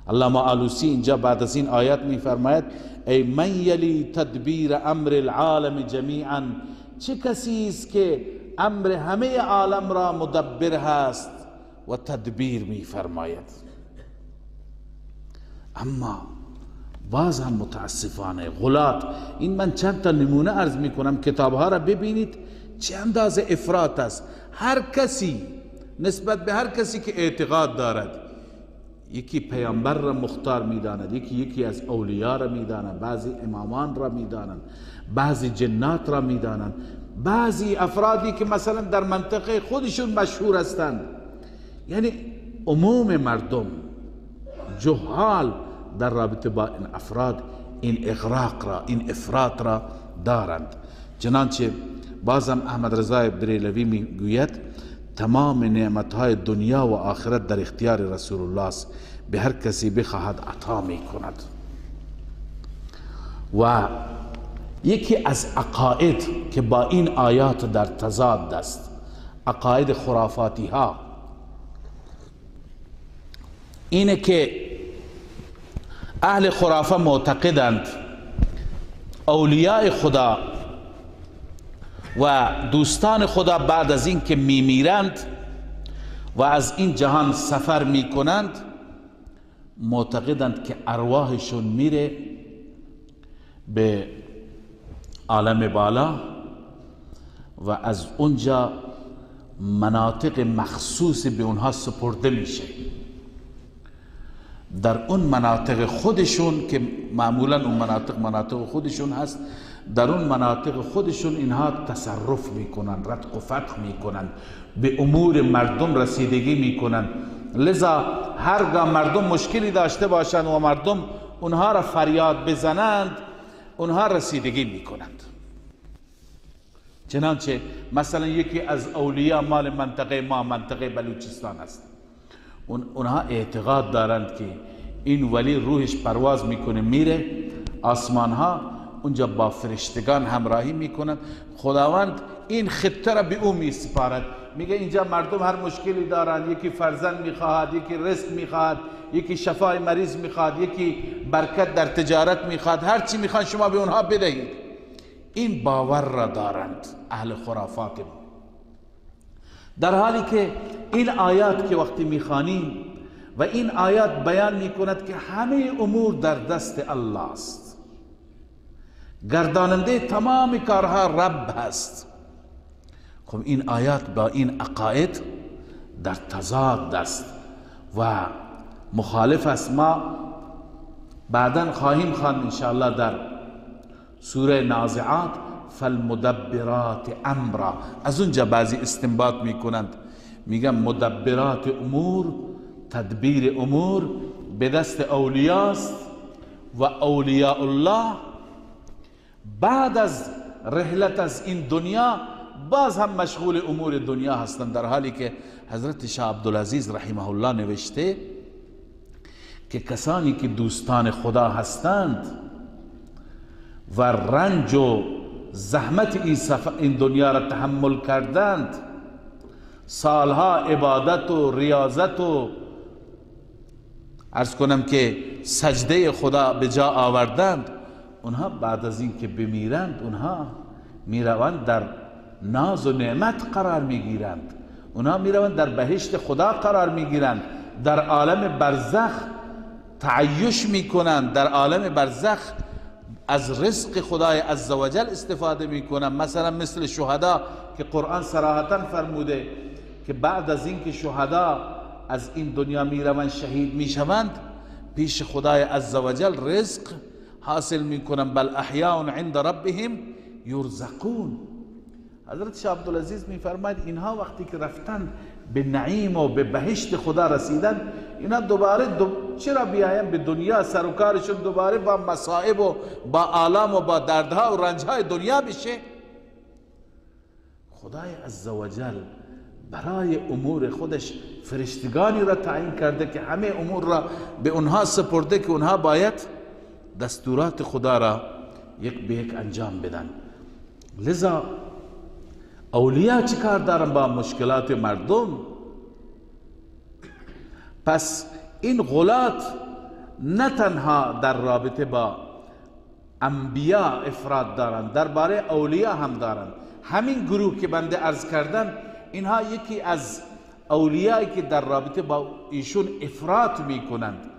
علامه آلوسی اینجا بعد از این آیات می فرماید ای من یلی تدبیر امر العالم جمیعا، چه کسی است که امر همه عالم را مدبر هست و تدبیر می فرماید. اما باز هم متاسفانه غلات، این من چند تا نمونه عرض می کنم، کتابها را ببینید چه اندازه افراط است. هر کسی نسبت به هر کسی که اعتقاد دارد، یکی پیامبر را مختار میداند، یکی از اولیاء را میداند، بعضی امامان را میدانند، بعضی جنات را میدانند، بعضی افرادی که مثلا در منطقه خودشون مشهور هستند. یعنی عموم مردم جهال در رابطه با این افراد این اغراق را، این افراط را دارند. چنانچه بازم احمد رضا بریلوی میگوید تمام نعمتهای دنیا و آخرت در اختیار رسول الله است. به هر کسی بخواهد عطا می کند. و یکی از عقاید که با این آیات در تضاد است، عقاید خرافاتی ها، اینه که اهل خرافه معتقدند اولیاء خدا و دوستان خدا بعد از این که میمیرند و از این جهان سفر میکنند، معتقدند که ارواحشون میره به عالم بالا و از اونجا مناطق مخصوص به اونها سپرده میشه. در اون مناطق خودشون که معمولا اون مناطق خودشون هست، در اون مناطق خودشون اینها تصرف میکنن، رتق و فتح میکنن، به امور مردم رسیدگی میکنن. لذا هرگاه مردم مشکلی داشته باشند و مردم اونها را فریاد بزنند، اونها رسیدگی میکنند. چنانچه مثلا یکی از اولیاء مال منطقه ما، منطقه بلوچستان است، اونها اعتقاد دارند که این ولی روحش پرواز میکنه میره آسمان ها، اونجا با فرشتگان همراهی میکنند. خداوند این خطه را به او میسپارد، میگه اینجا مردم هر مشکلی دارند، یکی فرزند میخواهد، یکی رزق میخواهد، یکی شفای مریض میخواهد، یکی برکت در تجارت میخواهد، هر چی میخوان شما به اونها بدهید. این باور را دارند اهل خرافات ما، در حالی که این آیات که وقتی میخوانیم و این آیات بیان میکند که همه امور در دست الله است، گرداننده تمام کارها رب هست. خب این آیات با این عقاید در تضاد است و مخالف است. ما بعداً خواهیم خواند انشاءالله در سوره نازعات فالمدبرات امرا، از اونجا بعضی استنباط میکنند، میگن مدبرات امور، تدبیر امور به دست اولیاست و اولیاء الله بعد از رحلت از این دنیا باز هم مشغول امور دنیا هستند، در حالی که حضرت شاه عبدالعزیز رحمه الله نوشته که کسانی که دوستان خدا هستند و رنج و زحمت این دنیا را تحمل کردند، سالها عبادت و ریاضت و عرض کنم که سجده خدا به جا آوردند، اونها بعد از این که بمیرند اونها میروند در ناز و نعمت قرار میگیرند، اونها میروند در بهشت خدا قرار میگیرند، در عالم برزخ تعیش میکنند، در عالم برزخ از رزق خدای عزوجل استفاده میکنند. مثلا مثل شهدا که قرآن صراحتا فرموده که بعد از این که شهدا از این دنیا میروند شهید میشوند، پیش خدای عزوجل رزق حاصل میکنند، بل احیاء عند ربهم یرزقون. حضرت شاه عبدالعزیز میفرماید اینها وقتی که رفتن به نعیم و به بهشت خدا رسیدن، اینا دوباره چرا بیاین به دنیا، سر و کارشون دوباره با مصائب و با آلام و با دردها و رنجهای دنیا بشه؟ خدای عزوجل برای امور خودش فرشتگانی را تعیین کرده که همه امور را به اونها سپرده که اونها باید دستورات خدا را یک به یک انجام بدن. لذا اولیاء چی کار دارن با مشکلات مردم؟ پس این غلات نه تنها در رابطه با انبیاء افراد دارند، درباره اولیاء هم دارند. همین گروه که بنده عرض کردن، اینها یکی از اولیایی که در رابطه با ایشون افراط میکنند،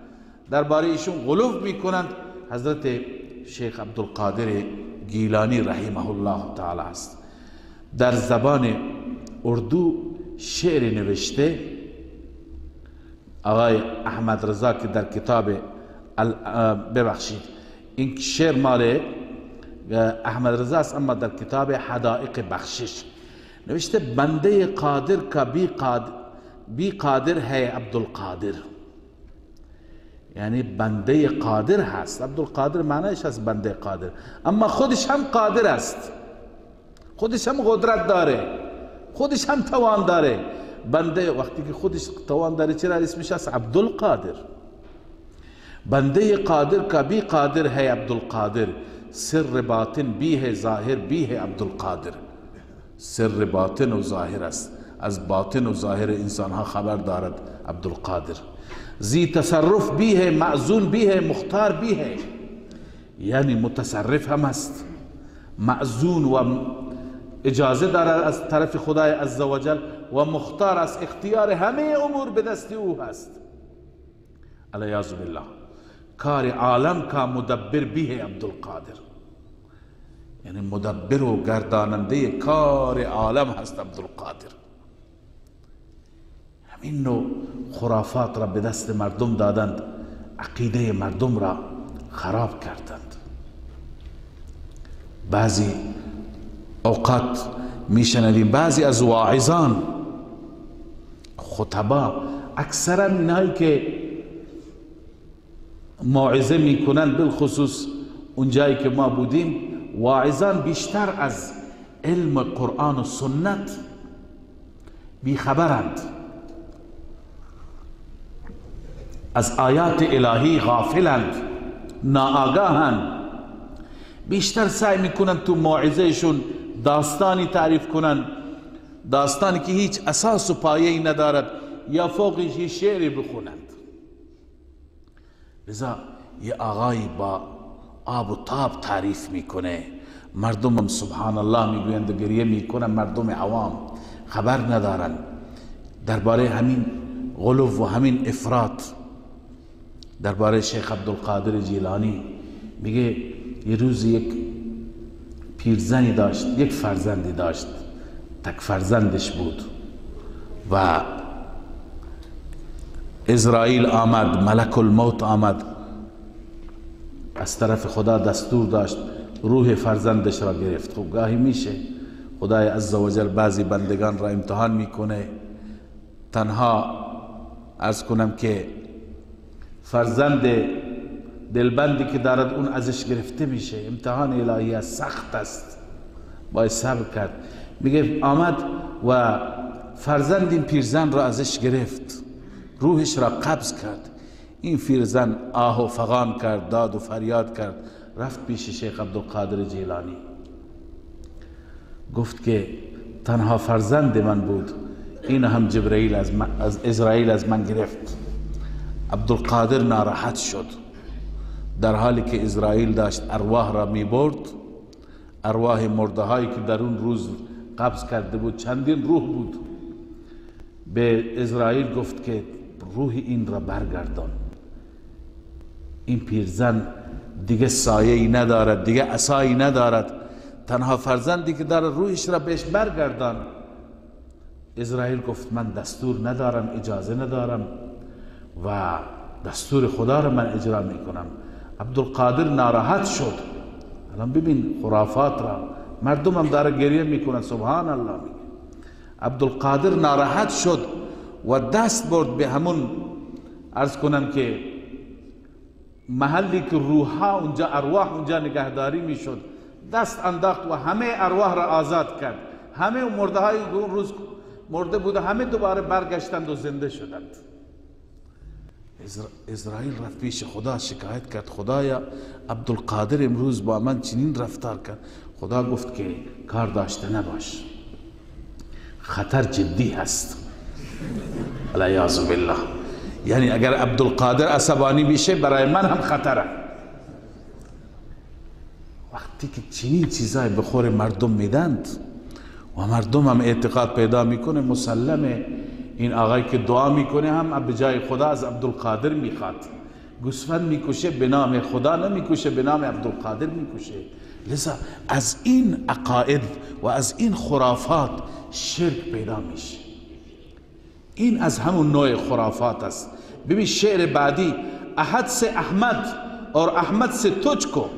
درباره ایشون غلو میکنند، حضرت شیخ عبدالقادر گیلانی رحمه الله تعالی است. در زبان اردو شعر نوشته آقای احمد رضا که در کتاب ببخشید این شعر مال احمد رضا است، اما در کتاب حدائق بخشش نوشته بنده قادر کا بی قادر ہے عبدالقادر، یعنی بنده قادر هست. عبدالقادر معنیش هست بنده قادر، اما خودش هم قادر است، خودش هم قدرت داره، خودش هم توان داره. بنده وقتی که خودش توان داره چرا اسمش هست عبدالقادر؟ बंदे कादिर का भी कादिर है अब्दुल कादिर, सिर बातिन भी है ज़ाहिर भी है अब्दुल कादिर। सिर बातिन व ज़ाहिर است، از باطن و ظاهر انسان ها خبر دارد عبدالقادر. ذی تصرف بھی ہے، معزون بھی ہے، مختار بھی ہے، یعنی متصرف هم است، معزون و اجازه دارد از طرف خدای عزوجل و مختار از اختیار همه امور به دست او هست. علیاذ بالله. کار عالم کا مدبر بھی ہے عبدالقادر، یعنی مدبر و گرداننده کار عالم هست عبدالقادر. همین نوع خرافات را به دست مردم دادند، عقیده مردم را خراب کردند. بعضی اوقات میشنویم بعضی از واعظان، خطبا، اکثرا اینایی که موعظه میکنند، بالخصوص اونجایی که ما بودیم، واعظان بیشتر از علم قرآن و سنت بیخبرند، از آیات الهی غافلند، ناآگاهند. بیشتر سعی میکنند تو موعظهشون داستانی تعریف کنند، داستانی که هیچ اساس و پایه‌ای ندارد، یا فوقش یه شعری بخونند. لذا یه آقایی با آب و تاب تعریف میکنه، مردم هم سبحان الله میگویند و گریه میکنن، مردم عوام خبر ندارن درباره همین غلو و همین افراط. درباره شیخ عبدالقادر جیلانی میگه یه روز یک پیرزنی داشت، یک فرزندی داشت، تک فرزندش بود و اسرائیل آمد، ملک الموت آمد، از طرف خدا دستور داشت روح فرزندش را گرفت. خب گاهی میشه خدای عزوجل بعضی بندگان را امتحان میکنه، تنها عرض کنم که فرزند دلبندی که دارد اون ازش گرفته میشه، امتحان الهی است، سخت است، باید صبر کرد. میگه آمد و فرزند این پیرزن را ازش گرفت، روحش را قبض کرد. این پیرزن آه و فغان کرد، داد و فریاد کرد، رفت پیش شیخ عبدالقادر جیلانی، گفت که تنها فرزند من بود، این هم جبرئیل از اسرائیل از من گرفت. عبدالقادر ناراحت شد، در حالی که اسرائیل داشت ارواح را می برد، ارواح مرده هایی که در اون روز قبض کرده بود، چندین روح بود. به اسرائیل گفت که روح این را برگردان، این پیرزن دیگه سایه‌ای ندارد، دیگه عصایی ندارد، تنها فرزندی که دارد روحش را بهش برگردان. اسرائیل گفت من دستور ندارم، اجازه ندارم و دستور خدا را من اجرا میکنم. عبدالقادر ناراحت شد. الان ببین خرافات را، مردم هم داره گریه میکنن، سبحان الله. میگه عبدالقادر ناراحت شد و دست برد به همون، عرض کنم که محلی که روحها اونجا، ارواح اونجا نگهداری میشد، دست انداخت و همه ارواح را آزاد کرد. همه مرده های اون روز مرده بوده، همه دوباره برگشتند و زنده شدند. اسرائیل رفت پیش خدا، شکایت کرد، خدایا عبدالقادر امروز با من چنین رفتار کرد. خدا گفت که کار داشته نباش، خطر جدی هست. علیاذ بالله. یعنی اگر عبدالقادر عصبانی میشه برای من هم خطره. وقتی که چنین چیزای به خور مردم میدند و مردم هم اعتقاد پیدا میکنه، مسلمه این آقای که دعا میکنه هم به جای خدا از عبدالقادر میخواد. گوسفند میکشه به نام خدا نمیکشه، به نام عبدالقادر میکشه. لذا از این عقاید و از این خرافات شرک پیدا میشه. این از همون نوع خرافات است. ببین شعر بعدی، احد سے احمد اور احمد سے تجھ کو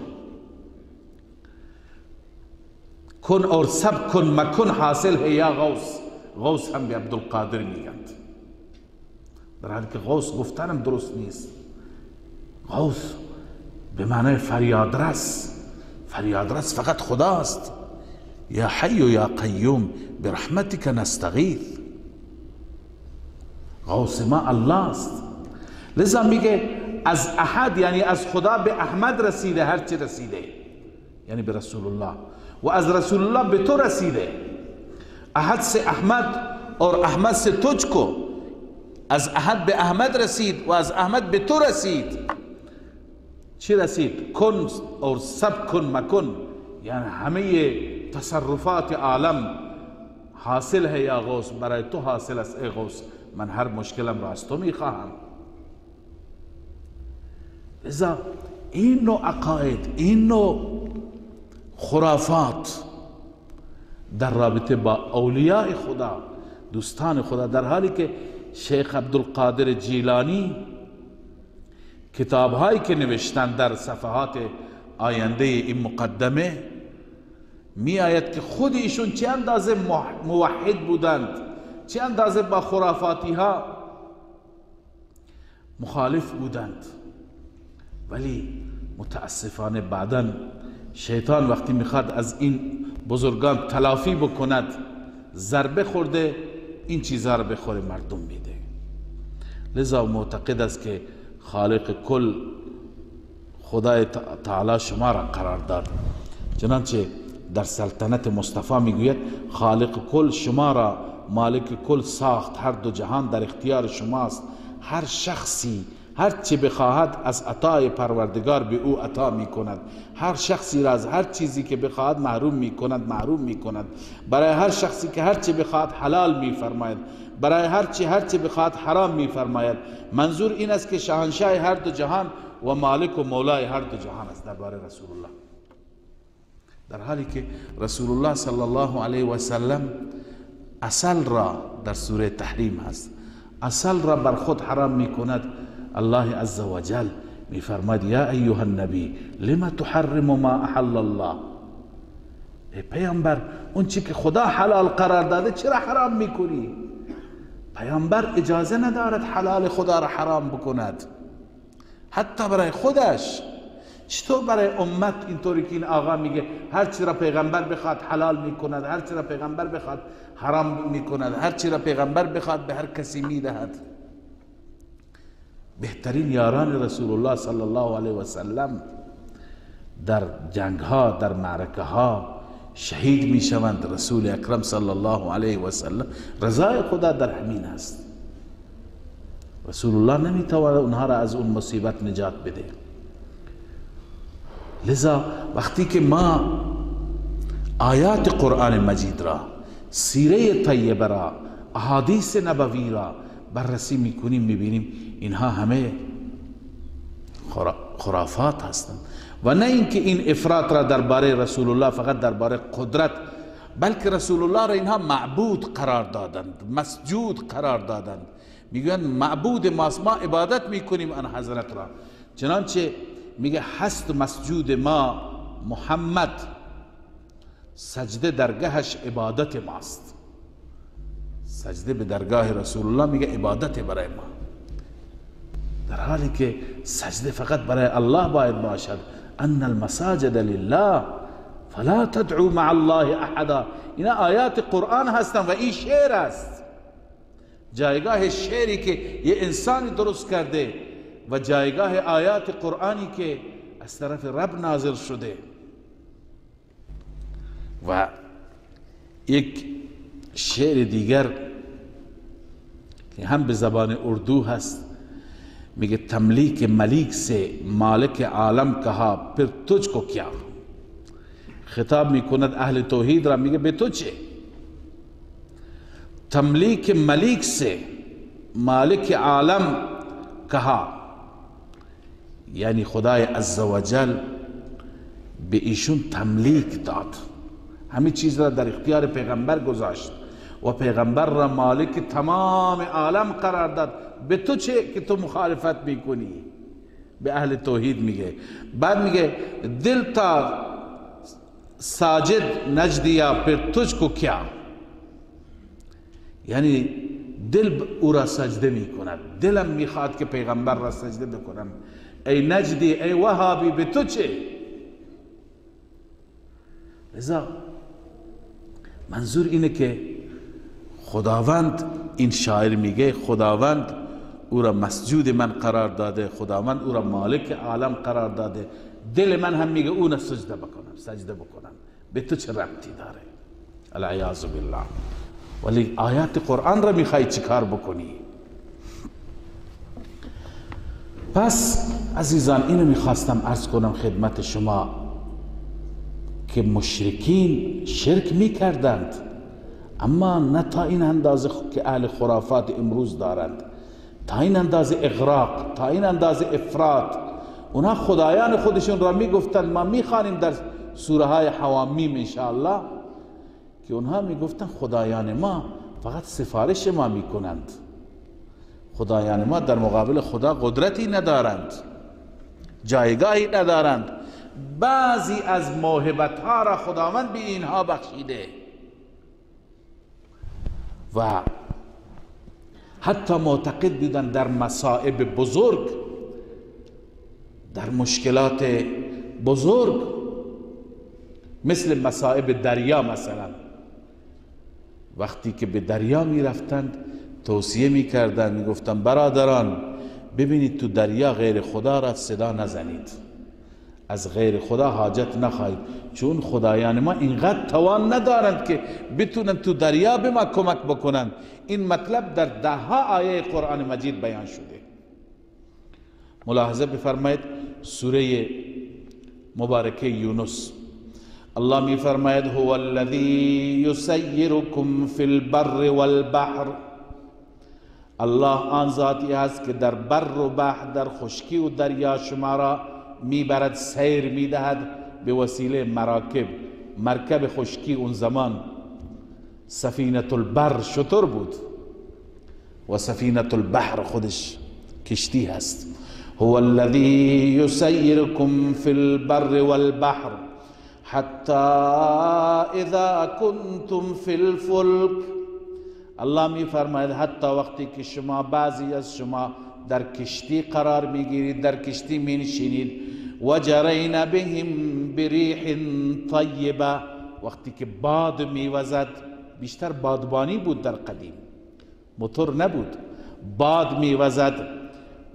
کن اور سب کن مکن حاصل ہے یا غوث. غوث هم به عبدالقادر میگند، در حالی که غوث گفتنم درست نیست. غوث به معنی فریادرس، فریادرس فقط خداست. یا حی و یا قیوم برحمتک نستغیث. غوث ما الله است. لذا میگه از احد یعنی از خدا به احمد رسیده، هر چی رسیده یعنی به رسول الله، و از رسول الله به تو رسیده. احد سے احمد اور احمد سے تجھ کو، از احد به احمد رسید و از احمد به تو رسید. چی رسید؟ کن اور سب کن مکن، یعنی همه تصرفات عالم حاصل ہے یا غوث، برای تو حاصل است ای غوث، من هر مشکلم را از تو میخواهم. لذا این نوع عقاید، این نوع خرافات در رابطه با اولیاء خدا، دوستان خدا، در حالی که شیخ عبدالقادر جیلانی کتابهایی که نوشتن در صفحات آینده این مقدمه می آید که خود ایشون چه اندازه موحد بودند، چه اندازه با خرافاتی ها مخالف بودند، ولی متاسفانه بعداً شیطان وقتی میخواد از این بزرگان تلافی بکند، ضربه خورده این چیزها رو به خور مردم میده. لذا معتقد است که خالق کل خدای تعالی شما را قرار داد، چنانچه در سلطنت مصطفی میگوید خالق کل شما را مالک کل ساخت، هر دو جهان در اختیار شماست، هر شخصی هر چی بخواهد از عطای پروردگار به او عطا می کند، هر شخصی را از هر چیزی که بخواهد محروم می کند، محروم می کند. برای هر شخصی که هر چی بخواهد حلال می فرماید، برای هر چی بخواهد حرام می فرماید. منظور این است که شاهنشاه هر دو جهان و مالک و مولای هر دو جهان است درباره رسول الله، در حالی که رسول الله صلی الله علیه و سلم عسل را در سوره تحریم هست، عسل را بر خود حرام می کند. الله عز وجل می فرماید یا ایها النبی لما تحرم ما احل الله، ای پیامبر اون چی که خدا حلال قرار داده چرا حرام می کنی؟ پیامبر اجازه ندارد حلال خدا را حرام بکند، حتی برای خودش. چطور برای امت اینطوری که این آقا میگه هر چی را پیغمبر بخواد حلال میکند، هر چی را پیغمبر بخواد حرام میکند، هر چی را پیغمبر بخواد به هر کسی میدهد. بهترین یاران رسول الله صلی الله علیه و سلم در جنگ ها، در معرکه ها شهید میشوند. رسول اکرم صلی الله علیه و سلم رضای خدا در همین است. رسول الله نمیتواند اونها را از اون مصیبت نجات بده. لذا وقتی که ما آیات قرآن مجید را، سیره طیبه را، احادیث نبوی را بررسی میکنیم، میبینیم اینها همه خرافات هستند. و نه اینکه این افراط را درباره رسول الله فقط درباره قدرت، بلکه رسول الله را اینها معبود قرار دادند، مسجود قرار دادند. میگن معبود ماست، ما عبادت میکنیم آن حضرت را. چنانچه میگه هست مسجود ما محمد، سجده درگاهش عبادت ماست. سجده به درگاه رسول الله میگه عبادت برای ما، در حالی که سجده فقط برای الله باید باشد. ان المساجد لله فلا تدعو مع الله احدا. اینا آیات قرآن هستن و این شعر است، جایگاه شعری که یه انسانی درست کرده و جایگاه آیات قرآنی که از طرف رب نازل شده. و یک شعر دیگر که هم به زبان اردو هست میگه تملیک ملیک سے مالک عالم کہا پھر تجھ کو کیا. خطاب میکند اهل توحید را، میگه به تو چه؟ تملیک ملیک سے مالک عالم کہا، یعنی خدای عزوجل به ایشون تملیک داد، همه چیز را در اختیار پیغمبر گذاشت و پیغمبر را مالک تمام عالم قرار داد. به تو چه که تو مخالفت میکنی؟ به اهل توحید میگه. بعد میگه دل تا ساجد نجدیا پر تجھ کو کیا، یعنی دل او را سجده میکند، دلم میخواد که پیغمبر را سجده بکنم. ای نجدی، ای وهابی، به تو چه؟ لذا منظور اینه که خداوند، این شاعر میگه خداوند او را مسجود من قرار داده، خداوند او را مالک عالم قرار داده، دل من هم میگه اون سجده بکنم. به تو چه ربطی داره؟ العیاذ بالله. ولی آیات قرآن را میخوای چیکار بکنی؟ پس عزیزان اینو میخواستم عرض کنم خدمت شما که مشرکین شرک میکردند، اما نه تا این اندازه که اهل خرافات امروز دارند، تا این اندازه اغراق، تا این اندازه افراط. اونها خدایان خودشون را میگفتند. ما میخوانیم در سوره های حوامیم انشاءالله که اونها میگفتند خدایان ما فقط سفارش ما میکنند، خدایان ما در مقابل خدا قدرتی ندارند، جایگاهی ندارند. بعضی از موهبت ها را خداوند به اینها بخشیده و حتی معتقد بودن در مصائب بزرگ، در مشکلات بزرگ، مثل مصائب دریا مثلا، وقتی که به دریا می رفتند توصیه می کردند، می گفتند برادران ببینید تو دریا غیر خدا را صدا نزنید، از غیر خدا حاجت نخواهید، چون خدایان ما اینقدر توان ندارند که بتونن تو دریا به ما کمک بکنن. این مطلب در ده ها آیه قرآن مجید بیان شده. ملاحظه بفرمایید سوره مبارکه یونس، الله می فرماید هو الذی یسیرکم فی البر والبحر، الله آن ذاتی است که در بر و بحر، در خشکی و دریا شما را میبرد، سیر میدهد به وسیله مراکب. مرکب خشکی اون زمان سفینه البر شتر بود و سفینه البحر خودش کشتی هست. هو الذی یسیرکم فی البر والبحر حتی اذا کنتم فی الفلک، الله می فرماید حتی وقتی که شما، بعضی از شما در کشتی قرار میگیرید، در کشتی می نشینید، و جرین بهم بریح طیبه، وقتی که باد میوزد، بیشتر بادبانی بود در قدیم، موتور نبود، باد میوزد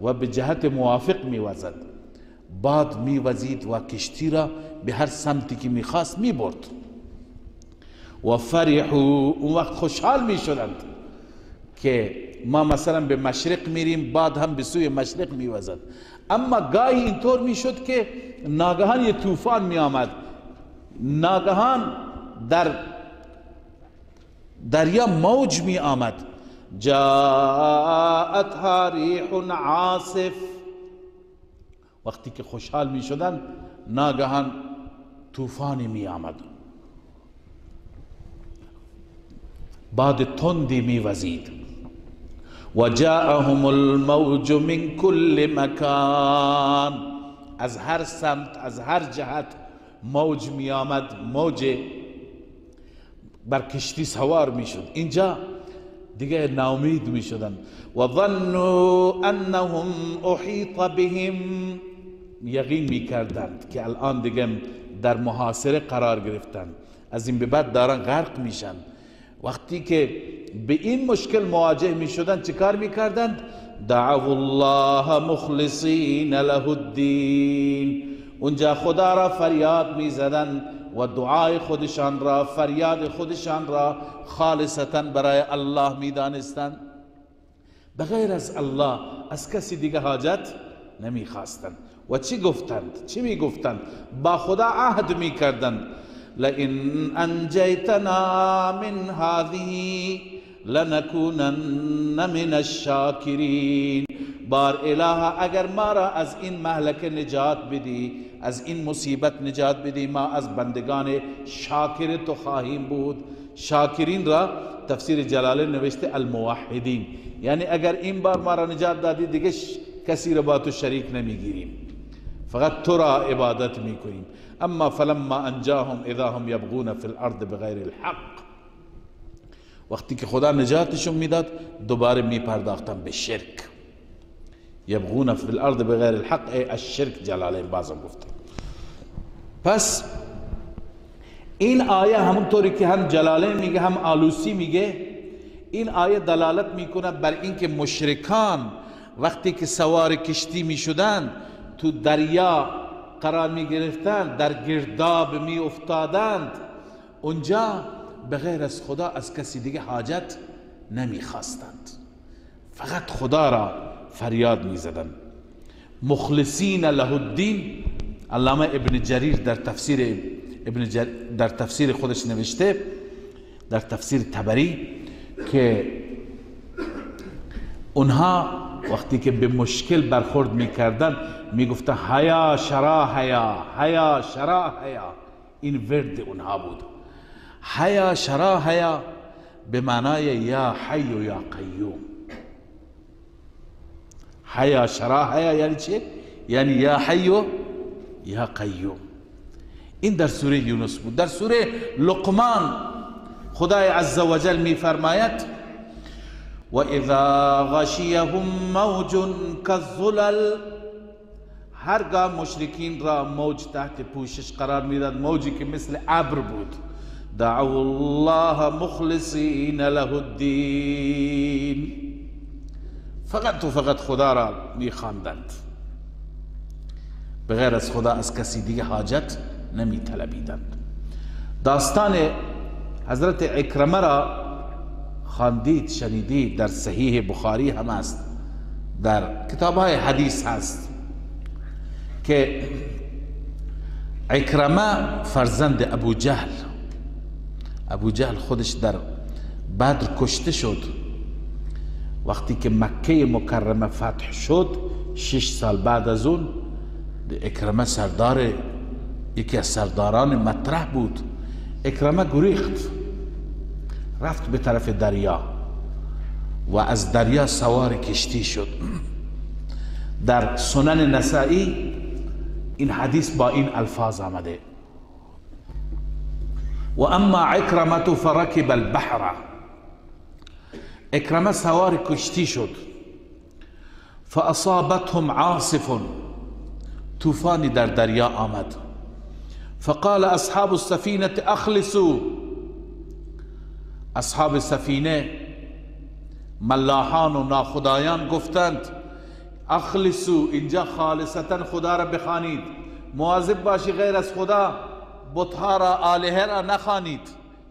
و به جهت موافق میوزد، باد میوزید و کشتی را به هر سمتی که میخواست میبرد. و فرحوا، اون وقت خوشحال میشدند که ما مثلا به مشرق میریم، باد هم به سوی مشرق میوزد. اما گاهی اینطور میشد که ناگهان یه طوفان میآمد، ناگهان در دریا موج می آمد، جاءتها ریح عاصف، وقتی که خوشحال می شدن ناگهان طوفانی می آمد، باد تندی می وزید. و جاءهم الموج من كل مکان، از هر سمت، از هر جهت موج می آمد، موج بر کشتی سوار می شد. اینجا دیگه ناامید می شدن. و ظنوا انهم احیط بهم، یقین می کردند که الان دیگه در محاصره قرار گرفتن، از این به بعد دارن غرق میشن. وقتی که به این مشکل مواجه می شدن چه کار می کردند؟ دعوا الله مخلصین له الدین، اونجا خدا را فریاد می زدن و دعای خودشان را، فریاد خودشان را خالصتا برای الله می دانستند، بغیر از الله از کسی دیگه حاجت نمی خواستند. و چی گفتند؟ چی می گفتند؟ با خدا عهد می کردند لئن انجیتنا من هذه لنکونن من الشاکرین، بار اله اگر ما را از این مهلکه نجات بدی، از این مصیبت نجات بدی، ما از بندگان شاکر تو خواهیم بود. شاکرین را تفسیر جلالین نوشته الموحدین، یعنی اگر این بار ما را نجات دادی دیگه کسی را با تو شریک نمیگیریم، فقط تو را عبادت میکنیم. اما فلما انجاهم اذا هم یبغون فی الارض بغیر الحق، وقتی که خدا نجاتشون میداد دوباره میپرداختن به شرک. یبغون فی الارض بغیر الحق ای الشرک، جلالین بازم گفتن. پس این آیه همونطوری که هم جلالین میگه هم آلوسی میگه، این آیه دلالت میکنه بر اینکه مشرکان وقتی که سوار کشتی می شدن تو دریا قرار می گرفتند، در گرداب می افتادند، اونجا به غیر از خدا از کسی دیگه حاجت نمی خواستند، فقط خدا را فریاد می زدند. مخلصین له الدین. علامه ابن جریر در تفسیر خودش نوشته، در تفسیر طبری، که اونها وقتی که به مشکل برخورد میکردن میگفتن حیا شرا حیا، حیا شرا حیا. این ورد اونها بود. حیا شرا حیا به معنای یا حی و یا قیوم. حیا شرا حیا یعنی چه؟ یعنی یا حی و یا قیوم. این در سوره یونس بود. در سوره لقمان خدای عزوجل می فرماید و اذا غشیهم موج کالظلل. هرگاه مشرکین را موج تحت پوشش قرار میداد، موجی که مثل ابر بود، دعوا الله مخلصین له الدین، فقط و فقط خدا را می خواندند، بغیر از خدا از کسی دیگه حاجت نمی طلبیدند. داستان حضرت عکرمه را خواندید، شنیدید، در صحیح بخاری هم است، در کتاب‌های حدیث هست که عکرمه فرزند ابو جهل خودش در بدر کشته شد. وقتی که مکه مکرمه فتح شد 6 سال بعد از اون، عکرمه یکی از سرداران مطرح بود. عکرمه گریخت، رفت به طرف دریا و از دریا سوار کشتی شد. در سنن نسائی این حدیث با این الفاظ آمده: و اما عکرمه فرکب البحر. عکرمه سوار کشتی شد. فاصابتهم عاصف. طوفانی در دریا آمد. فقال اصحاب السفینه اخلصوا. اصحاب سفینه، ملاحان و ناخدایان گفتند اخلصوا، اینجا خالصتا خدا را بخوانید، مواظب باشی غیر از خدا بتها را، آلهه را نخوانید،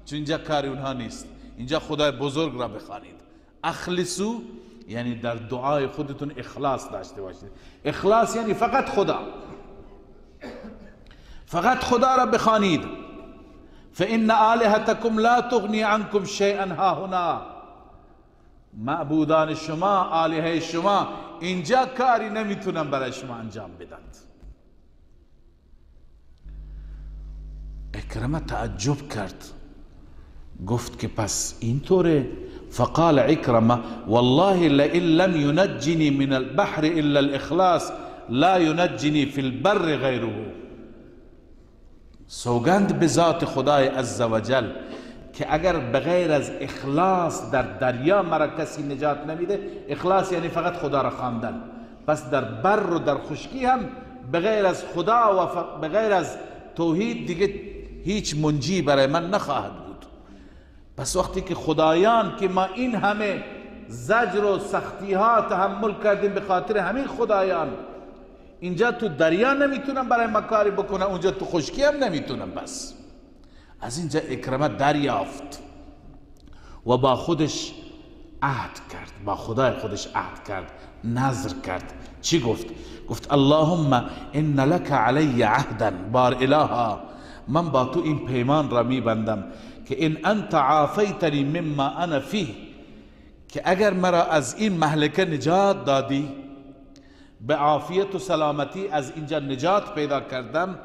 چون اینجا کاری اونها نیست، اینجا خدای بزرگ را بخوانید. اخلصوا یعنی در دعای خودتون اخلاص داشته باشید. اخلاص یعنی فقط خدا، فقط خدا را بخوانید. فإن آلهتكم لا تغني عنكم شيئا ها هنا. معبودان شما، آلهه شما اینجا کاری نمیتونن برای شما انجام بدن. عکرمه تعجب کرد، گفت که پس اینطوره؟ فقال عکرمه والله لئن لم ينجني من البحر الا الاخلاص لا ينجني في البر غيره. سوگند به ذات خدای عزوجل که اگر بغیر از اخلاص در دریا مرا کسی نجات نمیده. اخلاص یعنی فقط خدا را خواندن. پس در بر و در خشکی هم بغیر از خدا و بغیر از توحید دیگه هیچ منجی برای من نخواهد بود. پس وقتی که خدایان که ما این همه زجر و سختی ها تحمل کردیم به خاطر همین خدایان، اینجا تو دریا نمیتونن برای ما کاری بکنن، اونجا تو خشکی هم نمیتونن. بس از اینجا عکرمه دریافت و با خودش عهد کرد، با خدای خودش عهد کرد، نذر کرد. چی گفت؟ گفت اللهم ان لك علی عهدا، بار الها من با تو این پیمان را میبندم که ان انت عافیتنی مما انا فیه، که اگر مرا از این مهلکه نجات دادی، به عافیت و سلامتی از اینجا نجات پیدا کردم،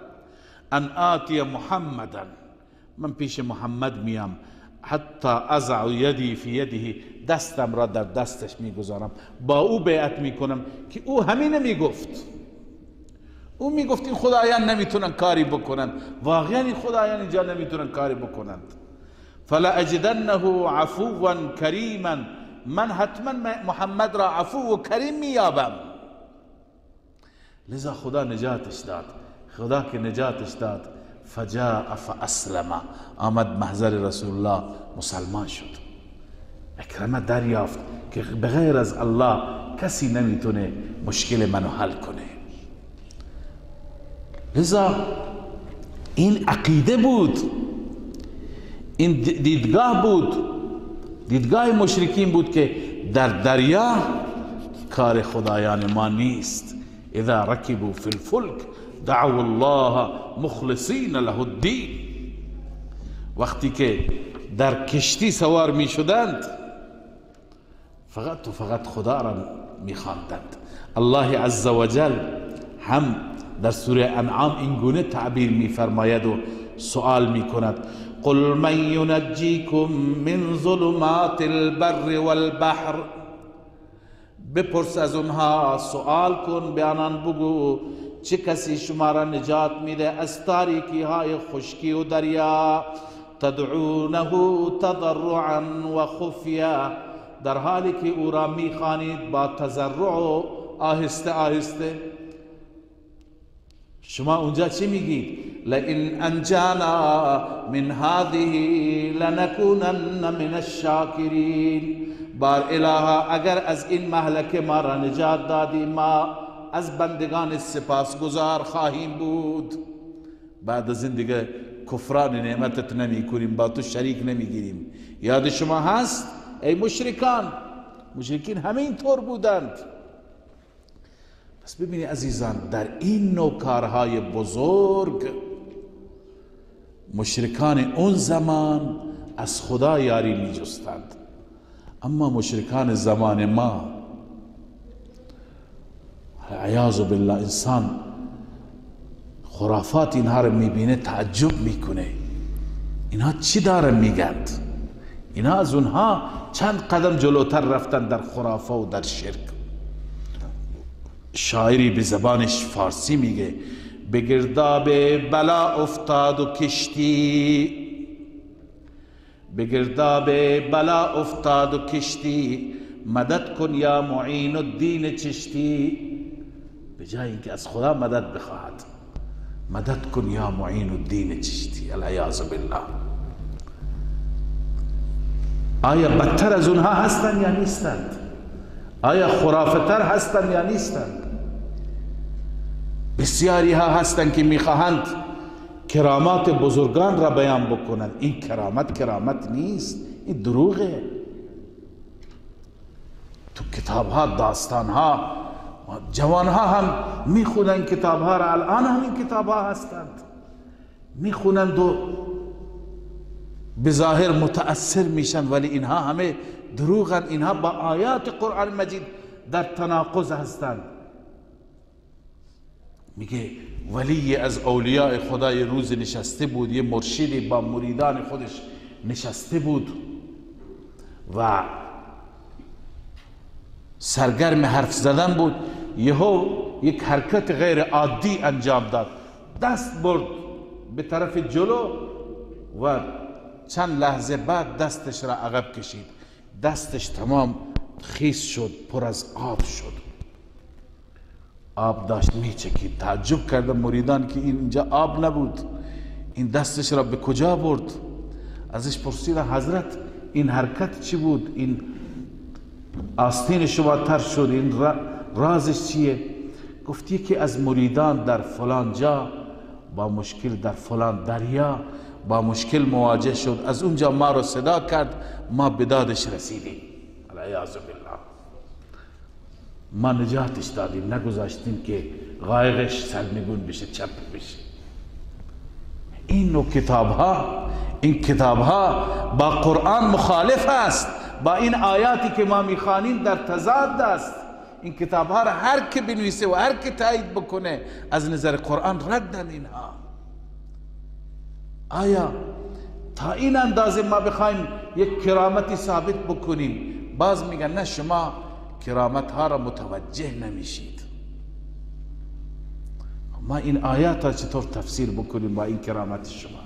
ان آتی محمدا، من پیش محمد میام، حتی ازع یدی فی یده، دستم را در دستش میگذارم، با او بیعت میکنم که او همینه میگفت. او میگفت این خدایان نمیتونن کاری بکنن، واقعا این خدایان اینجا نمیتونن کاری بکنند. فلا اجدنه عفوا کریما، من حتما محمد را عفو و کریم میابم. لذا خدا نجاتش داد. خدا که نجاتش داد فجاء فاسلم، آمد محضر رسول الله مسلمان شد. عکرمه دریافت که بغیر از الله کسی نمیتونه مشکل منو حل کنه. لذا این عقیده بود، این دیدگاه بود، دیدگاه مشرکین بود که در دریا کار خدایان ما نیست. اذا رکبوا فی الفلک دعوا الله مخلصین له الدین. وقتی که در کشتی سوار می شدند فقط خدا را می خواندند. الله عز وجل هم در سوره انعام این گونه تعبیر می فرماید و سوال می کند: قل من ینجیکم من ظلمات البر والبحر. بپرس از اونها، سوال کن، به آنان بگو چه کسی شما را نجات میده از تاریکی های خشکی و دریا. تدعونه تضرعا و خفیا، در حالی که او را میخوانید با تضرع و آهسته آهسته. شما اونجا چی میگید؟ لئن انجانا من هذه لنکونن من الشاکرین. بار الها اگر از این مهلکه ما را نجات دادی ما از بندگان سپاسگزار خواهیم بود. بعد از این دیگه کفران نعمتت نمی کنیم، با تو شریک نمی گیریم. یاد شما هست ای مشرکان؟ مشرکین همین طور بودند. پس ببینید عزیزان، در این نوع کارهای بزرگ مشرکان اون زمان از خدا یاری می جستند. اما مشرکان زمان ما عیاذ بالله، انسان خرافات اینها رو میبینه تعجب میکنه. اینها چی دارن میگند؟ اینها از اونها چند قدم جلوتر رفتن در خرافه و در شرک. شاعری به زبانش فارسی میگه: به گرداب بلا افتاد و کشتی، به گرداب بلا افتاد و کشتی، مدد کن یا معین الدین چشتی. به جای اینکه از خدا مدد بخواهد، مدد کن یا معین الدین چشتی. العیاذ بالله. آیا بدتر از اونها هستند یا نیستند؟ آیا خرافتر هستند یا نیستند؟ بسیاری ها هستند که میخواهند کرامات بزرگان را بیان بکنند. این کرامت نیست، این دروغه. تو کتاب ها، داستان ها، جوان ها هم میخونند کتاب ها را. الان هم این کتاب ها هستند، میخونند و بظاهر متأثر میشن، ولی اینها همه دروغند. اینها با آیات قرآن مجید در تناقض هستند. میگه ولی از اولیاء خدای روز نشسته بود، یه مرشدی با مریدان خودش نشسته بود و سرگرم حرف زدن بود. یهو یک حرکت غیر عادی انجام داد، دست برد به طرف جلو و چند لحظه بعد دستش را عقب کشید. دستش تمام خیس شد، پر از آب شد. آب داشت میچکید. تعجب کردن مریدان که اینجا آب نبود، این دستش را به کجا برد؟ ازش پرسیدن حضرت این حرکت چی بود؟ این آستین شما تر شد، این رازش چیه؟ گفت یکی از مریدان در فلان جا با مشکل، در فلان دریا با مشکل مواجه شد، از اونجا ما رو صدا کرد، ما به دادش رسیدیم. العیاذ بالله. ما نجاتش دادیم، نگذاشتیم که غایقش سرنگون بشه، چپ بشه. این نوع کتاب ها با قرآن مخالف است، با این آیاتی که ما میخوانیم در تضاد است. این کتاب ها را هر که بنویسه و هر که تایید بکنه از نظر قرآن ردن اینها. آیا تا این اندازه ما بخوایم یک کرامتی ثابت بکنیم؟ باز میگن نه، شما کرامت ها را متوجه نمیشید. ما این آیات را چطور تفسیر بکنیم با این کرامت شما؟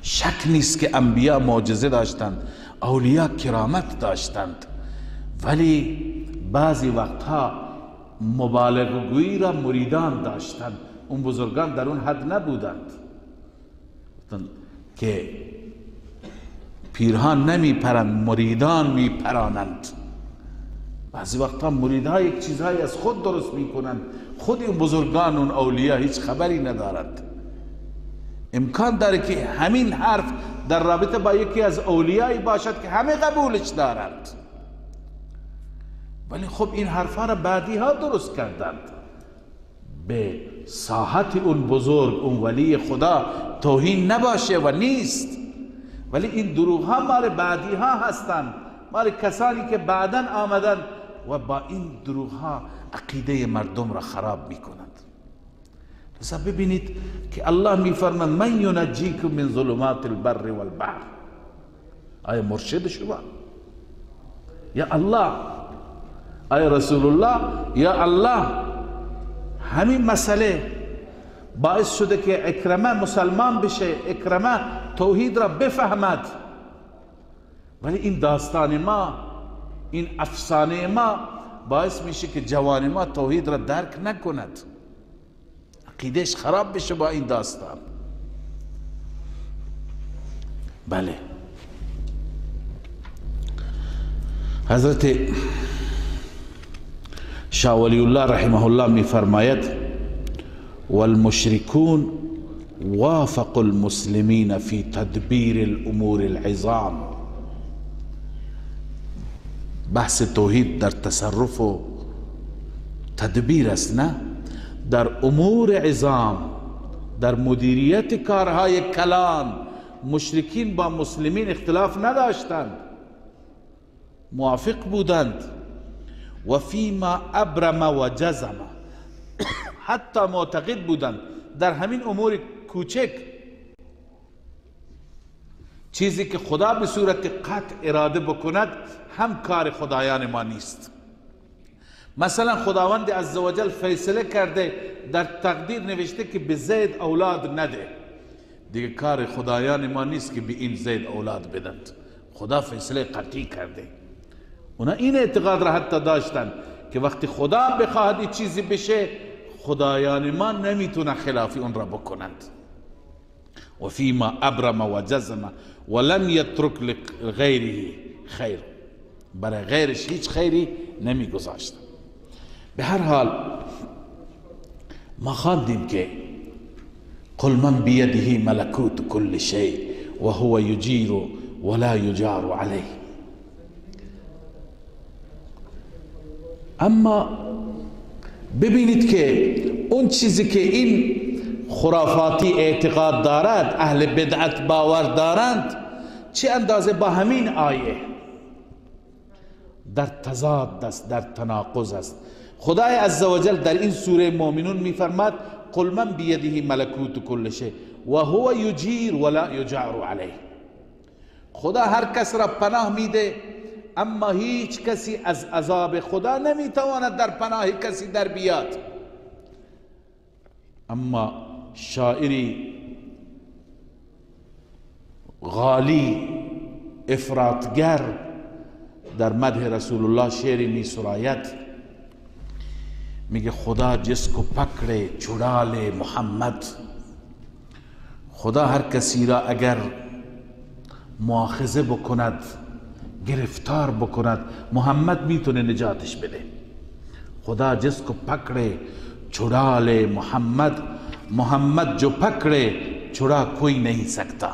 شک نیست که انبیا معجزه داشتند، اولیاء کرامت داشتند، ولی بعضی وقتها مبالغه گویی را مریدان داشتند. اون بزرگان در اون حد نبودند که پیرهان نمی پرند، مریدان می پرانند. بعضی وقتا مریدها یک چیزهایی از خود درست میکنند، خود این بزرگان اون اولیاء هیچ خبری ندارند. امکان داره که همین حرف در رابطه با یکی از اولیایی باشد که همه قبولش دارند، ولی خب این حرفها را بعدی ها درست کردند. به ساحت اون بزرگ، اون ولی خدا توهین نباشه و نیست، ولی این دروغ ها مال بعدی ها هستند، مال کسانی که بعداً آمدند و با این دروغ ها عقیده مردم را خراب میکنند. لذا ببینید که الله میفرماید من ینجیکم من ظلمات البر والبحر. آیا مرشد شما؟ یا الله؟ آیا رسول الله؟ یا الله؟ همین مسئله باعث شده که اکرمه مسلمان بشه، اکرمه توحید را بفهمد، ولی این داستان ما، این افسانه ما باعث میشه که جوان ما توحید را درک نکند، عقیدهش خراب بشه با این داستان. بله، حضرت شاه ولی الله رحمه الله می فرماید والمشركون وافقوا المسلمین فی تدبیر الامور العظام. بحث توحید در تصرف و تدبیر است، نه در امور عظام، در مدیریت کارهای کلان. مشرکین با مسلمین اختلاف نداشتند، موافق بودند. و فیما ابرم و جزم، حتی معتقد بودند در همین امور کوچک، چیزی که خدا به صورت قطع اراده بکند هم کار خدایان ما نیست. مثلا خداوند عزوجل فیصله کرده، در تقدیر نوشته که به زید اولاد نده، دیگه کار خدایان ما نیست که به این زید اولاد بدند، خدا فیصله قطعی کرده. اونا این اعتقاد را حتی داشتن که وقتی خدا بخواهد این چیزی بشه، خدایان ما نمیتونه خلافی اون را بکنند. و فیما ابرم و جزم ولم یترک لغیره خیر، برای غیرش هیچ خیری نمیگذاشت. به هر حال ما خواندیم که قل من بیده ملکوت کل شیء و هو یجیر ولا یجار علیه. اما ببینید که اون چیزی که این خرافاتی اعتقاد دارد، اهل بدعت باور دارند، چه اندازه با همین آیه در تضاد است، در تناقض است. خدای عزوجل در این سوره مومنون میفرماد قل من بیده ملکوت کل شیء و هو یجیر ولا یجار علیه. خدا هر کس را پناه میده، اما هیچ کسی از عذاب خدا نمیتواند در پناه کسی در بیاد. اما شاعری غالی افراطگر در مدح رسول الله شعری می سراید، میگه خدا جسکو پکڑے چڑال محمد. خدا هر کسی را اگر مؤاخذه بکند، گرفتار بکند، محمد میتونه نجاتش بده. خدا جسکو پکڑے چڑال محمد، محمد جو پکڑے چھڑا کوئی نہیں سکتا.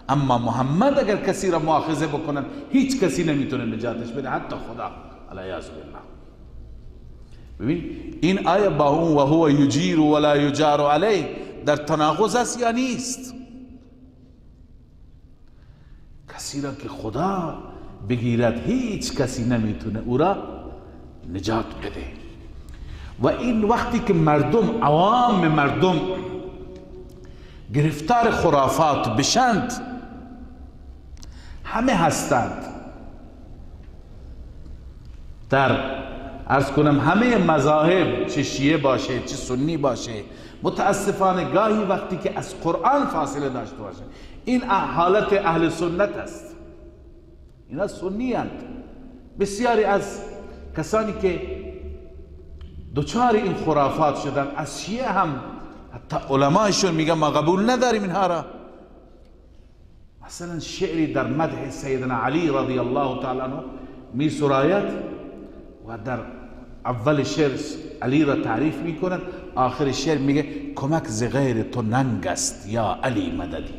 اما محمد اگر کسی را مؤاخذه بکنن هیچ کسی نمیتونه نجاتش بده، حتی خدا علیاذ بالله. ببین این آیه با اون و هو یجیر ولا یجار علیه در تناقض است یا نیست؟ کسی را که خدا بگیرد هیچ کسی نمیتونه او را نجات بده. و این وقتی که مردم، عوام مردم گرفتار خرافات بشند، همه هستند در عرض کنم همه مذاهب، چه شیعه باشه چه سنی باشه، متاسفانه گاهی وقتی که از قرآن فاصله داشته باشه، این حالت اهل سنت است. اینا سنی اند. بسیاری از کسانی که دوچار این خرافات شدن از شیعه هم، حتی علمایشون میگن ما قبول نداریم اینها را. مثلا شعری در مدح سیدنا علی رضی الله تعالی عنه می سراید و در اول شعر علی را تعریف میکنند، آخر شعر میگه کمک ز غیر تو ننگ است یا علی مددی.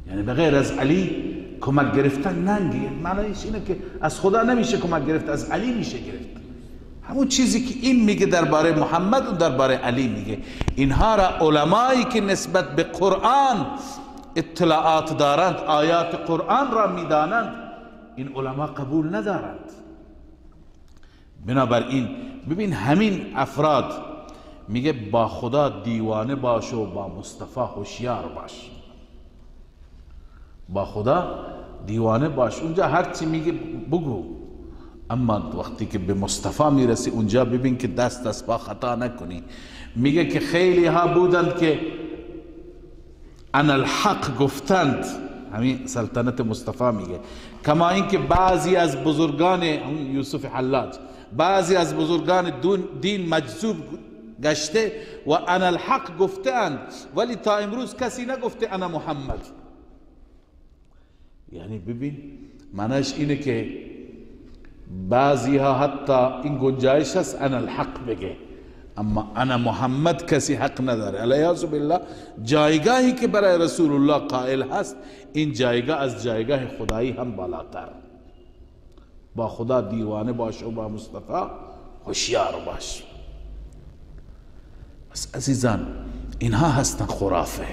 یعنی به غیر از علی کمک گرفتن ننگی. معنیش اینه که از خدا نمیشه کمک گرفت، از علی میشه گرفت. همون چیزی که این میگه درباره محمد و درباره علی میگه. اینها را علمایی که نسبت به قرآن اطلاعات دارند، آیات قرآن را میدانند، این علما قبول ندارند. بنابراین ببین همین افراد میگه با خدا دیوانه باش و با مصطفی هوشیار باش. با خدا دیوانه باش، اونجا هر چی میگه بگو، اما وقتی که به مصطفی میرسی اونجا ببین که دست پا خطا نکنی. میگه که خیلی ها بودند که انا الحق گفتند، همین سلطنت مصطفی میگه، کما اینکه بعضی از بزرگان یوسف حلاج، بعضی از بزرگان دین مجذوب گشته و انا الحق گفتند، ولی تا امروز کسی نگفته انا محمد. یعنی ببین معنیش اینه که بعضی ها حتی این گنجایش هست انا الحق بگه، اما انا محمد کسی حق نداره. علیه بالله جایگاهی که برای رسول الله قائل هست، این جایگاه از جایگاه خدایی هم بالاتر. با خدا دیوانه باش و با مصطفی هوشیار باش. بس عزیزان اینها هستن خرافه،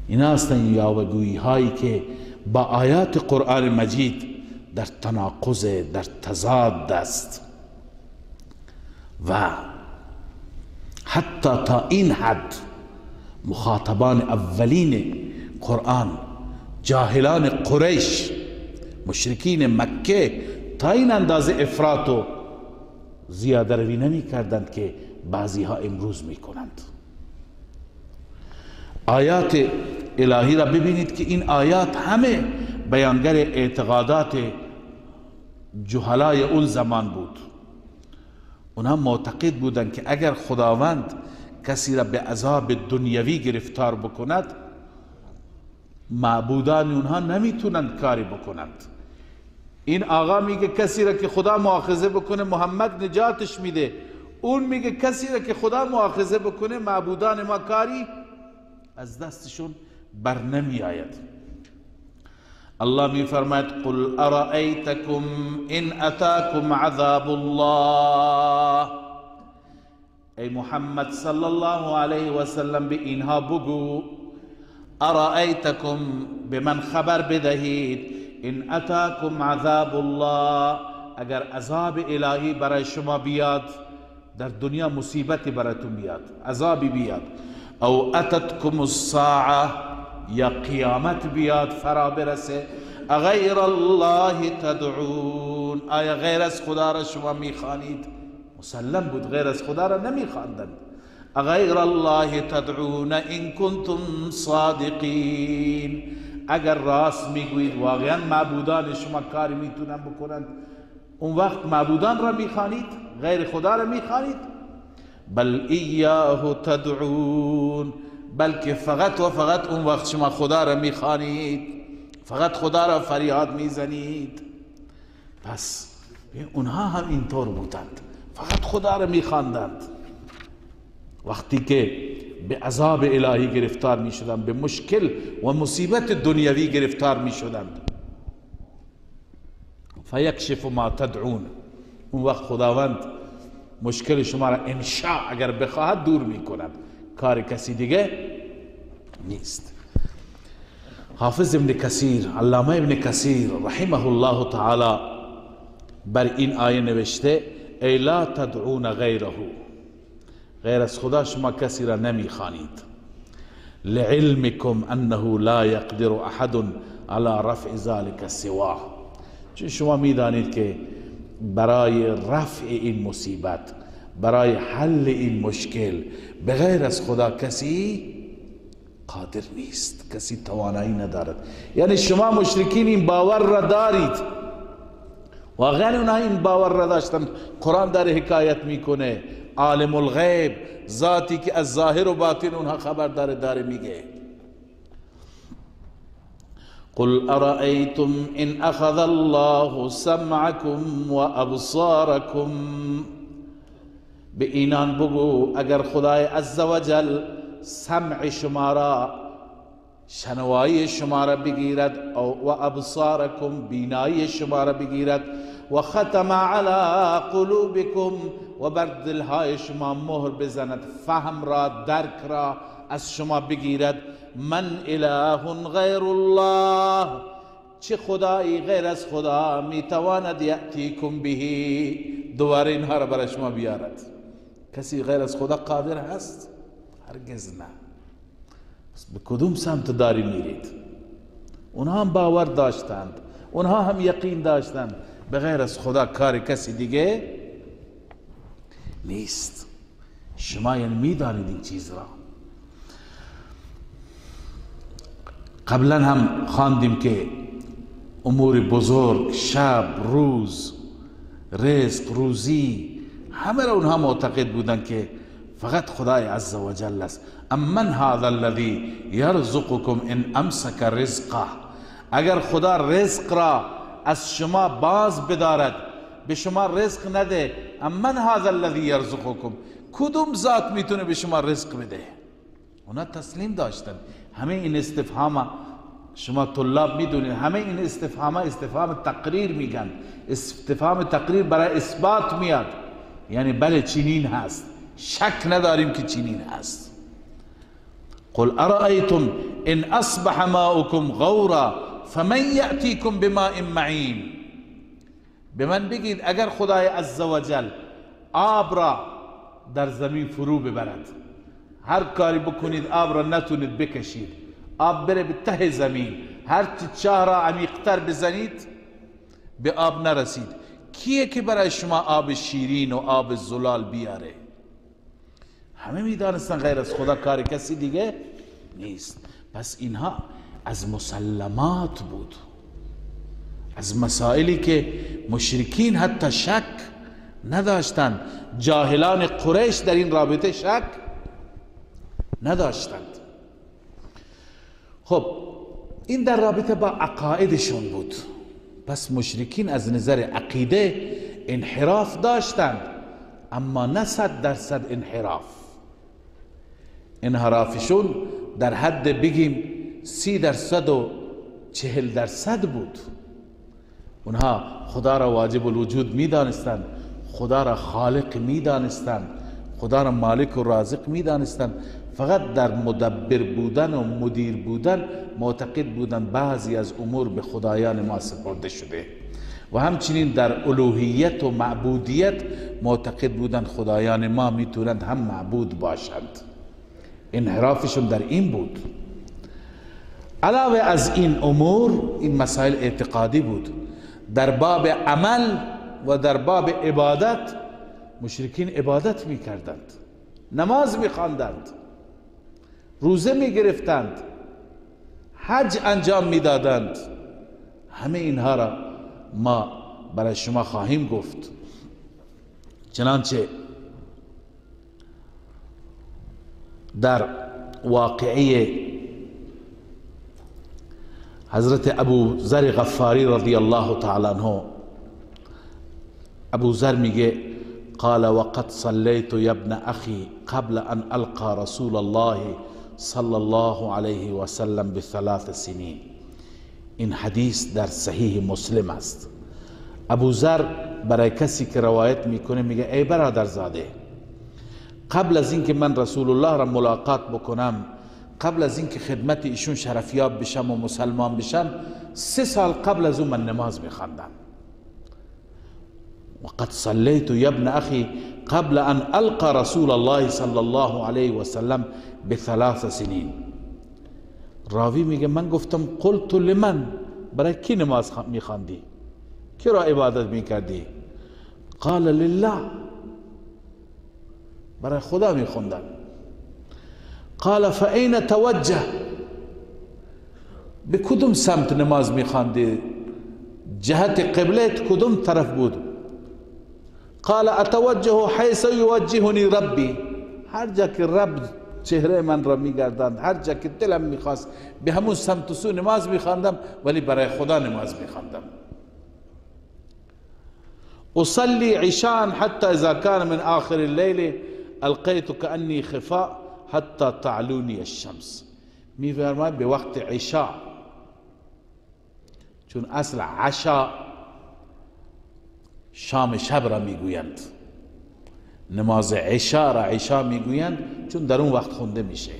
اینها هستن یاوه‌گویی هایی که با آیات قرآن مجید در تناقض، در تضاد است و حتی تا این حد مخاطبان اولین قرآن، جاهلان قریش، مشرکین مکه، تا این اندازه افراط و زیاده روی نمی کردند که بعضی ها امروز می کنند. آیات الهی را ببینید که این آیات همه بیانگر اعتقادات جهلای اون زمان بود. اونها معتقد بودند که اگر خداوند کسی را به عذاب دنیوی گرفتار بکند، معبودان اونها نمیتونند کاری بکنند. این آقا میگه کسی را که خدا مؤاخذه بکنه محمد نجاتش میده، اون میگه کسی را که خدا مؤاخذه بکنه معبودان ما کاری از دستشون بر نمی آید. الله می فرماید قل ارائیتکم ان اتاکم عذاب الله. ای محمد صلی الله علیه و سلم به اینها بگو، ارائیتکم به من خبر بدهید، ان اتاکم عذاب الله، اگر عذاب الهی برای شما بیاد، در دنیا مصیبتی براتون بیاد، عذابی بیاد، او اتتکم الساعه، یا قیامت بیاد فرا برسه، اغیر الله تدعون، آیا غیر از خدا را شما میخوانید؟ مسلم بود غیر از خدا را نمیخواندند. اغیر الله تدعون ان کنتم صادقین، اگر راست میگویید واقعا معبودان شما کاری میتونن بکنند، اون وقت معبودان را میخوانید، غیر خدا را میخوانید؟ بل ایاه تدعون، بلکه فقط و فقط اون وقت شما خدا را میخوانید، فقط خدا را فریاد میزنید. پس اونها هم اینطور بودند، فقط خدا را میخواندند. وقتی که به عذاب الهی گرفتار میشدند، به مشکل و مصیبت دنیوی گرفتار میشدند، فیکشف ما تدعون، اون وقت خداوند مشکل شما را انشاء اگر بخواهد دور میکند، کار کسی دیگه نیست. حافظ ابن کثیر، علامه ابن کثیر رحمه الله تعالی بر این آیه نوشته ای لا تدعون غیره، غیر از خدا شما کسی را نمیخوانید، لعلمکم انه لا یقدر احد على رفع ذلك سواه، چون شما میدانید که برای رفع این مصیبت، برای حل این مشکل به غیر از خدا کسی قادر نیست، کسی توانایی ندارد. یعنی شما مشرکین این باور را دارید، واقعا اونها این باور را داشتند. قرآن در حکایت میکنه عالم الغیب، ذاتی که از ظاهر و باطن اونها خبر داره میگه قل أرأيتم إن أخذ الله سمعكم وأبصاركم، به اینان بگو اگر خدای عزوجل سمع شما را، شنوایی شما را بگیرد، و ابصارکم بینایی شما را بگیرد، و ختم علی قلوبکم و بر دلهای شما مهر بزند، فهم را درک را از شما بگیرد. من اله غیر الله، چه خدایی غیر از خدا میتواند یأتیکم بهی، دوباره اینها را برای شما بیارد؟ کسی غیر از خدا قادر هست؟ هرگز نه. به کدوم سمت داری میرید؟ اونها هم باور داشتند، اونها هم یقین داشتند به غیر از خدا کار کسی دیگه نیست. شما یعنی میدانید این چیز را. قبلا هم خواندیم که امور بزرگ، شب، روز، رزق، روزی، همه را اونها معتقد بودن که فقط خدای عز و جل است. امن هذا الذی یرزقکم ان امسک رزقه، اگر خدا رزق را از شما باز بدارد، به شما رزق نده، امن هذا الذی یرزقکم، کدوم ذات میتونه به شما رزق بده؟ اونا تسلیم داشتن. همه این استفهام شما طلاب میدونید، همه این استفهام تقریر میگن. استفهام تقریر برای اثبات میاد، یعنی بله چنین هست، شک نداریم که چنین هست. قل ارأیتم ان اصبح ماؤکم غورا فمن یأتیکم بماء معین، به من بگید اگر خدای عزوجل آب را در زمین فرو ببرد، هر کاری بکنید آب را نتونید بکشید، آب بره به ته زمین، هر چاه را عمیقتر بزنید به آب نرسید، کیه که برای شما آب شیرین و آب زلال بیاره؟ همه میدانستن غیر از خدا کار کسی دیگه نیست. پس اینها از مسلمات بود، از مسائلی که مشرکین حتی شک نداشتند، جاهلان قریش در این رابطه شک نداشتند. خب این در رابطه با عقایدشون بود. پس مشرکین از نظر عقیده انحراف داشتند، اما نه 100% انحراف. انحرافشون در حد بگیم 30% و 40% بود. اونها خدا را واجب الوجود می دانستند، خدا را خالق می دانستند، خدا را مالک و رازق می دانستند، فقط در مدبر بودن و مدیر بودن معتقد بودند بعضی از امور به خدایان ما سپرده شده، و همچنین در الوهیت و معبودیت معتقد بودند خدایان ما میتونند هم معبود باشند. انحرافشون در این بود. علاوه از این امور، این مسائل اعتقادی بود، در باب عمل و در باب عبادت مشرکین عبادت میکردند، نماز میخواندند، روزه میگرفتند، حج انجام میدادند. همه اینها را ما برای شما خواهیم گفت. چنانچه در واقعه حضرت ابو ذر غفاری رضی الله تعالی عنه، ابو ذر میگه قال وقد صلیت یا ابن اخی قبل ان القى رسول الله صلی الله علیه و سلم ب3 سنین. این حدیث در صحیح مسلم است. ابو ذر برای کسی که روایت میکنه میگه ای برادرزاده، قبل از اینکه من رسول الله را ملاقات بکنم، قبل از اینکه خدمت ایشون شرفیاب بشم و مسلمان بشم، 3 سال قبل از اون من نماز میخواندم. وقد صلیت یا ابن اخی قبل ان القى رسول الله صلی الله علیه و سلم ب3 سنین. راوی میگه من گفتم قلت لمن، برای کی نماز میخواندی؟ کی را عبادت میکردی؟ قال لله، برای خدا میخوندم. قال فاین توجه، به کدوم سمت نماز میخواندی؟ جهت قبلت کدوم طرف بود؟ قال اتوجه حیث یوجهنی ربی، هر جا که رب چهره من را میگرداند، هر جا که دلم میخواست به همون سمت و سو نماز میخواندم، ولی برای خدا نماز میخواندم. اصلي عشاء حتى اذا كان من آخر الليل القيت كأني خفاء حتى تعلوني الشمس. میفرماید به وقت عشاء، چون اصل عشاء شام شب را میگویند، نماز عشاء را عشاء میگویند چون در اون وقت خونده میشه.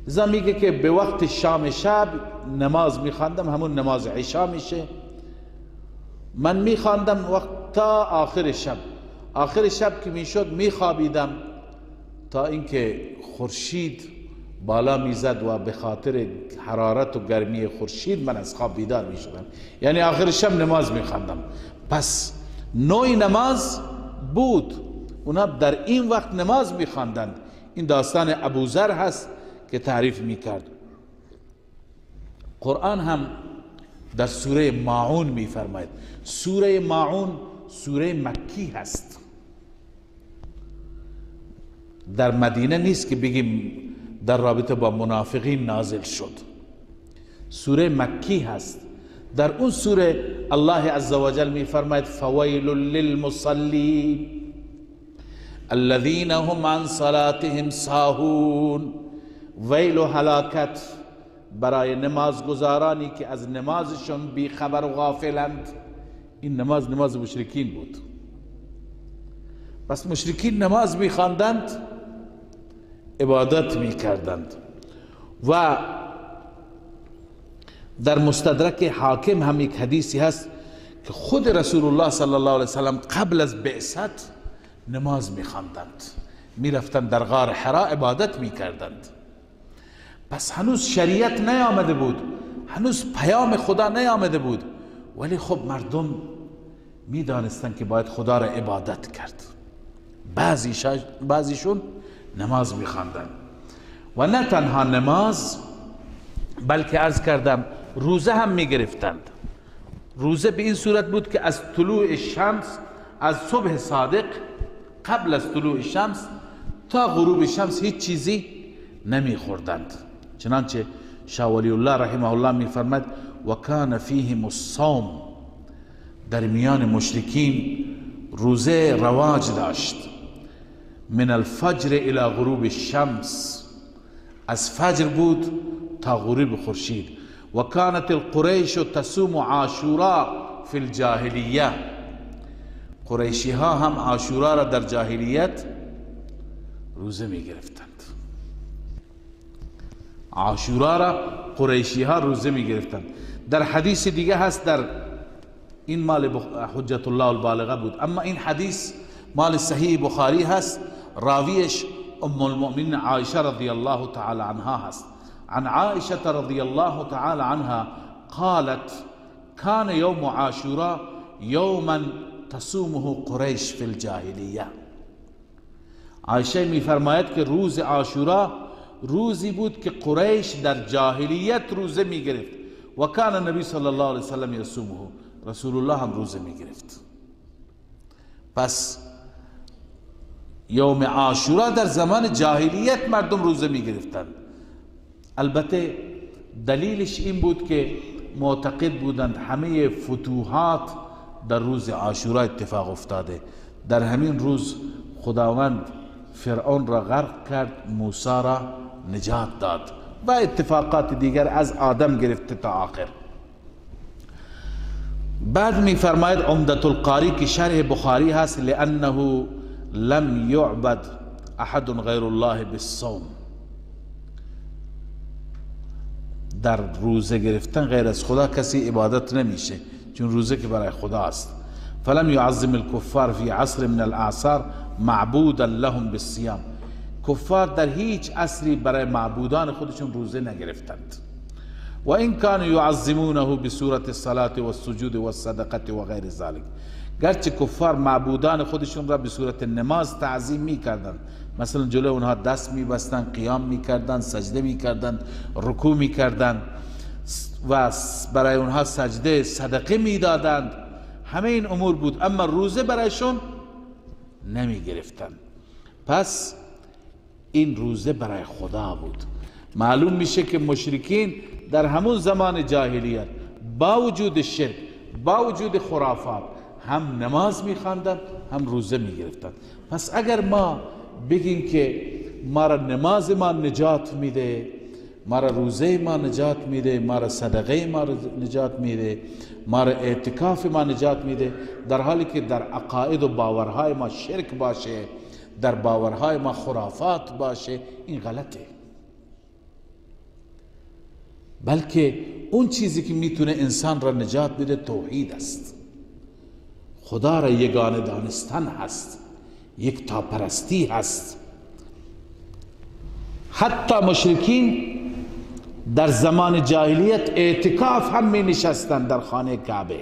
لذا میگه که به وقت شام شب نماز میخواندم، همون نماز عشاء میشه. من میخواندم وقت تا آخر شب. آخر شب که میشد میخوابیدم تا اینکه خورشید بالا میزد و به خاطر حرارت و گرمی خورشید من از خواب بیدار میشدم. یعنی آخر شب نماز میخواندم. پس نوع نماز بود، اونا در این وقت نماز میخواندند. این داستان ابوذر هست که تعریف میکرد. قرآن هم در سوره ماعون میفرماید. سوره ماعون سوره مکی هست، در مدینه نیست که بگیم در رابطه با منافقین نازل شد. سوره مکی هست. در اون سوره الله عزوجل میفرماید فویل للمصلین الذين هم عن صلاتهم ساهون. ویل و هلاکت برای نمازگزارانی که از نمازشون بی خبر و غافلند. این نماز مشرکین بود. پس مشرکین نماز می‌خواندند، عبادت می‌کردند. و در مستدرک حاکم هم یک حدیثی هست که خود رسول الله صلی الله علیه وسلم قبل از بعثت نماز می‌خواندند، می‌رفتند در غار حرا عبادت می‌کردند. پس هنوز شریعت نیامده بود، هنوز پیام خدا نیامده بود، ولی خب مردم میدانستند که باید خدا را عبادت کرد. بعضیشون نماز میخواندند. و نه تنها نماز، بلکه عرض کردم روزه هم میگرفتند. روزه به این صورت بود که از طلوع شمس، از صبح صادق قبل از طلوع شمس تا غروب شمس هیچ چیزی نمیخوردند. چنانچه شاه ولی الله رحمه الله میفرماید و کان فیهم الصوم، در میان مشرکین روزه رواج داشت. من الفجر الى غروب الشمس، از فجر بود تا غروب خورشید. و کانت القریش تصوم عاشورا فی الجاهلیه، قریشی ها هم عاشورا را در جاهلیت روزه می گرفتند. عاشورا را قریشی ها روزه می گرفتند. در حدیث دیگه هست، در این مال حجت الله البالغه بود، اما این حدیث مال صحیح بخاری هست. راویش ام المؤمنین عایشه رضی الله تعالی عنها هست. عن عائشه رضی الله تعالی عنها قالت كان يوم عاشوراء يوما تصومه قریش فی الجاهلیه. عایشه می فرماید که روز عاشورا روزی بود که قریش در جاهلیت روزه می گرفت. و کان النبی صلی الله علیه وسلم یصومه، رسول الله هم روزه می گرفت. پس یوم عاشورا در زمان جاهلیت مردم روزه می گرفتند. البته دلیلش این بود که معتقد بودند همه فتوحات در روز عاشورا اتفاق افتاده. در همین روز خداوند فرعون را غرق کرد، موسی را نجات داد و اتفاقات دیگر از آدم گرفته تا آخر. بعد می فرماید عمدة القاری که شرح بخاری هست لانه لم يعبد احد غیر الله بالصوم، در روزه گرفتن غیر از خدا کسی عبادت نمیشه، چون روزه که برای خدا است. فلم يعظم الكفار في عصر من الاعصار معبودا لهم بالصيام، کفار در هیچ عصری برای معبودان خودشون روزه نگرفتند. و این كانوا يعظمونه بصورة الصلاة والسجود والصدقة و غیر ذلك، گرچه کفار معبودان خودشون را به صورت نماز تعظیم میکردند، مثلا جلوی اونها دست میبستند، قیام میکردند، سجده میکردند، رکوع میکردند و برای اونها سجده صدقه میدادند. همه این امور بود، اما روزه برایشون نمی گرفتند. پس این روزه برای خدا بود. معلوم میشه که مشرکین در همون زمان جاهلیت با وجود شرک، با وجود خرافات، هم نماز میخواندند هم روزه میگرفتند. پس اگر ما بگیم که ما را نماز ما نجات میده، ما را روزه ما نجات میده، ما را صدقه ما را نجات میده، ما را اعتکاف ما نجات میده، در حالی که در عقاید و باورهای ما شرک باشه، در باورهای ما خرافات باشه، این غلطه. بلکه اون چیزی که میتونه انسان را نجات بده توحید است، خدا را یگانه دانستن هست، یکتاپرستی هست. حتی مشرکین در زمان جاهلیت اعتکاف هم می نشستند در خانه کعبه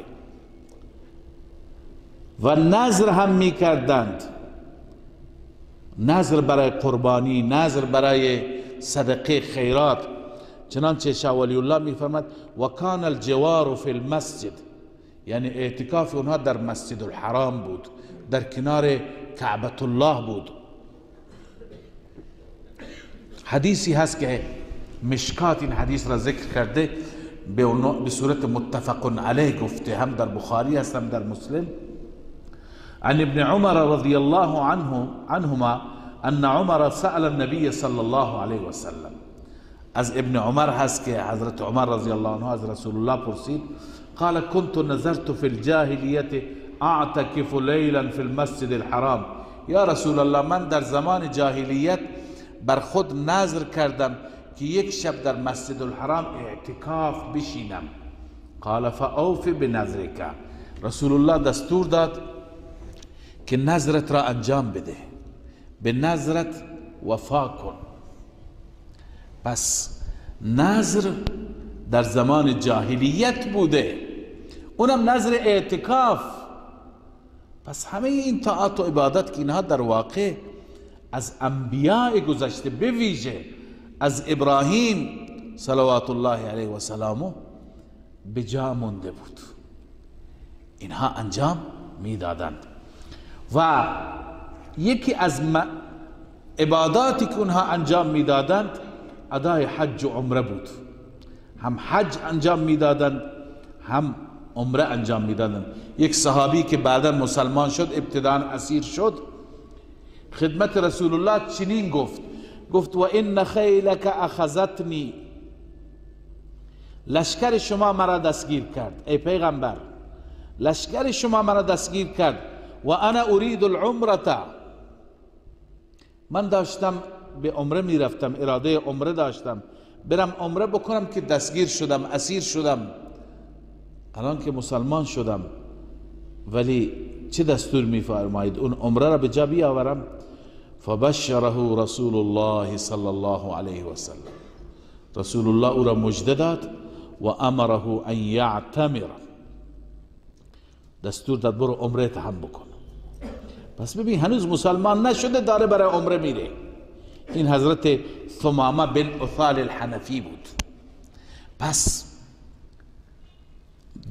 و نذر هم می کردند، نذر برای قربانی، نذر برای صدقه خیرات. چنانچه شاه ولی الله می فرمد و کان الجوار فی المسجد، یعنی اعتکاف اونها در مسجد الحرام بود، در کنار کعبة الله بود. حدیثی هست که مشکات این حدیث را ذکر کرده، به صورت متفق علیه گفته، هم در بخاری هست هم در مسلم. عن ابن عمر رضی الله عنهما ان عمر سأل النبي صلی الله علیه وسلم. از ابن عمر هست که حضرت عمر رضی الله عنه از رسول الله پرسید، قال كنت نذرت في الجاهلیت اعتکف لیلا في المسجد الحرام. یا رسول الله، من در زمان جاهلیت بر خود نذر کردم که یک شب در مسجد الحرام اعتکاف بشینم. قال فاوف بنذرک. رسول الله دستور داد که نذرت را انجام بده، به نذرت وفا کن. پس نذر در زمان جاهلیت بوده، اونم نذر اعتکاف. پس همه این طاعات و عبادت که اینها در واقع از انبیاء گذشته، به ویژه از ابراهیم صلوات الله علیه و سلامه به جا مونده بود، اینها انجام میدادند. و یکی از عباداتی که اونها انجام میدادند ادای حج و عمره بود. هم حج انجام میدادند هم عمره انجام میدادند. یک صحابی که بعدا مسلمان شد، ابتداء اسیر شد، خدمت رسول الله چنین گفت و ان خیلک اخذتنی، لشکر شما مرا دستگیر کرد ای پیغمبر، لشکر شما مرا دستگیر کرد. و انا اريد العمره، من داشتم به عمره میرفتم، اراده عمره داشتم، برم عمره بکنم که دستگیر شدم، اسیر شدم. الان که مسلمان شدم، ولی چه دستور میفرمایید؟ اون عمره را به جا بیاورم؟ فبشره رسول الله صلی الله علیه و سلم. رسول الله او را مژده داد و امره ان یعتمر، دستور داد برو عمره هم بکن. پس ببین هنوز مسلمان نشده داره برای عمره میره. این حضرت ثمامه بن اثال الحنفی بود. پس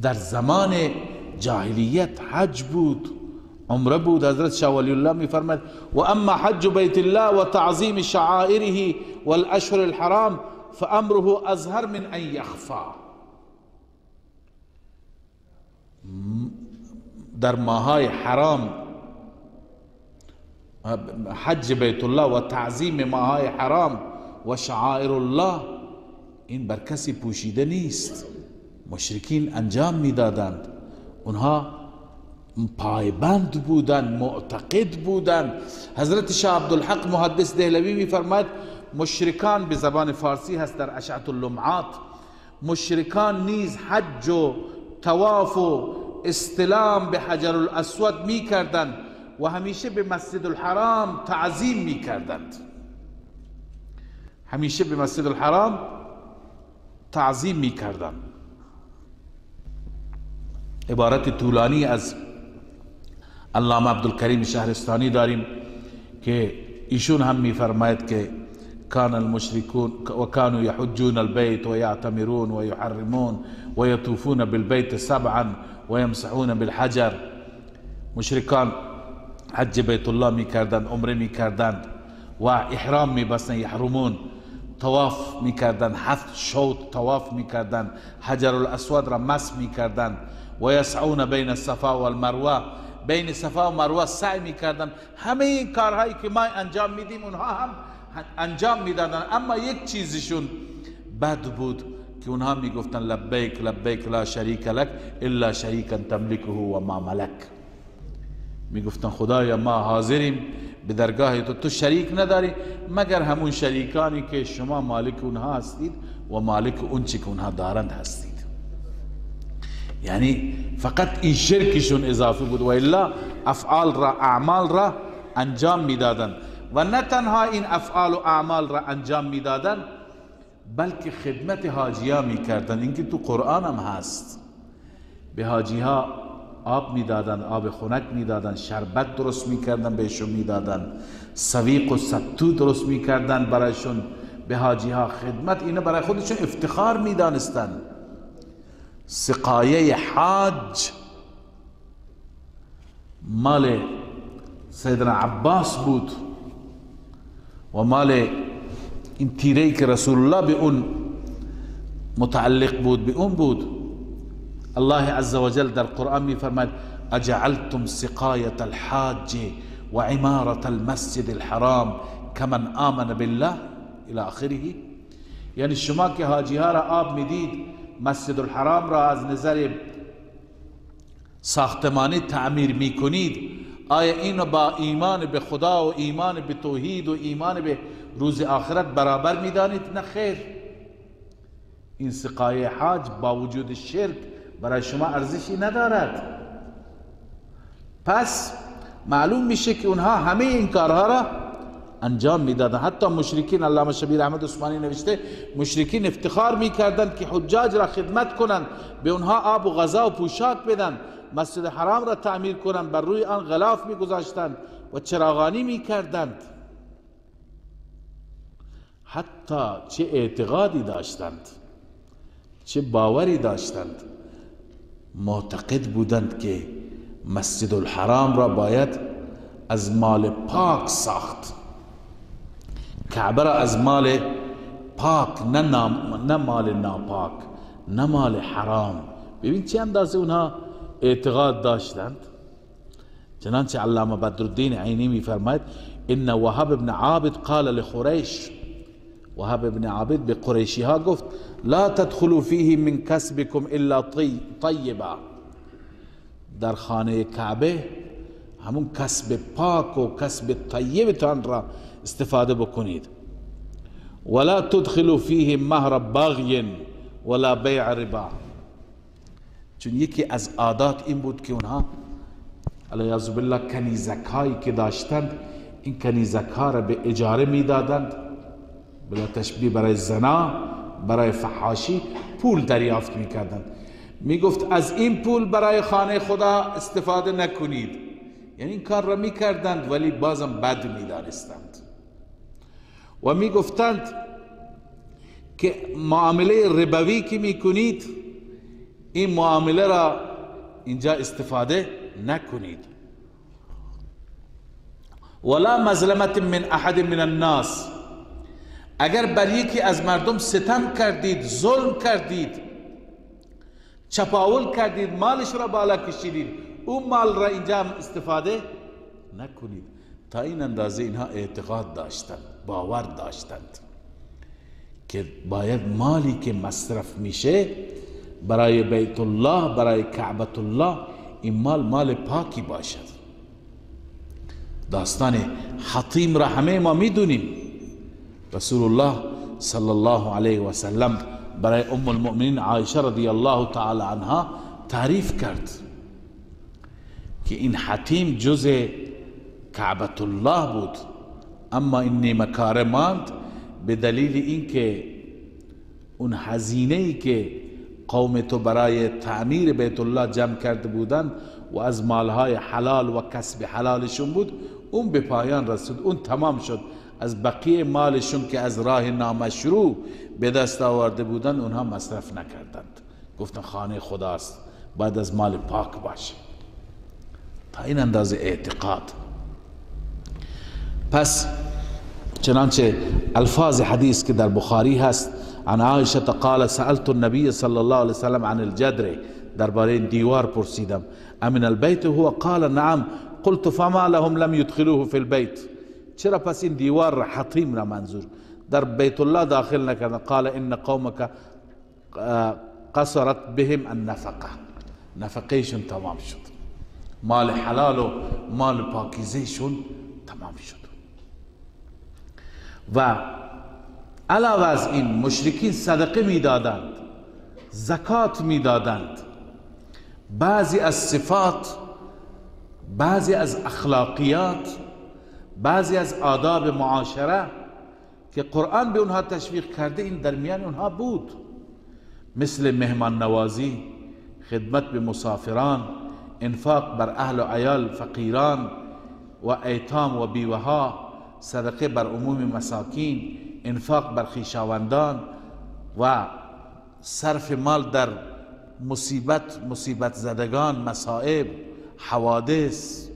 در زمان جاهلیت حج بود، عمره بود. حضرت شاه ولی الله میفرماید و اما حج بیت الله و تعظیم شعائره والاشهر الحرام فامره ازهر من ان یخفا. در ماهای حرام حج بیت الله و تعظیم ماهای حرام و شعائر الله، این بر کسی پوشیده نیست. مشرکین انجام میدادند، اونها پایبند بودند، معتقد بودند. حضرت شاه عبدالحق محدث دهلوی میفرماید مشرکان، به زبان فارسی هست در اشعة اللمعات، مشرکان نیز حج و طواف و استلام به حجر الاسود می کردند و همیشه به مسجد الحرام تعظیم می کردند، همیشه به مسجد الحرام تعظیم می کردند. عبارت طولانی از علامه عبدالکریم شهرستانی داریم که ایشون هم می فرماید که كان المشركون وكانوا يحجون البيت ويعتمرون ويحرمون ويطوفون بالبيت سبعا ويمسحون بالحجر. مشرکان حج بیت الله می کردند، عمره می کردند و احرام میبستن، یحرمون، طواف میکردن، 7 شوط طواف میکردن، حجر الاسود را مس میکردن و یسعون بین الصفا و المروه، بین صفا و مروه سعی میکردن. همه این کارهایی که ما انجام میدیم اونها هم انجام میدادن، اما یک چیزشون بد بود که اونها میگفتن لبیک لبیک لا شریک لک الا شریکا تملکه و ما ملک. میگفتن خدایا ما حاضریم به درگاه تو شریک نداری مگر همون شریکانی که شما مالک اونها هستید و مالک اون چی که اونها دارند هستید. یعنی فقط این شرکشون اضافه بود و الا افعال را، اعمال را انجام میدادن. و نه تنها این افعال و اعمال را انجام میدادن بلکه خدمت حاجی ها میکردن. اینکه تو قرآن هم هست، به حاجی ها آب میدادن، آب خنک میدادن، شربت درست میکردن بهشون میدادن، سویق و ستو درست میکردن برایشون. به حاجی ها خدمت اینه برای خودشون افتخار میدانستن. سقایه حاج مال سیدنا عباس بود و مال این تیره‌ای که رسول الله به اون متعلق بود به اون بود. الله عز وجل در قرآن می فرماید اجعلتم سقایة الحاج و عمارة المسجد الحرام کمن آمن بالله الى آخره. یعنی شما که حاجی ها را آب میدید، مسجد الحرام را از نظر ساختمانی تعمیر میکنید، آیا اینو با ایمان به خدا و ایمان به توحید و ایمان به روز آخرت برابر میدانید؟ نه خیر. این سقایه حاج با وجود شرک برای شما ارزشی ندارد. پس معلوم میشه که اونها همه این کارها را انجام میدادن. حتی مشرکین، علامه شبیر احمد عثمانی نوشته، مشرکین افتخار میکردند که حجاج را خدمت کنند، به اونها آب و غذا و پوشاک بدن، مسجد حرام را تعمیر کنند، بر روی آن غلاف میگذاشتند و چراغانی میکردند. حتی چه اعتقادی داشتند، چه باوری داشتند، معتقد بودند که مسجد الحرام را باید از مال پاک ساخت، کعبه را از مال پاک، نه مال ناپاک، نه مال حرام. ببین چه اندازه اونها اعتقاد داشتند. چنانچه علامه بدرالدین عینی می فرماید ان وهب بن عابد قال لقریش، وهب بن عابد به قریشی ها گفت لا تدخلوا فیه من کسبکم الا طیبا، در خانه کعبه همون کسب پاک و کسب طیبتان را استفاده بکنید. ولا تدخلوا فیه مهر باغی ولا بیع ربا، چون یکی از عادات این بود که اونها علیاذ بالله کنیزک هایی که داشتند، این کنیزک ها را به اجاره میدادند، بلا تشبیه برای زنا، برای فحاشی پول دریافت میکردند. میگفت از این پول برای خانه خدا استفاده نکنید. یعنی این کار را میکردند ولی بازم بد میدانستند و میگفتند که معامله ربوی که میکنید این معامله را اینجا استفاده نکنید. ولا مظلمت من احد من الناس، اگر بر یکی از مردم ستم کردید، ظلم کردید، چپاول کردید، مالش را بالا کشیدید، اون مال را اینجا استفاده نکنید. تا این اندازه اینها اعتقاد داشتند، باور داشتند که باید مالی که مصرف میشه برای بیت الله، برای کعبت الله، این مال پاکی باشد. داستان حطیم را همه ما میدونیم. رسول الله صلی الله علیه و سلم برای ام المؤمنین عایشه رضی الله تعالی عنها تعریف کرد که این حطیم جز کعبت الله بود، اما این نیمکاره ماند به دلیل اینکه اون هزینه‌ای که قوم تو برای تعمیر بیت الله جمع کرده بودند و از مالهای حلال و کسب حلالشون بود، اون به پایان رسید، اون تمام شد. از بقیه مالشون که از راه نامشروع به دست آورده بودند اونها مصرف نکردند. گفتن خانه خداست، باید از مال پاک باشه. تا این اندازه اعتقاد. پس چنانچه الفاظ حدیث که در بخاری هست، عن عایشه قال سألت النبی صلی الله علیه وسلم عن الجدر، درباره این دیوار پرسیدم، امن البیت هو قال نعم قلت فما لهم لم يدخلوه في البيت، چرا پس این دیوار را، حطیم را منظور، در بیت الله داخل نکردن؟ قال ان قومك قصرت بهم النفقه، نفقهشون تمام شد، مال حلال و مال پاکیزهشون تمام شد. و علاوه از این مشرکین صدقه میدادند، زکات میدادند، بعضی از صفات، بعضی از اخلاقیات، بعضی از آداب معاشره که قرآن به اونها تشویق کرده، این در میان اونها بود، مثل مهمان نوازی، خدمت به مسافران، انفاق بر اهل و عیال فقیران و ایتام و بیوها، صدقه بر عموم مساکین، انفاق بر خویشاوندان و صرف مال در مصیبت زدگان، مصائب، حوادث.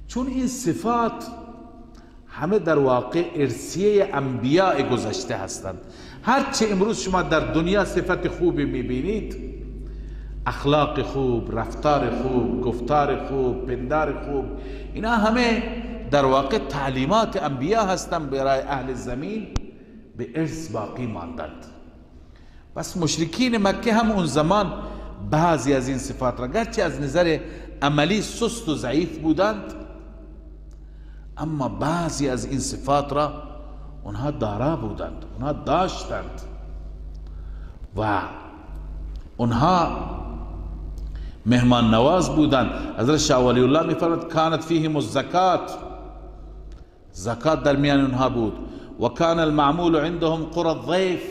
چون این صفات همه در واقع ارثیه انبیاء گذشته هستند. هرچه امروز شما در دنیا صفت خوبی میبینید، اخلاق خوب، رفتار خوب، گفتار خوب، پندار خوب، اینا همه در واقع تعلیمات انبیا هستند برای اهل زمین، به ارث باقی ماندند. بس مشرکین مکه هم اون زمان بعضی از این صفات را، گرچه از نظر عملی سست و ضعیف بودند، اما بعضی از این صفات را اونها دارا بودند، اونها داشتند و اونها مهمان نواز بودند. حضرت شاه ولی الله میفرماید کانت فیهم الزکات، زکات در میان اونها بود. و کان المعمول عندهم قرى الضیف،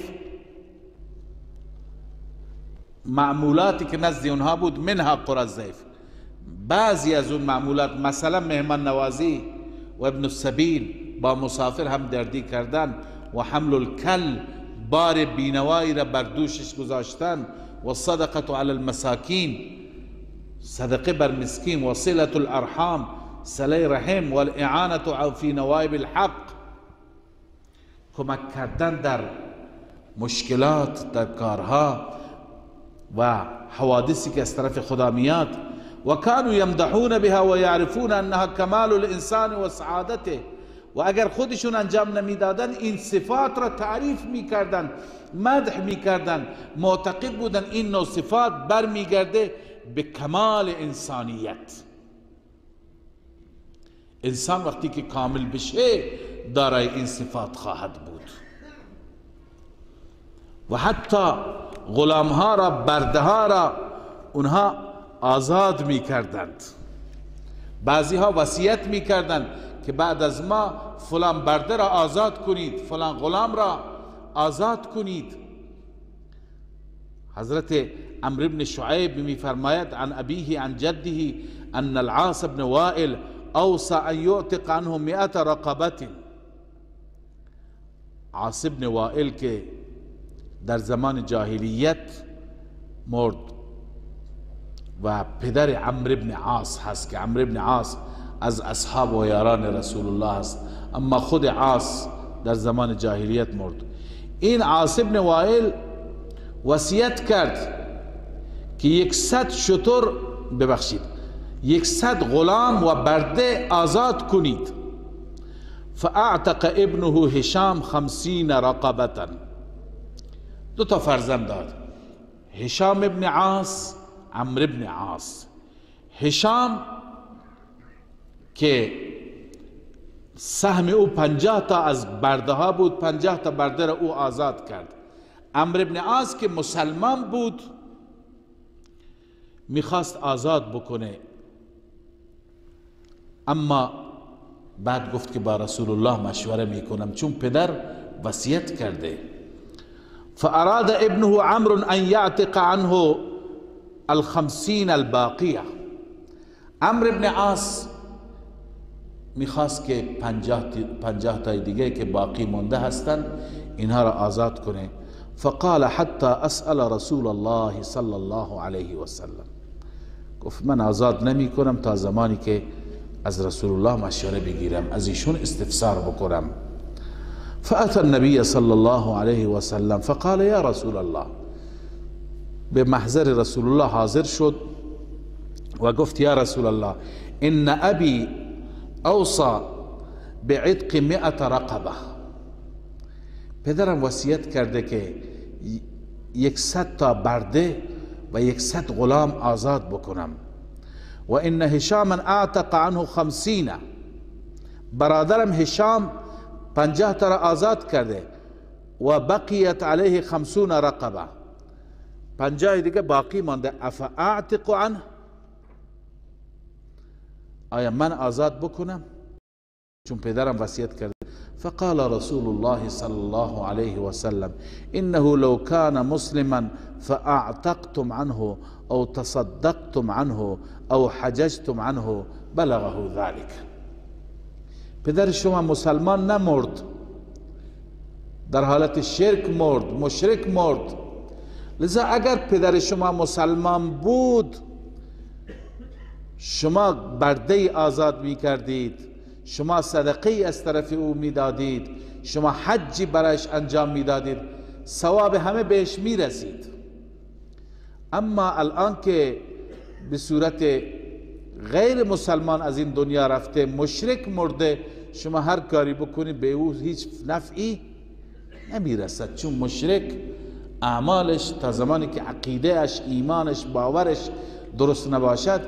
معمولاتی که نزد اونها بود، منها قرى الضیف، بعضی از اون معمولات، مثلا مهمان نوازی و ابن السبیل، با مسافر هم دردی کردن، و حمل الکل، بار بینوایی را بر دوشش گذاشتن، و صدقه علی المساکین، صدقه بر مسکین، و صلة الارحام، صله رحم، و الاعانه فی نوایب الحق، کمک کردن در مشکلات، در کارها و حوادثی که از طرف خدا میاد. و کانوا یمدحون بها و یعرفون انها کمال الانسان و سعادته، و اگر خودشون انجام نمیدادن این صفات را تعریف میکردن، مدح میکردن، معتقد بودن این نوع صفات برمیگرده به کمال انسانیت. انسان وقتی که کامل بشه دارای این صفات خواهد بود. و حتی غلامها را، برده را اونها آزاد می کردند. بعضی ها وصیت می کردند که بعد از ما فلان برده را آزاد کنید، فلان غلام را آزاد کنید. حضرت عمرو بن شعیب می فرماید عن ابیه عن جده ان العاص بن وائل اوصى ان يعتق عنه 100 رقبه. عاص بن وائل که در زمان جاهلیت مرد و پدر عمرو بن عاص هست که عمرو بن عاص از اصحاب و یاران رسول الله است، اما خود عاص در زمان جاهلیت مرد. این عاص بن وائل وصیت کرد که 100 شتر، ببخشید 100 غلام و برده آزاد کنید. فاعتق ابنه هشام 50 رقبه، 2 تا فرزند داد، هشام ابن عاص، عمرو ابن عاص. هشام که سهم او 50 تا از برده ها بود، 50 تا برده را او آزاد کرد. عمرو ابن عاص که مسلمان بود میخواست آزاد بکنه، اما بعد گفت که با رسول الله مشوره میکنم، چون پدر وصیت کرده. فاراد ابنه عمرو ان يعتق عنه 50 الباقیه. عمرو ابن عاص میخواست که 50 تای دیگه که باقی مونده هستند اینها را آزاد کنه. فقال حتى اسأل رسول الله صلی الله علیه و سلم، گفت من آزاد نمی کنم تا زمانی که از رسول الله مشوره بگیرم، از ایشون استفسار بکنم. فأتى النبي صلى الله عليه وسلم فقال يا رسول الله، به محضر رسول الله حاضر شد و گفت یا رسول الله ان ابی اوصى بعتق 100 رقبه، پدرم وصیت کرده که 100 تا برده و 100 غلام آزاد بکنم. و ان هشاما اعتق عنه 50، برادرم هشام 50 تا را آزاد کرده و بقیت علیه 50 رقبه، 50 دیگه باقی مانده. افاعتق عنه، آیا من آزاد بکنم؟ چون پدرم وصیت کرده. فقال رسول الله صلی الله علیه و سلم انه لو كان مسلما فاعتقتم عنه او تصدقتم عنه او حججتم عنه بلغه ذلك. پدر شما مسلمان نمرد، در حالت شرک مرد، مشرک مرد، لذا اگر پدر شما مسلمان بود شما برده آزاد می کردید، شما صدقه از طرف او می دادید، شما حجی برایش انجام می دادید، ثواب همه بهش می رسید. اما الان که به صورت غیر مسلمان از این دنیا رفته، مشرک مرده، شما هر کاری بکنید به او هیچ نفعی نمی رسد، چون مشرک اعمالش تا زمانی که عقیده اش، ایمانش، باورش درست نباشد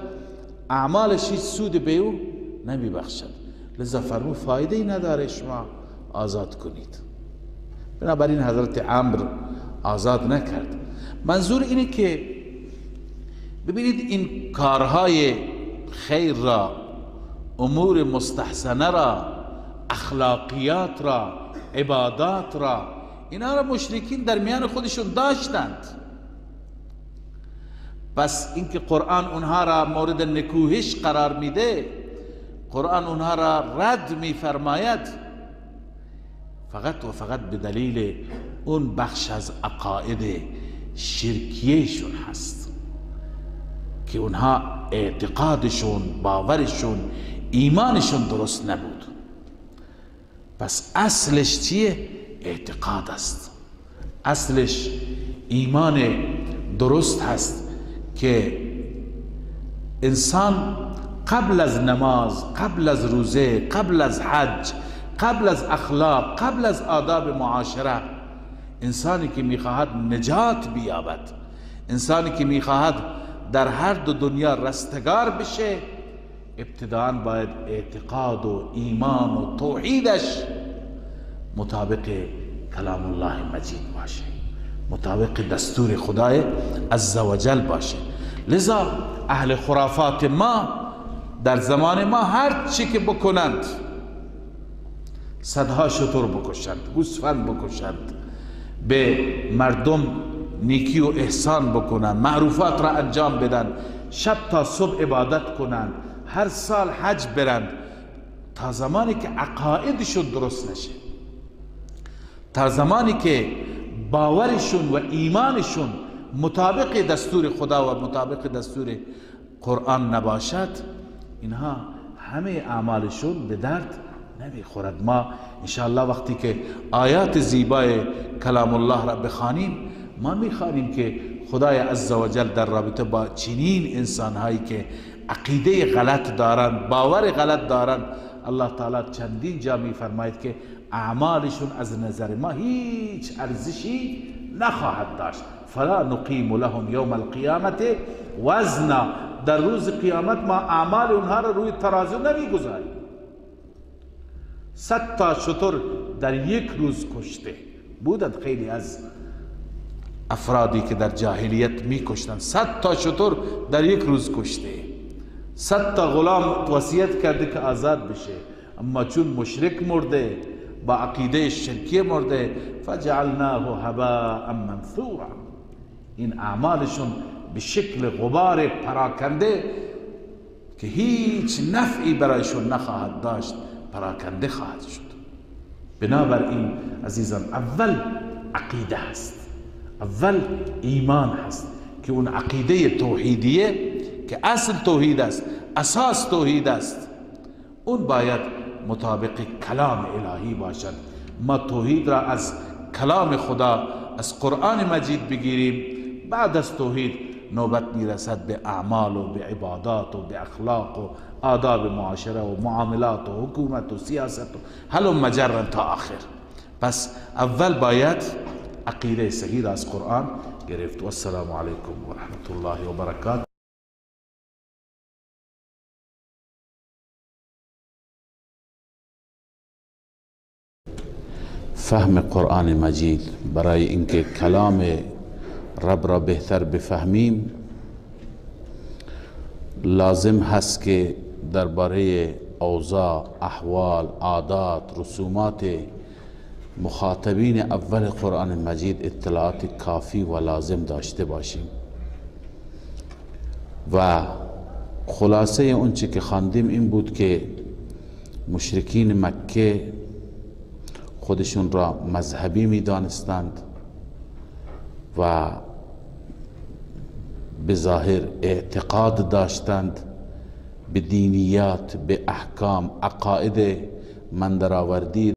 اعمالش هیچ سود به او نمی بخشد. لذا فرمود فایده ای نداره شما آزاد کنید. بنابراین حضرت عمرو آزاد نکرد. منظور اینه که ببینید این کارهای خیر را، امور مستحسنه را، اخلاقیات را، عبادات را، اینا را مشرکین در میان خودشون داشتند. پس اینکه قرآن اونها را مورد نکوهش قرار میده، قرآن اونها را رد میفرماید، فقط و فقط به دلیل اون بخش از عقاید شرکیهشون هست که اونها اعتقادشون، باورشون، ایمانشون درست نبود. پس اصلش چیه؟ اعتقاد است، اصلش ایمان درست هست که انسان قبل از نماز، قبل از روزه، قبل از حج، قبل از اخلاق، قبل از آداب معاشره، انسانی که میخواهد نجات بیابد، انسانی که میخواهد در هر دو دنیا رستگار بشه، ابتداءً باید اعتقاد و ایمان و توحیدش مطابق کلام الله مجید باشه، مطابق دستور خدای عزوجل باشه. لذا اهل خرافات ما در زمان ما هر چی که بکنند، صدها شتر بکشند، گوسفند بکشند، به مردم نیکی و احسان بکنند، معروفات را انجام بدن، شب تا صبح عبادت کنند، هر سال حج برند، تا زمانی که عقایدشون درست نشه، تا زمانی که باورشون و ایمانشون مطابق دستور خدا و مطابق دستور قرآن نباشد، اینها همه اعمالشون به درد نمیخورد. ما انشاءالله وقتی که آیات زیبای کلام الله را بخوانیم، ما میخوانیم که خدای عزوجل در رابطه با چنین انسانهایی که عقیده غلط دارند، باور غلط دارند، الله تعالی چندین جا میفرماید که اعمالشون از نظر ما هیچ ارزشی نخواهد داشت. فلا نقیم لهم یوم القیامت وزنا، در روز قیامت ما اعمال اونها را روی ترازو نمیگذاریم. 100 تا شتر در یک روز کشته بودند خیلی از افرادی که در جاهلیت میکشتند، 100 تا شتر در یک روز کشته، 100 تا غلام وصیت کرده که آزاد بشه، اما چون مشرک مرده، با عقیده شرکی مرده، فجعلناه هباء منثورا، این اعمالشون به شکل غبار پراکنده که هیچ نفعی برایشون نخواهد داشت، پراکنده خواهد شد. بنابراین عزیزان، اول عقیده هست، اول ایمان هست که اون عقیده توحیدیه که اصل توحید است، اساس توحید است، اون باید مطابق کلام الهی باشد ما توحید را از کلام خدا، از قرآن مجید بگیریم. بعد از توحید نوبت میرسد به اعمال و به عبادات و به اخلاق و آداب معاشره و معاملات و حکومت و سیاست و هلم مجرا تا آخر. پس اول باید عقیده صحیح را از قرآن گرفت. و السلام علیکم و رحمت الله و برکاته. فهم قرآن مجید، برای اینکه کلام رب را بهتر بفهمیم لازم هست که درباره اوضاع، احوال، عادات، رسومات مخاطبین اول قرآن مجید اطلاعات کافی و لازم داشته باشیم. و خلاصه اون چی که خواندیم این بود که مشرکین مکه خودشون را مذهبی می دانستند و به ظاهر اعتقاد داشتند به دینیات، به احکام، عقاید من درآوردی